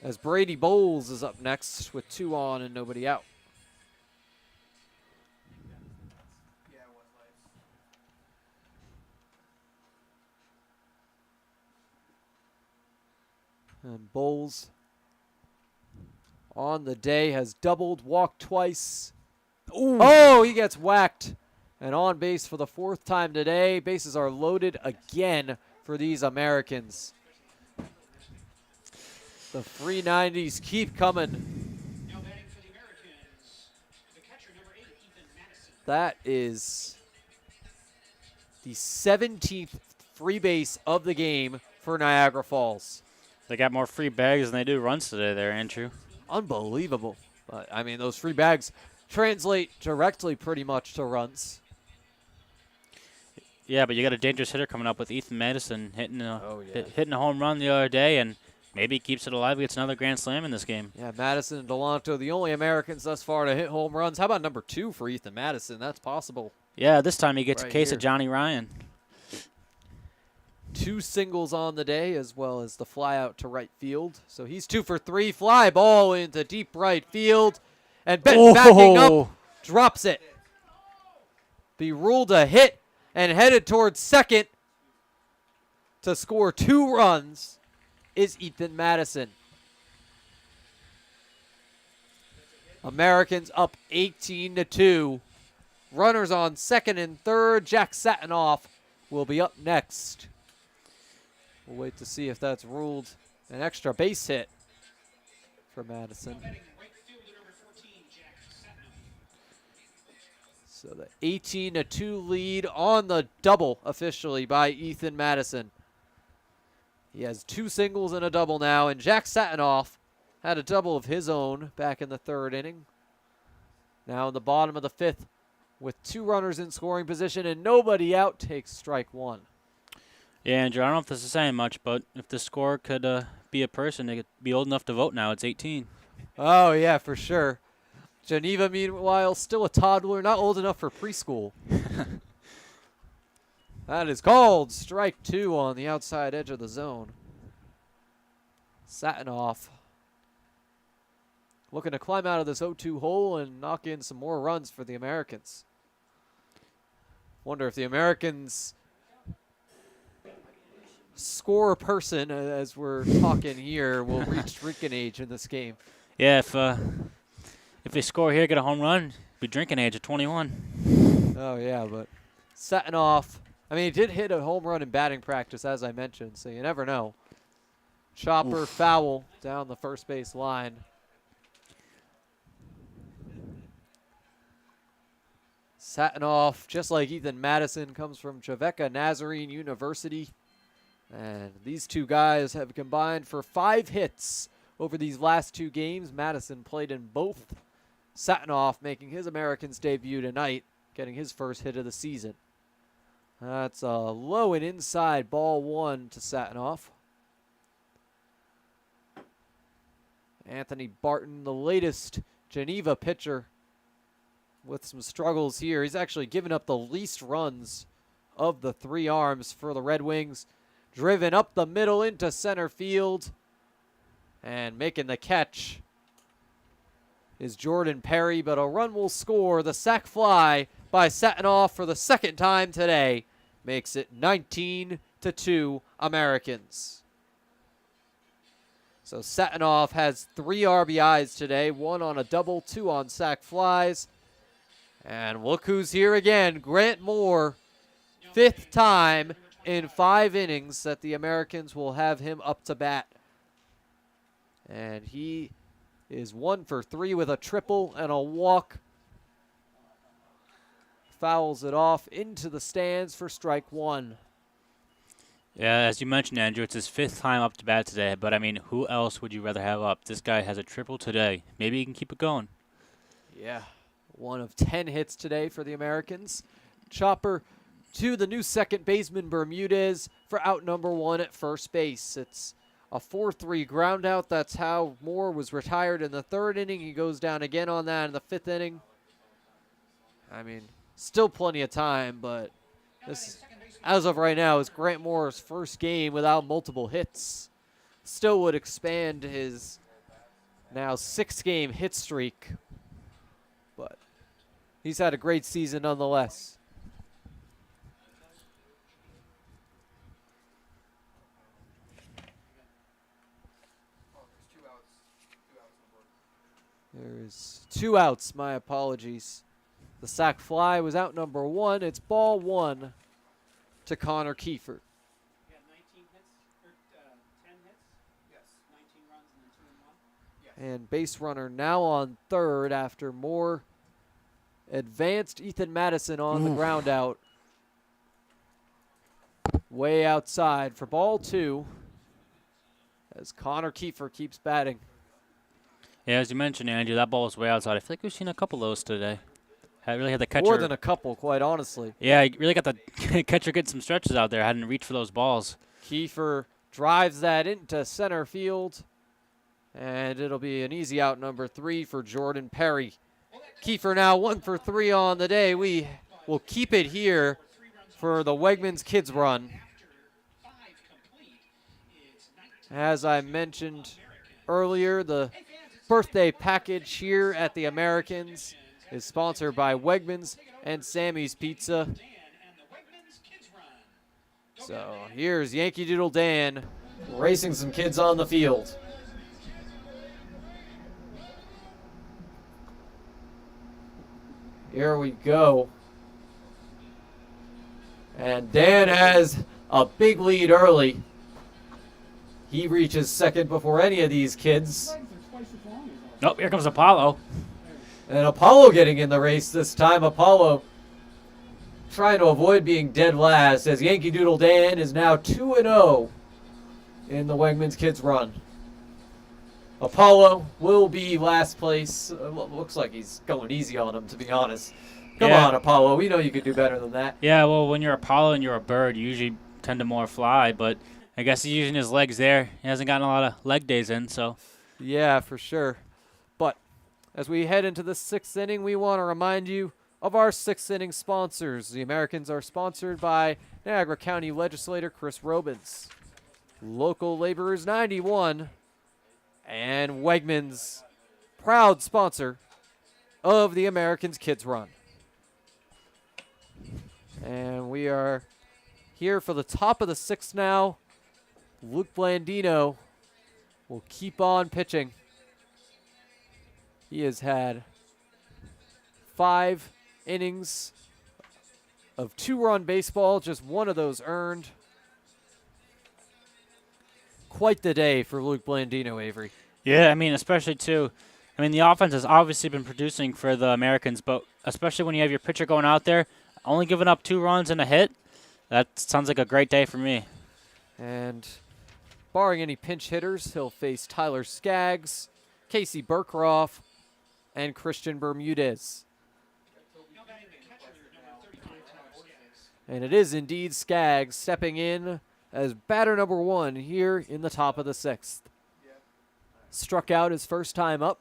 As Brady Bowles is up next with 2 on and nobody out. And Bowles on the day has doubled, walked twice. Ooh. Oh, he gets whacked. And on base for the 4th time today. Bases are loaded again for these Americans. The 390s keep coming. That is the 17th free base of the game for Niagara Falls. They got more free bags than they do runs today there, Andrew. Unbelievable. But, I mean, those free bags translate directly pretty much to runs. Yeah, but you got a dangerous hitter coming up with Ethan Madison hitting hitting a home run the other day, and maybe keeps it alive, gets another grand slam in this game. Yeah, Madison and Delanto, the only Americans thus far to hit home runs. How about number 2 for Ethan Madison? That's possible. Yeah, this time he gets right a case here. of Johnny Ryan. 2 singles on the day, as well as the fly out to right field. So he's 2 for 3. Fly ball into deep right field. And Benton backing up, drops it. Be ruled a hit and headed towards second to score 2 runs is Ethan Madison. Americans up 18-2. Runners on second and third. Jack Satinoff will be up next. We'll wait to see if that's ruled an extra base hit for Madison. So the 18-2 lead on the double officially by Ethan Madison. He has 2 singles and a double now, and Jack Satinoff had a double of his own back in the 3rd inning. Now in the bottom of the 5th with 2 runners in scoring position and nobody out, takes strike 1. Yeah, Andrew, I don't know if this is saying much, but if the score could be be a person to be old enough to vote now. It's 18. Oh, yeah, for sure. Geneva, meanwhile, still a toddler, not old enough for preschool. That is called strike 2 on the outside edge of the zone. Satinoff looking to climb out of this 0-2 hole and knock in some more runs for the Americans. Wonder if the Americans score a person, as we're talking here, will reach drinking age in this game. Yeah, if they score here, get a home run, be drinking age at 21. Oh, yeah, but Satinoff, I mean, he did hit a home run in batting practice, as I mentioned, so you never know. Chopper foul down the first base line. Satinoff, just like Ethan Madison, comes from Trevecca Nazarene University. And these two guys have combined for 5 hits over these last 2 games. Madison played in both. Satinoff making his Americans debut tonight, getting his first hit of the season. That's a low and inside ball 1 to Satinoff. Anthony Barton, the latest Geneva pitcher, with some struggles here. He's actually given up the least runs of the 3 arms for the Red Wings. Driven up the middle into center field. And making the catch is Jordan Perry, but a run will score. The sac fly by Satinoff for the second time today makes it 19-2 Americans. So Satinoff has 3 RBIs today, 1 on a double, 2 on sac flies. And look who's here again, Grant Moore, 5th time in 5 innings that the Americans will have him up to bat. And he is 1 for 3 with a triple and a walk. Fouls it off into the stands for strike 1. Yeah, as you mentioned, Andrew, it's his 5th time up to bat today. But, I mean, who else would you rather have up? This guy has a triple today. Maybe he can keep it going. Yeah, 1 of 10 hits today for the Americans. Chopper to the new second baseman, Bermudez, for out number 1 at first base. It's a 4-3 ground out. That's how Moore was retired in the 3rd inning. He goes down again on that in the 5th inning. I mean, still plenty of time, but this, as of right now, is Grant Moore's first game without multiple hits. Still would expand his now 6-game hit streak, but he's had a great season nonetheless. There's 2 outs, my apologies. The sac fly was out number 1. It's ball 1 to Connor Kiefer. Yeah, 19 hits, or 10 hits? Yes, 19 runs and then 2 and 1. Yes. And base runner now on 3rd after Moore advanced Ethan Madison on the ground out. Way outside for ball 2 as Connor Kiefer keeps batting. Yeah, as you mentioned, Andrew, that ball was way outside. I feel like we've seen a couple of those today. I really had the catcher. More than a couple, quite honestly. Yeah, I really got the catcher getting some stretches out there. I hadn't reached for those balls. Kiefer drives that into center field. And it'll be an easy out number 3 for Jordan Perry. Kiefer now 1 for 3 on the day. We will keep it here for the Wegmans Kids Run. As I mentioned earlier, the birthday package here at the Americans is sponsored by Wegmans and Sammy's Pizza. So here's Yankee Doodle Dan racing some kids on the field. Here we go. And Dan has a big lead early. He reaches second before any of these kids. Nope, here comes Apollo. And Apollo getting in the race this time. Apollo trying to avoid being dead last as Yankee Doodle Dan is now 2-0 in the Wegmans Kids Run. Apollo will be last place. Looks like he's going easy on him, to be honest. Come on, Apollo. We know you could do better than that. Yeah, well, when you're Apollo and you're a bird, you usually tend to more fly. But I guess he's using his legs there. He hasn't gotten a lot of leg days in, so. Yeah, for sure. But as we head into the 6th inning, we want to remind you of our 6th inning sponsors. The Americans are sponsored by Niagara County Legislator Chris Robins, Local Laborers 91, and Wegmans, proud sponsor of the Americans Kids Run. And we are here for the top of the 6th now. Luke Blandino will keep on pitching. He has had 5 innings of 2-run baseball, just one of those earned. Quite the day for Luke Blandino, Avery. Yeah, I mean, especially too. I mean, the offense has obviously been producing for the Americans, but especially when you have your pitcher going out there, only giving up 2 runs and a hit, that sounds like a great day for me. And barring any pinch hitters, he'll face Tyler Skaggs, Casey Burkroff, and Christian Bermudez. And it is indeed Skaggs stepping in as batter number 1 here in the top of the 6th. Struck out his first time up.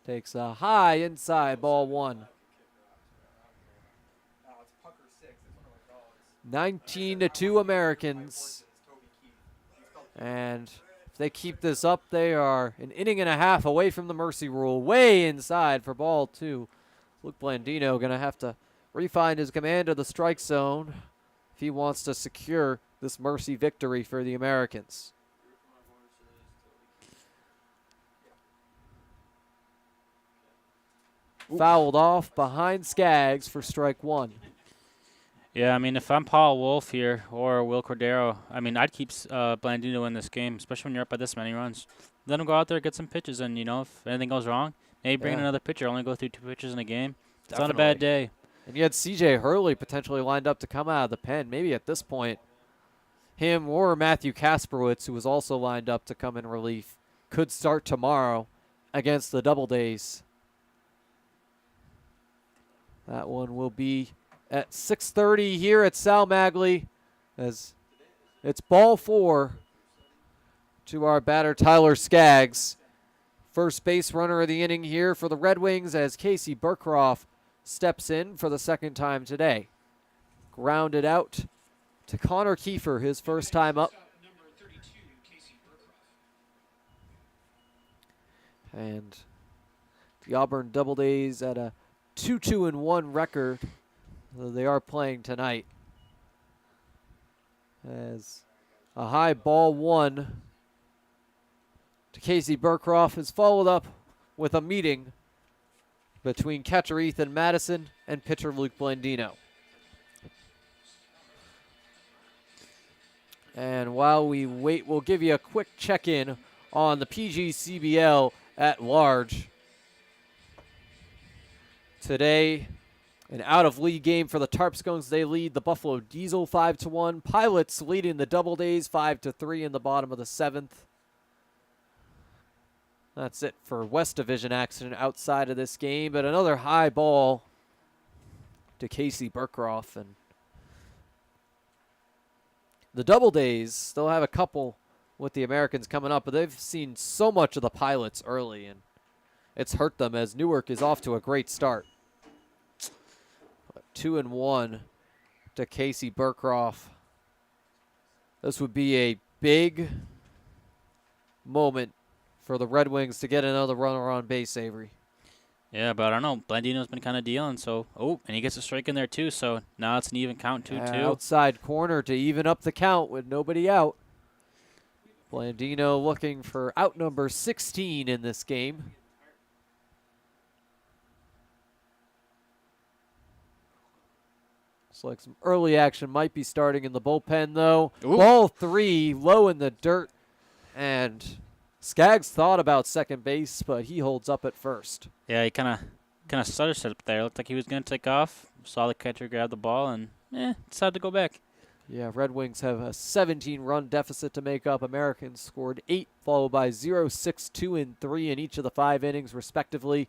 Takes a high inside, ball 1. 19-2 Americans. And if they keep this up, they are an inning and a half away from the mercy rule. Way inside for ball 2. Luke Blandino going to have to refine his command of the strike zone if he wants to secure this mercy victory for the Americans. Fouled off behind Skaggs for strike 1. Yeah, I mean, if I'm Paul Wolf here or Will Cordero, I mean, I'd keep Blandino in this game, especially when you're up by this many runs. Let him go out there, get some pitches, and, you know, if anything goes wrong, maybe bring in another pitcher, only go through 2 pitches in a game. It's not a bad day. And you had C.J. Hurley potentially lined up to come out of the pen. Maybe at this point, him or Matthew Kasperwitz, who was also lined up to come in relief, could start tomorrow against the Doubledays. That one will be at 6:30 here at Sal Magley, as it's ball 4 to our batter Tyler Skaggs. First base runner of the inning here for the Red Wings as Casey Burkroff steps in for the 2nd time today. Grounded out to Connor Kiefer, his first time up. And the Auburn Doubledays at a 2-2-1 record. They are playing tonight. As a high ball 1 to Casey Burkroff is followed up with a meeting between catcher Ethan Madison and pitcher Luke Blandino. And while we wait, we'll give you a quick check-in on the PGCBL at large. Today, an out-of-league game for the Tarpscones. They lead the Buffalo Diesel 5-1. Pilots leading the Doubledays 5-3 in the bottom of the 7th. That's it for West Division action outside of this game. But another high ball to Casey Burkroff. And the Doubledays, they'll have a couple with the Americans coming up, but they've seen so much of the Pilots early, and it's hurt them as Newark is off to a great start. 2-1 to Casey Burkroff. This would be a big moment for the Red Wings to get another runner on base, Avery. Yeah, but I don't know. Blandino's been kind of dealing, so... Oh, and he gets a strike in there, too, so now it's an even count, 2-2. Outside corner to even up the count with nobody out. Blandino looking for out number 16 in this game. Looks like some early action might be starting in the bullpen, though. Ooh. Ball 3, low in the dirt, and Skaggs thought about second base, but he holds up at first. Yeah, he kind of stutter stepped there. Looked like he was going to take off. Saw the catcher grab the ball and decided to go back. Yeah, Red Wings have a 17-run deficit to make up. Americans scored 8, followed by 0, 6, 2, and 3 in each of the 5 innings, respectively.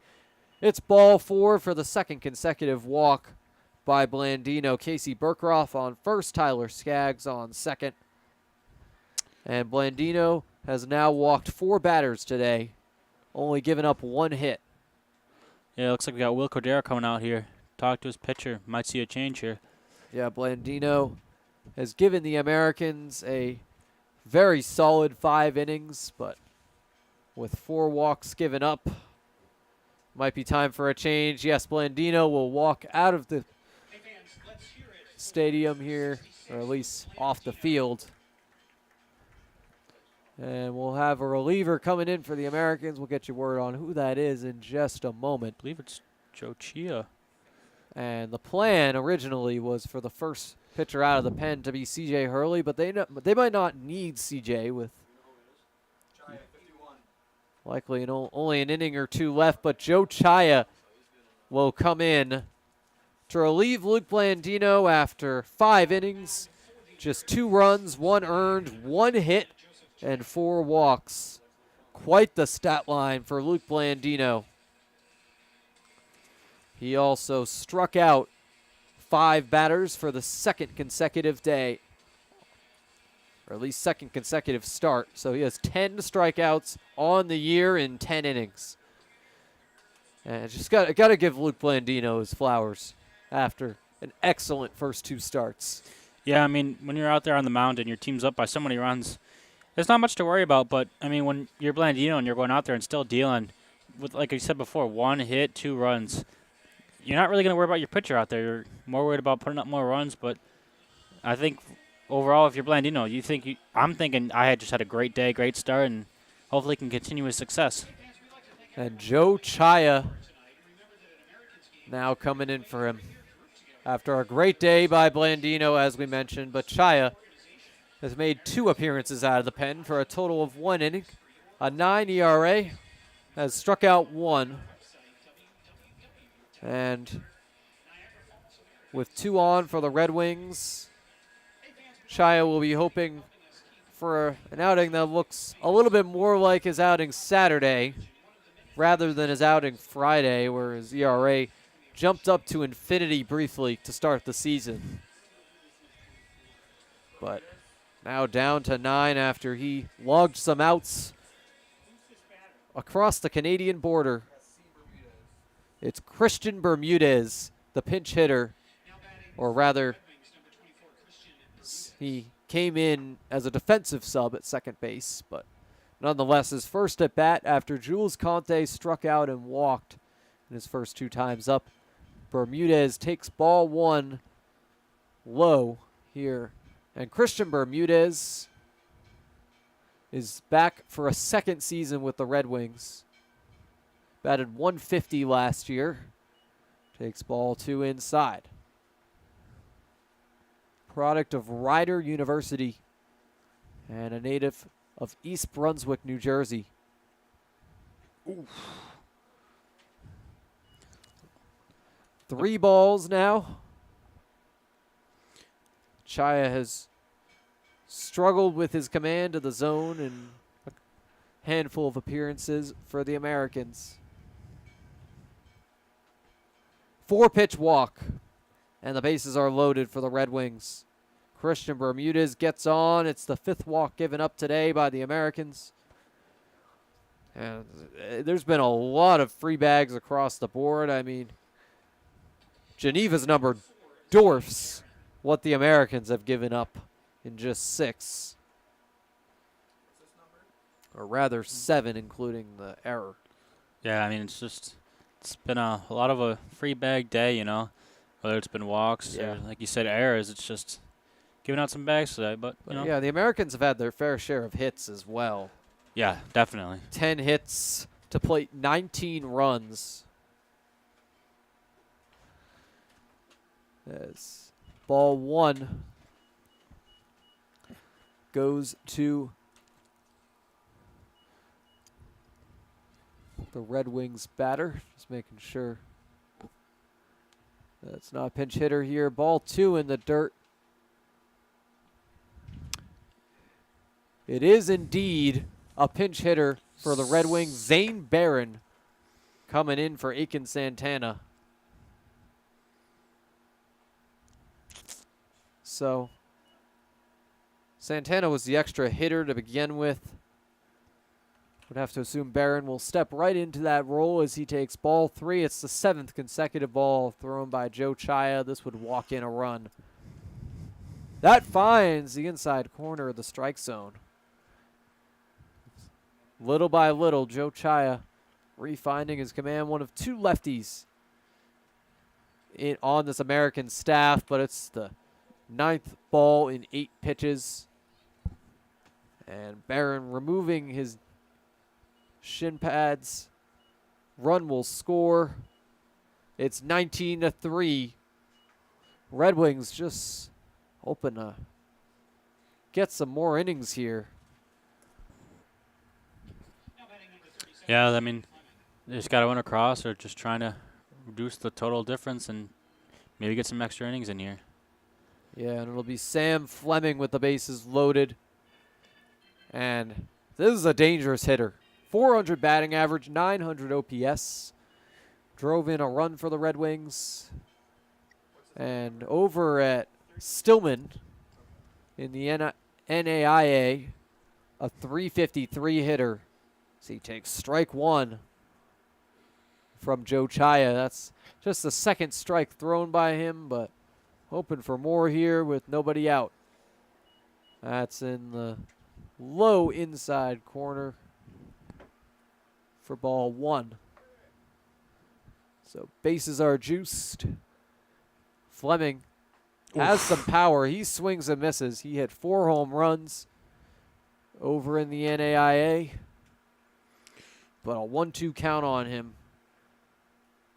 It's ball 4 for the second consecutive walk by Blandino. Casey Burkroff on first, Tyler Skaggs on second. And Blandino has now walked 4 batters today, only given up 1 hit. Yeah, it looks like we got Will Cordero coming out here. Talk to his pitcher. Might see a change here. Yeah, Blandino has given the Americans a very solid 5 innings, but with 4 walks given up, might be time for a change. Yes, Blandino will walk out of the stadium here, or at least off the field. And we'll have a reliever coming in for the Americans. We'll get you word on who that is in just a moment. I believe it's Joe Chia. And the plan originally was for the first pitcher out of the pen to be C.J. Hurley, but they might not need C.J. with likely only an inning or 2 left. But Joe Chaya will come in to relieve Luke Blandino after 5 innings, just 2 runs, 1 earned, 1 hit, and 4 walks. Quite the stat line for Luke Blandino. He also struck out 5 batters for the 2nd consecutive day, or at least 2nd consecutive start. So he has 10 strikeouts on the year in 10 innings. And just got to give Luke Blandino his flowers after an excellent first 2 starts. Yeah, I mean, when you're out there on the mound and your team's up by so many runs, there's not much to worry about. But, I mean, when you're Blandino and you're going out there and still dealing with, like I said before, 1 hit, 2 runs, you're not really going to worry about your pitcher out there. You're more worried about putting up more runs. But I think overall, if you're Blandino, I'm thinking I had just had a great day, great start, and hopefully can continue his success. And Joe Chaya now coming in for him after a great day by Blandino, as we mentioned. But Chaya has made 2 appearances out of the pen for a total of 1 inning, a 9 ERA, has struck out 1. And with 2 on for the Red Wings, Chaya will be hoping for an outing that looks a little bit more like his outing Saturday rather than his outing Friday, where his ERA jumped up to infinity briefly to start the season. But now down to 9 after he logged some outs across the Canadian border. It's Christian Bermudez, the pinch hitter, or rather, he came in as a defensive sub at second base, but nonetheless, his first at bat after Jules Conte struck out and walked in his first 2 times up. Bermudez takes ball 1 low here, and Christian Bermudez is back for a 2nd season with the Red Wings. Batted 150 last year. Takes ball 2 inside. Product of Rider University and a native of East Brunswick, New Jersey. Oof. 3 balls now. Chaya has struggled with his command of the zone in a handful of appearances for the Americans. 4-pitch walk, and the bases are loaded for the Red Wings. Christian Bermudez gets on. It's the 5th walk given up today by the Americans. And there's been a lot of free bags across the board. I mean, Geneva's number dwarfs what the Americans have given up in just 6. Or rather 7, including the error. Yeah, I mean, it's been a lot of a free bag day, you know, whether it's been walks or, like you said, errors. It's just giving out some bags today. But, you know. Yeah, the Americans have had their fair share of hits as well. Yeah, definitely. 10 hits to plate 19 runs. As ball 1 goes to the Red Wings batter. Just making sure that's not a pinch hitter here. Ball 2 in the dirt. It is indeed a pinch hitter for the Red Wings. Zane Barron coming in for Aiken Santana. So Santana was the extra hitter to begin with. Would have to assume Barron will step right into that role as he takes ball 3. It's the 7th consecutive ball thrown by Joe Chaya. This would walk in a run. That finds the inside corner of the strike zone. Little by little, Joe Chaya refinding his command. One of 2 lefties on this American staff, but it's the 9th ball in 8 pitches. And Barron removing his shin pads. Run will score. It's 19-3. Red Wings just hoping to get some more innings here. Yeah, I mean, they just got to run across or just trying to reduce the total difference and maybe get some extra innings in here. Yeah, and it'll be Sam Fleming with the bases loaded. And this is a dangerous hitter. 400 batting average, 900 OPS. Drove in a run for the Red Wings. And over at Stillman in the NAIA, a 353 hitter. So he takes strike 1 from Joe Chaya. That's just the 2nd strike thrown by him, but hoping for more here with nobody out. That's in the low inside corner for ball 1. So bases are juiced. Fleming has some power. He swings and misses. He hit 4 home runs over in the NAIA. But a 1-2 count on him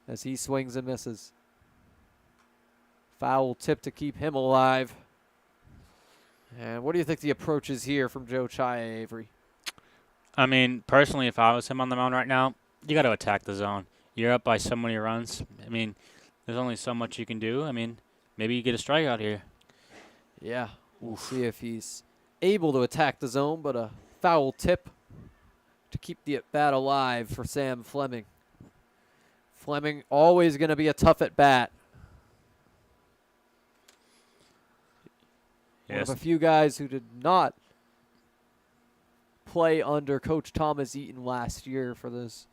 as he swings and misses. Foul tip to keep him alive. And what do you think the approach is here from Joe Chaya, Avery? I mean, personally, if I was him on the mound right now, you got to attack the zone. You're up by so many runs. I mean, there's only so much you can do. I mean, maybe you get a strikeout here. Yeah, we'll see if he's able to attack the zone, but a foul tip to keep the at-bat alive for Sam Fleming. Fleming always going to be a tough at-bat. One of a few guys who did not play under Coach Thomas Eaton last year for this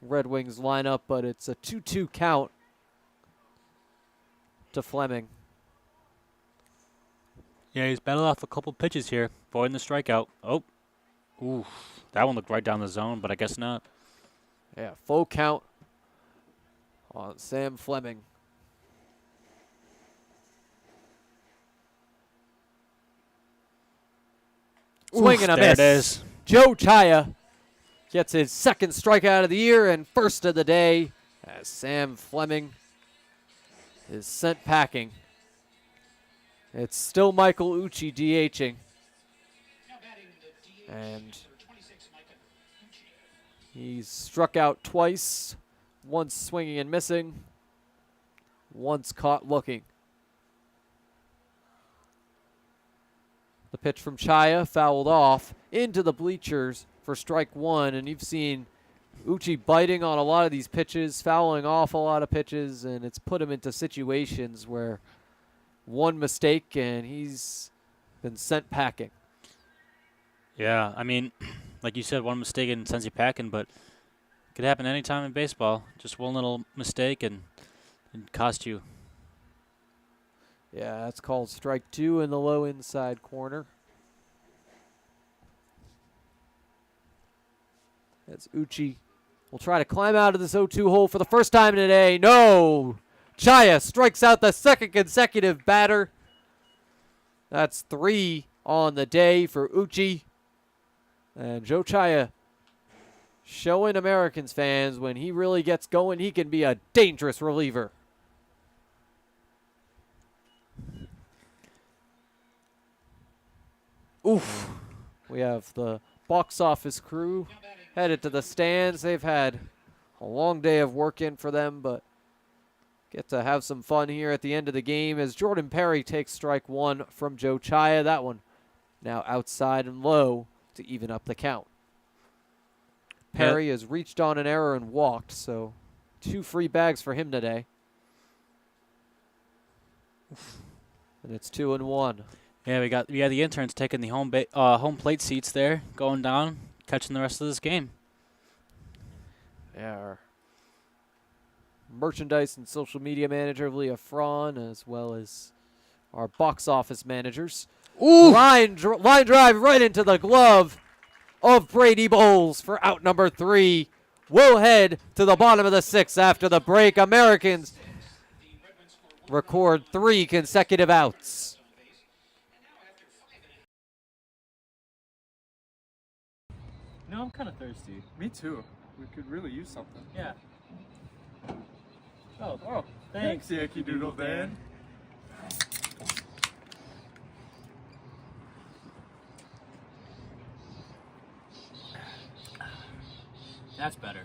Red Wings lineup, but it's a 2-2 count to Fleming. Yeah, he's battled off a couple pitches here, avoiding the strikeout. Oh, ooh, that one looked right down the zone, but I guess not. Yeah, full count on Sam Fleming. Swing and a miss. There it is. Joe Chaya gets his 2nd strikeout of the year and 1st of the day as Sam Fleming is sent packing. It's still Michael Ucci DHing. And he's struck out twice, once swinging and missing, once caught looking. The pitch from Chaya fouled off into the bleachers for strike 1, and you've seen Ucci biting on a lot of these pitches, fouling off a lot of pitches, and it's put him into situations where one mistake and he's been sent packing. Yeah, I mean, like you said, one mistake and sends you packing, but it could happen anytime in baseball. Just one little mistake and cost you. Yeah, that's called strike 2 in the low inside corner. As Ucci will try to climb out of this 0-2 hole for the first time today. No! Chaya strikes out the 2nd consecutive batter. That's 3 on the day for Ucci. And Joe Chaya showing Americans fans when he really gets going, he can be a dangerous reliever. Oof. We have the box office crew headed to the stands. They've had a long day of work in for them, but get to have some fun here at the end of the game as Jordan Perry takes strike 1 from Joe Chaya. That one now outside and low to even up the count. Perry has reached on an error and walked, so 2 free bags for him today. And it's 2-1. Yeah, we got the interns taking the home plate seats there, going down, catching the rest of this game. Yeah, our merchandise and social media manager, Leah Fraun, as well as our box office managers. Ooh! Line drive right into the glove of Brady Bowles for out number 3. We'll head to the bottom of the 6th after the break. Americans record 3 consecutive outs. No, I'm kind of thirsty. Me too. We could really use something. Yeah. Oh, thanks, Yankee Doodle Dan. That's better.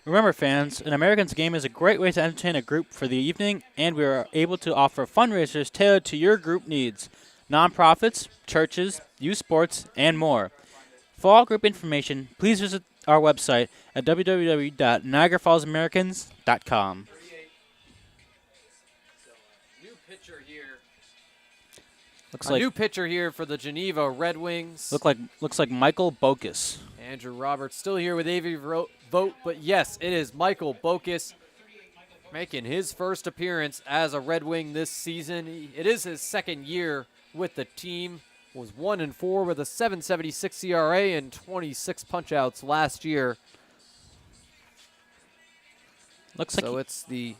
Remember, fans, an Americans game is a great way to entertain a group for the evening, and we are able to offer fundraisers tailored to your group needs. Nonprofits, churches, youth sports, and more. For all group information, please visit our website at www.niagarafallsamericans.com. New pitcher here. Looks A new pitcher here for the Geneva Red Wings. looks like Michael Bokus. Andrew Roberts still here with Avery Vogt, but yes, it is Michael Bokus making his first appearance as a Red Wing this season. It is his second year with the team. Was 1-4 with a 7.76 ERA and 26 punchouts last year. So it's the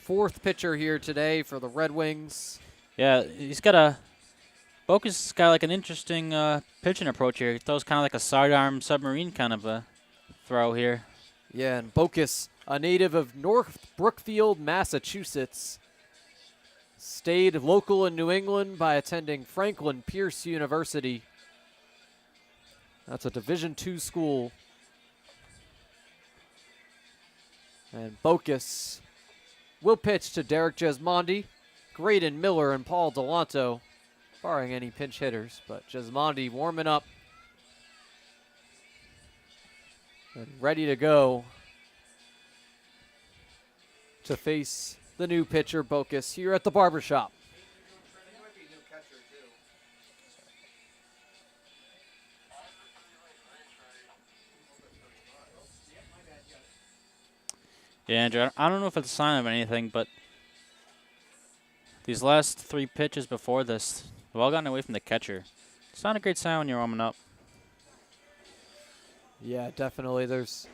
4th pitcher here today for the Red Wings. Yeah, Bokus has got like an interesting pitching approach here. He throws kind of like a sidearm submarine kind of a throw here. Yeah, and Bokus, a native of North Brookfield, Massachusetts, stayed local in New England by attending Franklin Pierce University. That's a Division II school. And Bokus will pitch to Derek Gismondi, Graydon Miller, and Paul Delanto, barring any pinch hitters. But Gismondi warming up and ready to go to face the new pitcher, Bokus, here at the barbershop. Yeah, Andrew, I don't know if it's a sign of anything, but these last 3 pitches before this have all gotten away from the catcher. It's not a great sign when you're warming up. Yeah, definitely. There's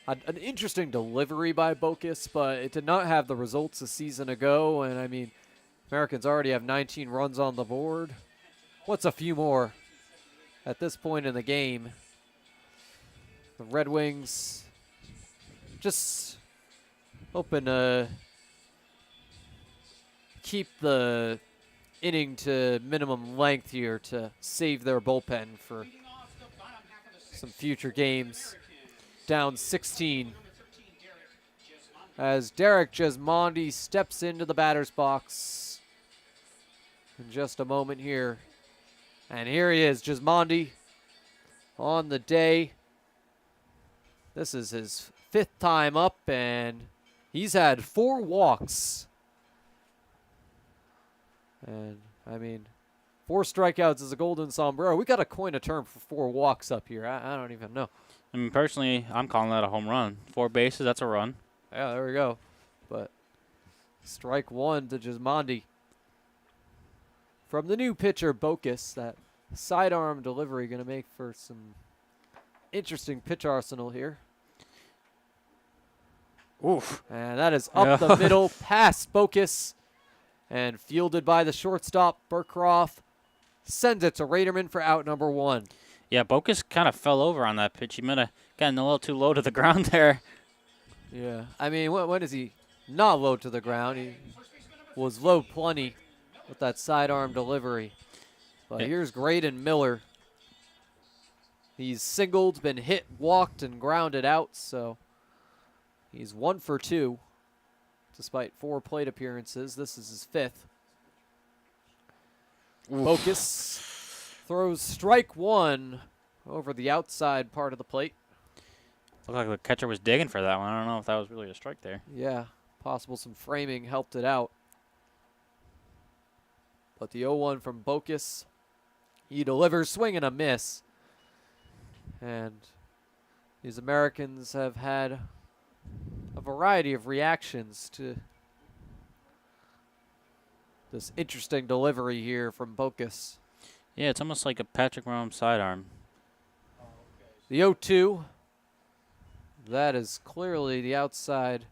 an interesting delivery by Bokus, but it did not have the results a season ago. And, I mean, Americans already have 19 runs on the board. What's a few more at this point in the game? The Red Wings just hoping to keep the inning to minimum length here to save their bullpen for some future games. Down 16 as Derek Gismondi steps into the batter's box in just a moment here. And here he is, Gismondi on the day. This is his 5th time up, and he's had 4 walks. And, I mean, 4 strikeouts is a golden sombrero. We got to coin a term for 4 walks up here. I don't even know. I mean, personally, I'm calling that a home run. 4 bases, that's a run. Yeah, there we go. But strike 1 to Gismondi. From the new pitcher, Bokus, that sidearm delivery going to make for some interesting pitch arsenal here. Oof. And that is up the middle, past Bokus, and fielded by the shortstop, Burkroff. Sends it to Raderman for out number 1. Yeah, Bokus kind of fell over on that pitch. He might have Getting a little too low to the ground there. Yeah. I mean, when is he not low to the ground? He was low plenty with that sidearm delivery. But here's Graydon Miller. He's singled, been hit, walked, and grounded out, so he's 1 for 2 despite 4 plate appearances. This is his 5th. Focus throws strike 1 over the outside part of the plate. Looked like the catcher was digging for that one. I don't know if that was really a strike there. Yeah, possible some framing helped it out. But the 0-1 from Bocus, he delivers, swing and a miss. And these Americans have had a variety of reactions to this interesting delivery here from Bocus. Yeah, it's almost like a Patrick Mahomes sidearm. The 0-2, that is clearly the outside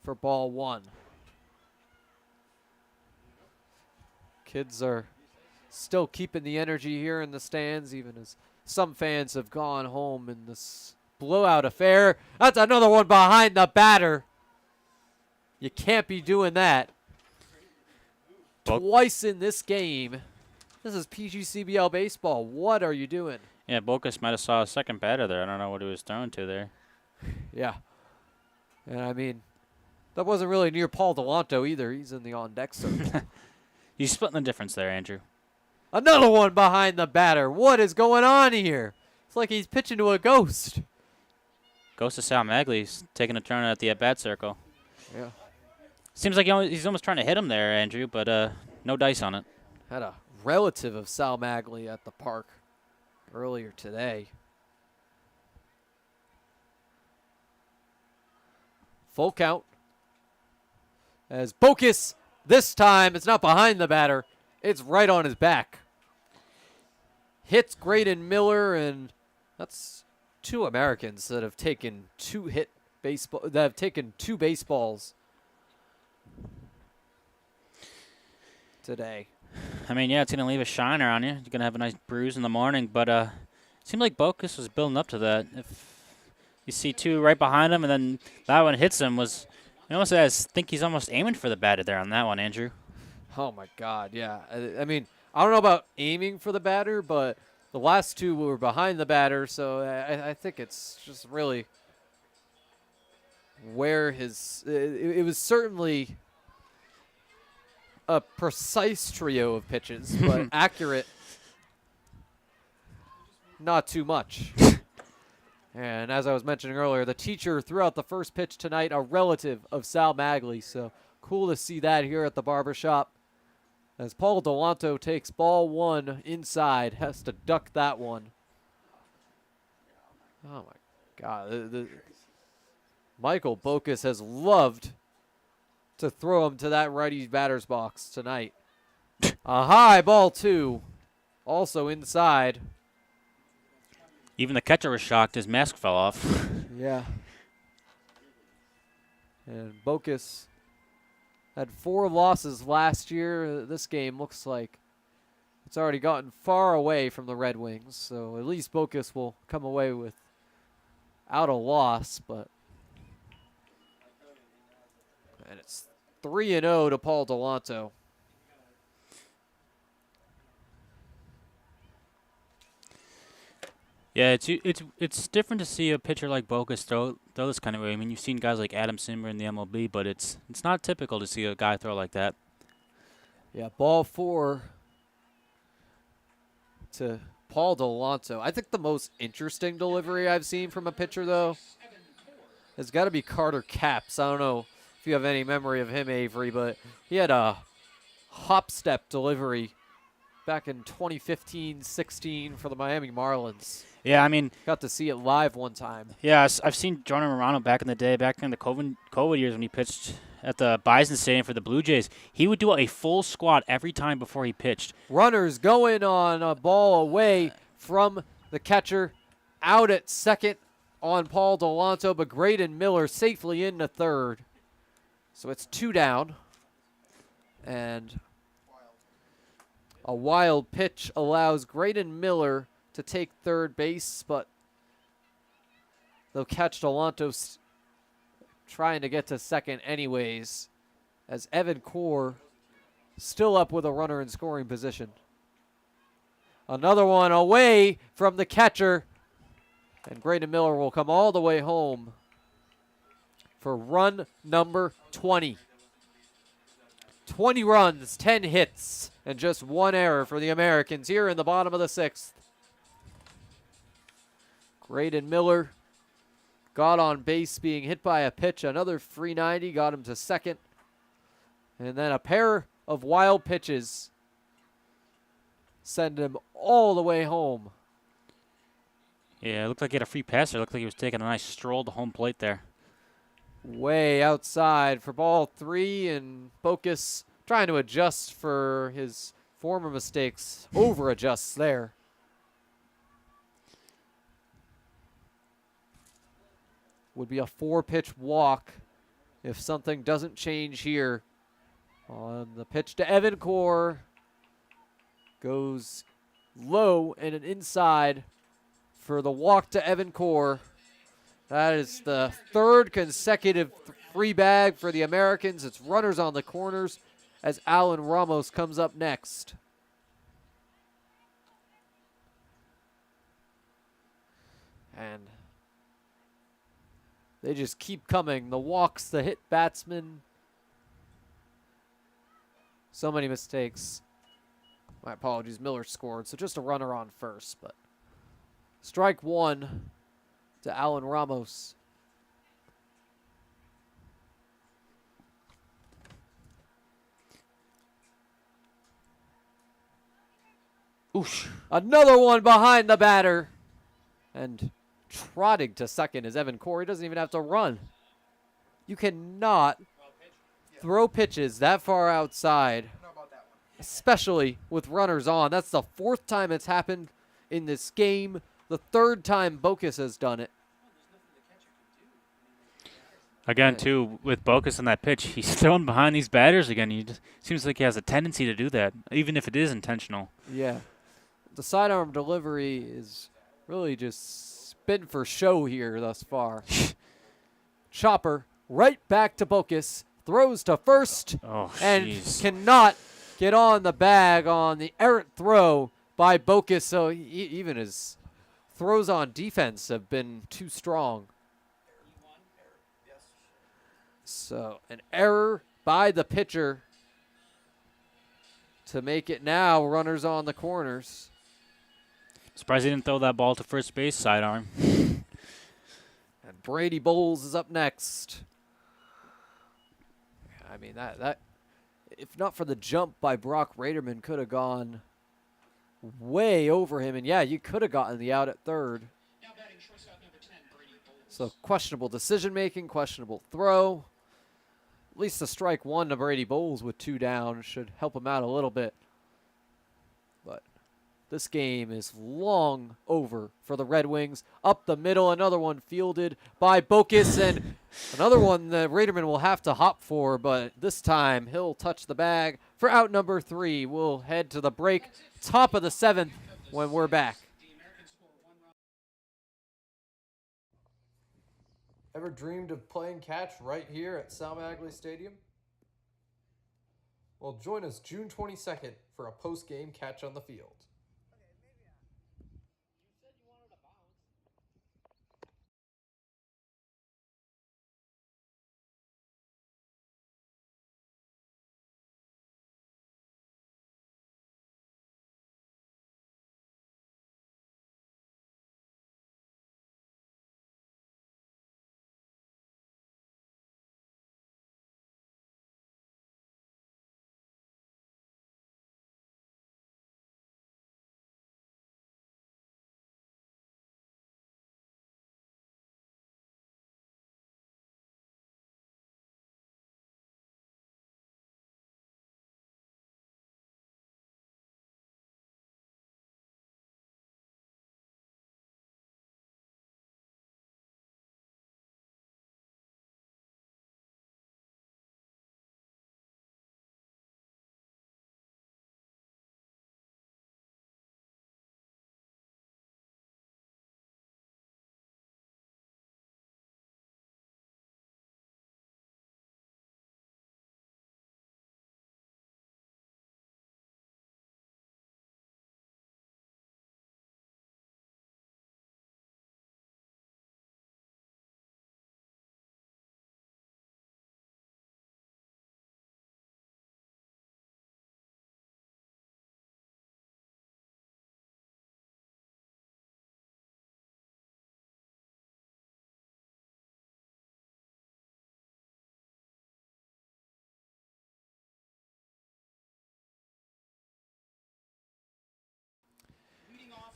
for ball 1. Kids are still keeping the energy here in the stands, even as some fans have gone home in this blowout affair. That's another one behind the batter. You can't be doing that. Twice in this game. This is PGCBL baseball. What are you doing? Yeah, Bocus might have saw a second batter there. I don't know what he was throwing to there. Yeah. And I mean, that wasn't really near Paul Delanto either. He's in the on-deck circle. He's splitting the difference there, Andrew. Another one behind the batter. What is going on here? It's like he's pitching to a ghost. Goes to Sal Magley's taking a turn at the at-bat circle. Yeah. Seems like he's almost trying to hit him there, Andrew, but no dice on it. Had a relative of Sal Magley at the park earlier today. Full count. As Bocus, this time, it's not behind the batter. It's right on his back. Hits Graydon Miller, and that's 2 Americans that have taken 2 baseballs today. I mean, yeah, it's going to leave a shiner on you. You're going to have a nice bruise in the morning, but it seemed like Bocus was building up to that. If you see 2 right behind him, and then that one hits him, I almost think he's almost aiming for the batter there on that one, Andrew. Oh, my God, yeah. I mean, I don't know about aiming for the batter, but the last 2 were behind the batter, so I think it's just really where his it was certainly a precise trio of pitches, but accurate not too much. And as I was mentioning earlier, the teacher threw out the first pitch tonight, a relative of Sal Magley, so cool to see that here at the barbershop. As Paul Delanto takes ball 1 inside, has to duck that one. Oh, my God. Michael Bocus has loved to throw him to that righty batter's box tonight. A high ball 2, also inside. Even the catcher was shocked. His mask fell off. Yeah. And Bocus had 4 losses last year. This game looks like it's already gotten far away from the Red Wings, so at least Bocus will come away without a loss. And it's 3-0 to Paul Delanto. Yeah, it's different to see a pitcher like Bocus throw this kind of way. I mean, you've seen guys like Adam Simmer in the MLB, but it's not typical to see a guy throw like that. Yeah, ball 4 to Paul Delanto. I think the most interesting delivery I've seen from a pitcher, though, has got to be Carter Capps. I don't know if you have any memory of him, Avery, but he had a hop step delivery back in 2015-16 for the Miami Marlins. Yeah, I mean, got to see it live one time. Yeah, I've seen Jordan Morano back in the day, back in the COVID years when he pitched at the Bison Stadium for the Blue Jays. He would do a full squat every time before he pitched. Runners going on a ball away from the catcher, out at second on Paul Delanto, but Graydon Miller safely into third. So it's 2 down. And a wild pitch allows Graydon Miller to take third base, but they'll catch Delanto trying to get to second anyways, as Evan Core still up with a runner in scoring position. Another one away from the catcher, and Graydon Miller will come all the way home for run number 20. 20 runs, 10 hits, and just one error for the Americans here in the bottom of the 6th. Graydon Miller got on base being hit by a pitch. Another 390 got him to second. And then a pair of wild pitches send him all the way home. Yeah, it looked like he had a free pass. It looked like he was taking a nice stroll to home plate there. Way outside for ball 3, and Bocus trying to adjust for his former mistakes. Over adjusts there. Would be a 4-pitch walk if something doesn't change here. On the pitch to Evan Core. Goes low and an inside for the walk to Evan Core. That is the 3rd consecutive free bag for the Americans. It's runners on the corners as Alan Ramos comes up next. And they just keep coming. The walks, the hit batsman. So many mistakes. My apologies, Miller scored, so just a runner on first. But strike 1 to Alan Ramos. Oosh. Another one behind the batter. And trotting to second is Evan Core. He doesn't even have to run. You cannot throw pitches that far outside, especially with runners on. That's the 4th time it's happened in this game. The 3rd time Bocus has done it. Again, too, with Bocus on that pitch, he's throwing behind these batters again. He just seems like he has a tendency to do that, even if it is intentional. Yeah. The sidearm delivery is really just been for show here thus far. Chopper right back to Bocus. Throws to first. Oh, and jeez. Cannot get on the bag on the errant throw by Bocus. So even his throws on defense have been too strong. So an error by the pitcher to make it now runners on the corners. Surprised he didn't throw that ball to first base, sidearm. And Brady Bowles is up next. I mean, that if not for the jump by Brock Raderman, could have gone way over him. And yeah, you could have gotten the out at third. So questionable decision making, questionable throw. At least the strike 1 to Brady Bowles with 2 down should help him out a little bit. But this game is long over for the Red Wings. Up the middle, another one fielded by Bocus, and another one that Raderman will have to hop for, but this time he'll touch the bag for out number 3. We'll head to the break, top of the 7th, when we're back. Ever dreamed of playing catch right here at Sal Magley Stadium? Well, join us June 22nd for a post-game catch on the field.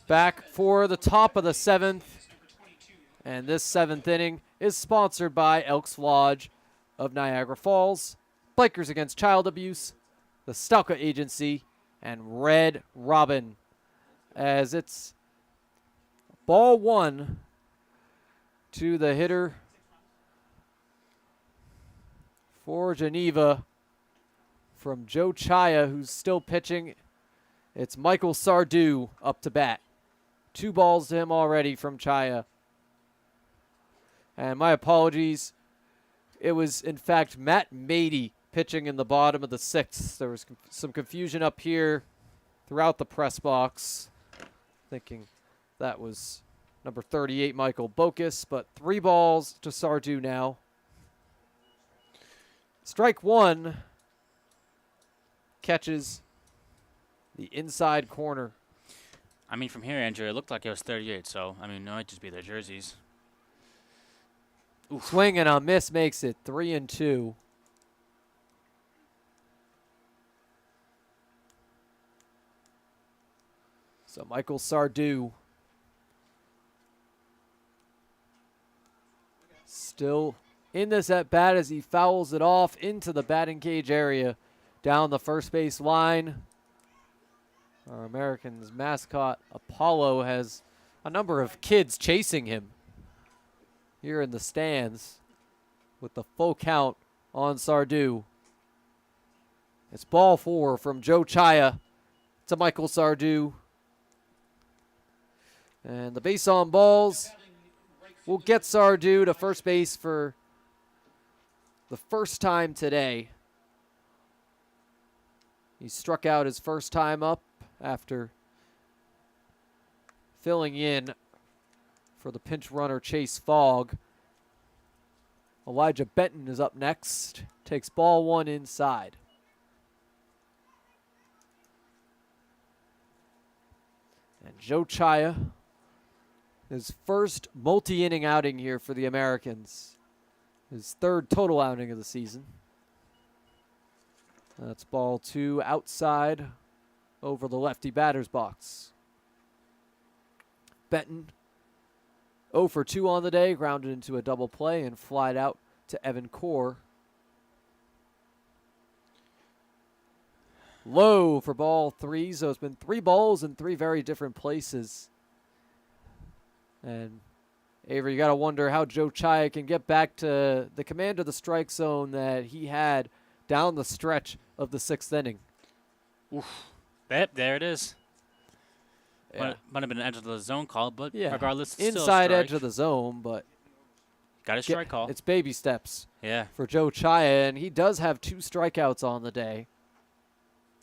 Back for the top of the 7th. And this 7th inning is sponsored by Elks Lodge of Niagara Falls, Bikers Against Child Abuse, the Stalka Agency, and Red Robin. As it's ball 1 to the hitter for Geneva from Joe Chaya, who's still pitching. It's Michael Sardu up to bat. 2 balls to him already from Chaya. And my apologies. It was, in fact, Matt Mady pitching in the bottom of the 6th. There was some confusion up here throughout the press box, thinking that was number 38, Michael Bokus. But 3 balls to Sardu now. Strike 1 catches the inside corner. I mean, from here, Andrew, it looked like it was 38, so, I mean, it might just be their jerseys. Oof. Swing and a miss makes it 3-2. So Michael Sardu still in this at bat as he fouls it off into the batting cage area down the first base line. Our Americans mascot Apollo has a number of kids chasing him here in the stands with the full count on Sardu. It's ball 4 from Joe Chaya to Michael Sardu. And the base on balls will get Sardu to first base for the first time today. He struck out his first time up after filling in for the pinch runner Chase Fogg. Elijah Benton is up next. Takes ball 1 inside. And Joe Chaya, his first multi-inning outing here for the Americans. His 3rd total outing of the season. That's ball 2 outside over the lefty batter's box. Benton 0 for 2 on the day, grounded into a double play and flied out to Evan Core. Low for ball 3, so it's been 3 balls in 3 very different places. And Avery, you got to wonder how Joe Chaya can get back to the command of the strike zone that he had down the stretch of the 6th inning. Oof. Yep, there it is. Yeah. Might have been an edge of the zone call, but Yeah, regardless, it's still a inside strike. edge of the zone, but Got a strike call. it's baby steps Yeah. for Joe Chaya, and he does have 2 strikeouts on the day.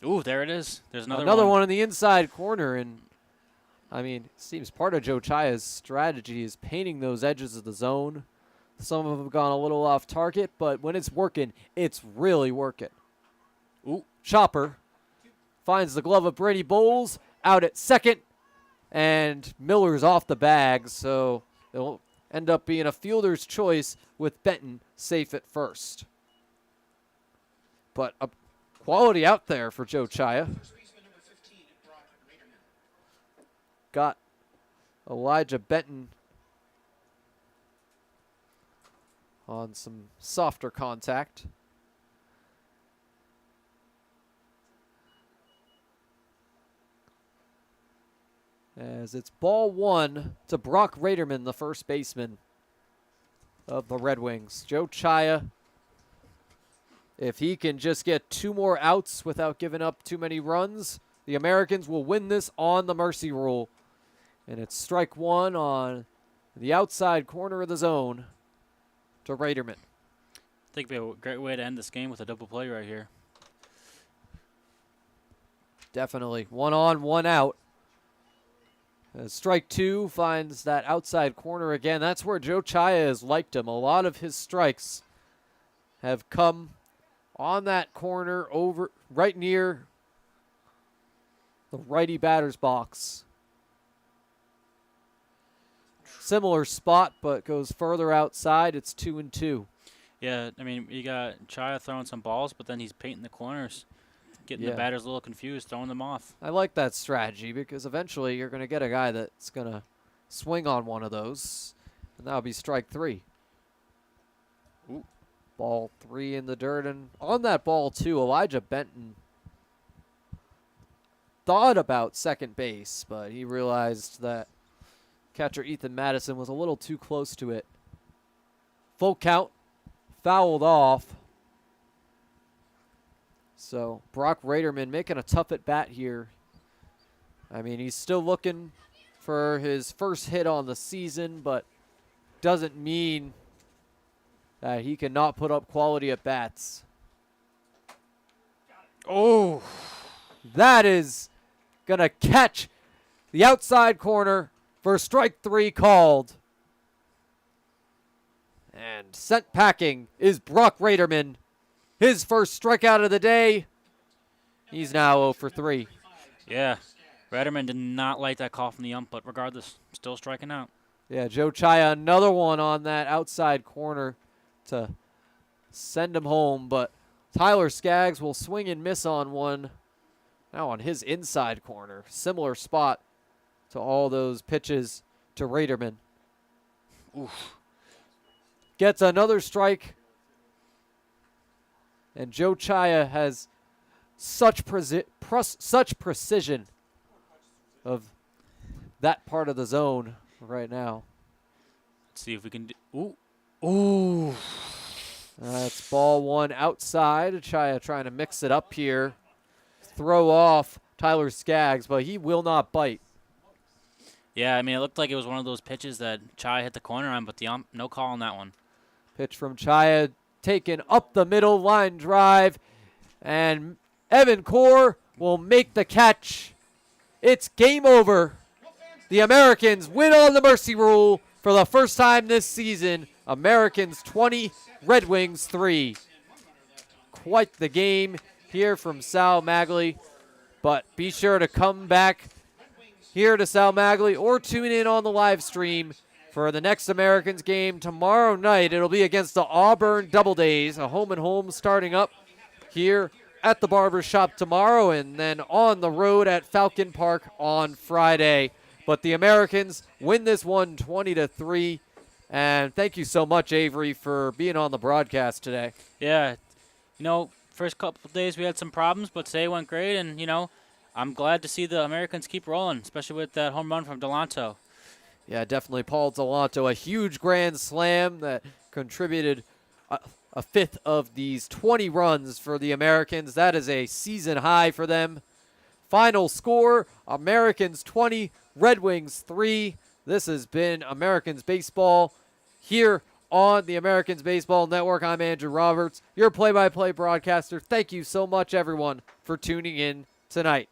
Ooh, there it is. There's Another one in the inside corner, and I mean, it seems part of Joe Chaya's strategy is painting those edges of the zone. Some of them have gone a little off target, but when it's working, it's really working. Ooh, Chopper finds the glove of Brady Bowles out at second, and Miller's off the bag, so it'll end up being a fielder's choice with Benton safe at first. But a quality out there for Joe Chaya. Got Elijah Benton on some softer contact. As it's ball 1 to Brock Raderman, the first baseman of the Red Wings. Joe Chaya, if he can just get 2 more outs without giving up too many runs, the Americans will win this on the mercy rule. And it's strike 1 on the outside corner of the zone to Raderman. I think it'd be a great way to end this game with a double play right here. Definitely. 1 on, 1 out. As strike 2 finds that outside corner again. That's where Joe Chaya has liked him. A lot of his strikes have come on that corner over right near the righty batter's box. Similar spot, but goes further outside. It's 2-2. Yeah, I mean, you got Chaya throwing some balls, but then he's painting the corners. getting the batters a little confused, throwing them off. I like that strategy because eventually you're going to get a guy that's going to swing on one of those, and that'll be strike 3. Ooh. Ball 3 in the dirt, and on that ball, too, Elijah Benton thought about second base, but he realized that catcher Ethan Madison was a little too close to it. Full count, fouled off. So Brock Raderman making a tough at bat here. I mean, he's still looking for his first hit on the season, but doesn't mean that he cannot put up quality at bats. Oh, that is going to catch the outside corner for strike 3 called. And sent packing is Brock Raderman. His first strikeout of the day. He's now 0 for 3. Yeah, Raderman did not like that call from the ump, but regardless, still striking out. Yeah, Joe Chaya, another one on that outside corner to send him home, but Tyler Skaggs will swing and miss on one now on his inside corner. Similar spot to all those pitches to Raderman. Oof. Gets another strike. And Joe Chaya has such precision of that part of the zone right now. Let's see if we can do. Ooh. That's ball 1 outside. Chaya trying to mix it up here. Throw off Tyler Skaggs, but he will not bite. Yeah, I mean, it looked like it was one of those pitches that Chaya hit the corner on, but the ump, no call on that one. Pitch from Chaya taken up the middle, line drive, and Evan Core will make the catch. It's game over. The Americans win on the mercy rule for the first time this season. Americans 20, Red Wings 3. Quite the game here from Sal Magley, but be sure to come back here to Sal Magley or tune in on the live stream for the next Americans game tomorrow night. It'll be against the Auburn Double Days, a home and home starting up here at the Barber Shop tomorrow and then on the road at Falcon Park on Friday. But the Americans win this one 20-3. And thank you so much, Avery, for being on the broadcast today. Yeah, you know, first couple of days we had some problems, but today went great. And, you know, I'm glad to see the Americans keep rolling, especially with that home run from Delanto. Yeah, definitely Paul Delanto, a huge grand slam that contributed a fifth of these 20 runs for the Americans. That is a season high for them. Final score, Americans 20, Red Wings 3. This has been Americans Baseball here on the Americans Baseball Network. I'm Andrew Roberts, your play-by-play broadcaster. Thank you so much, everyone, for tuning in tonight.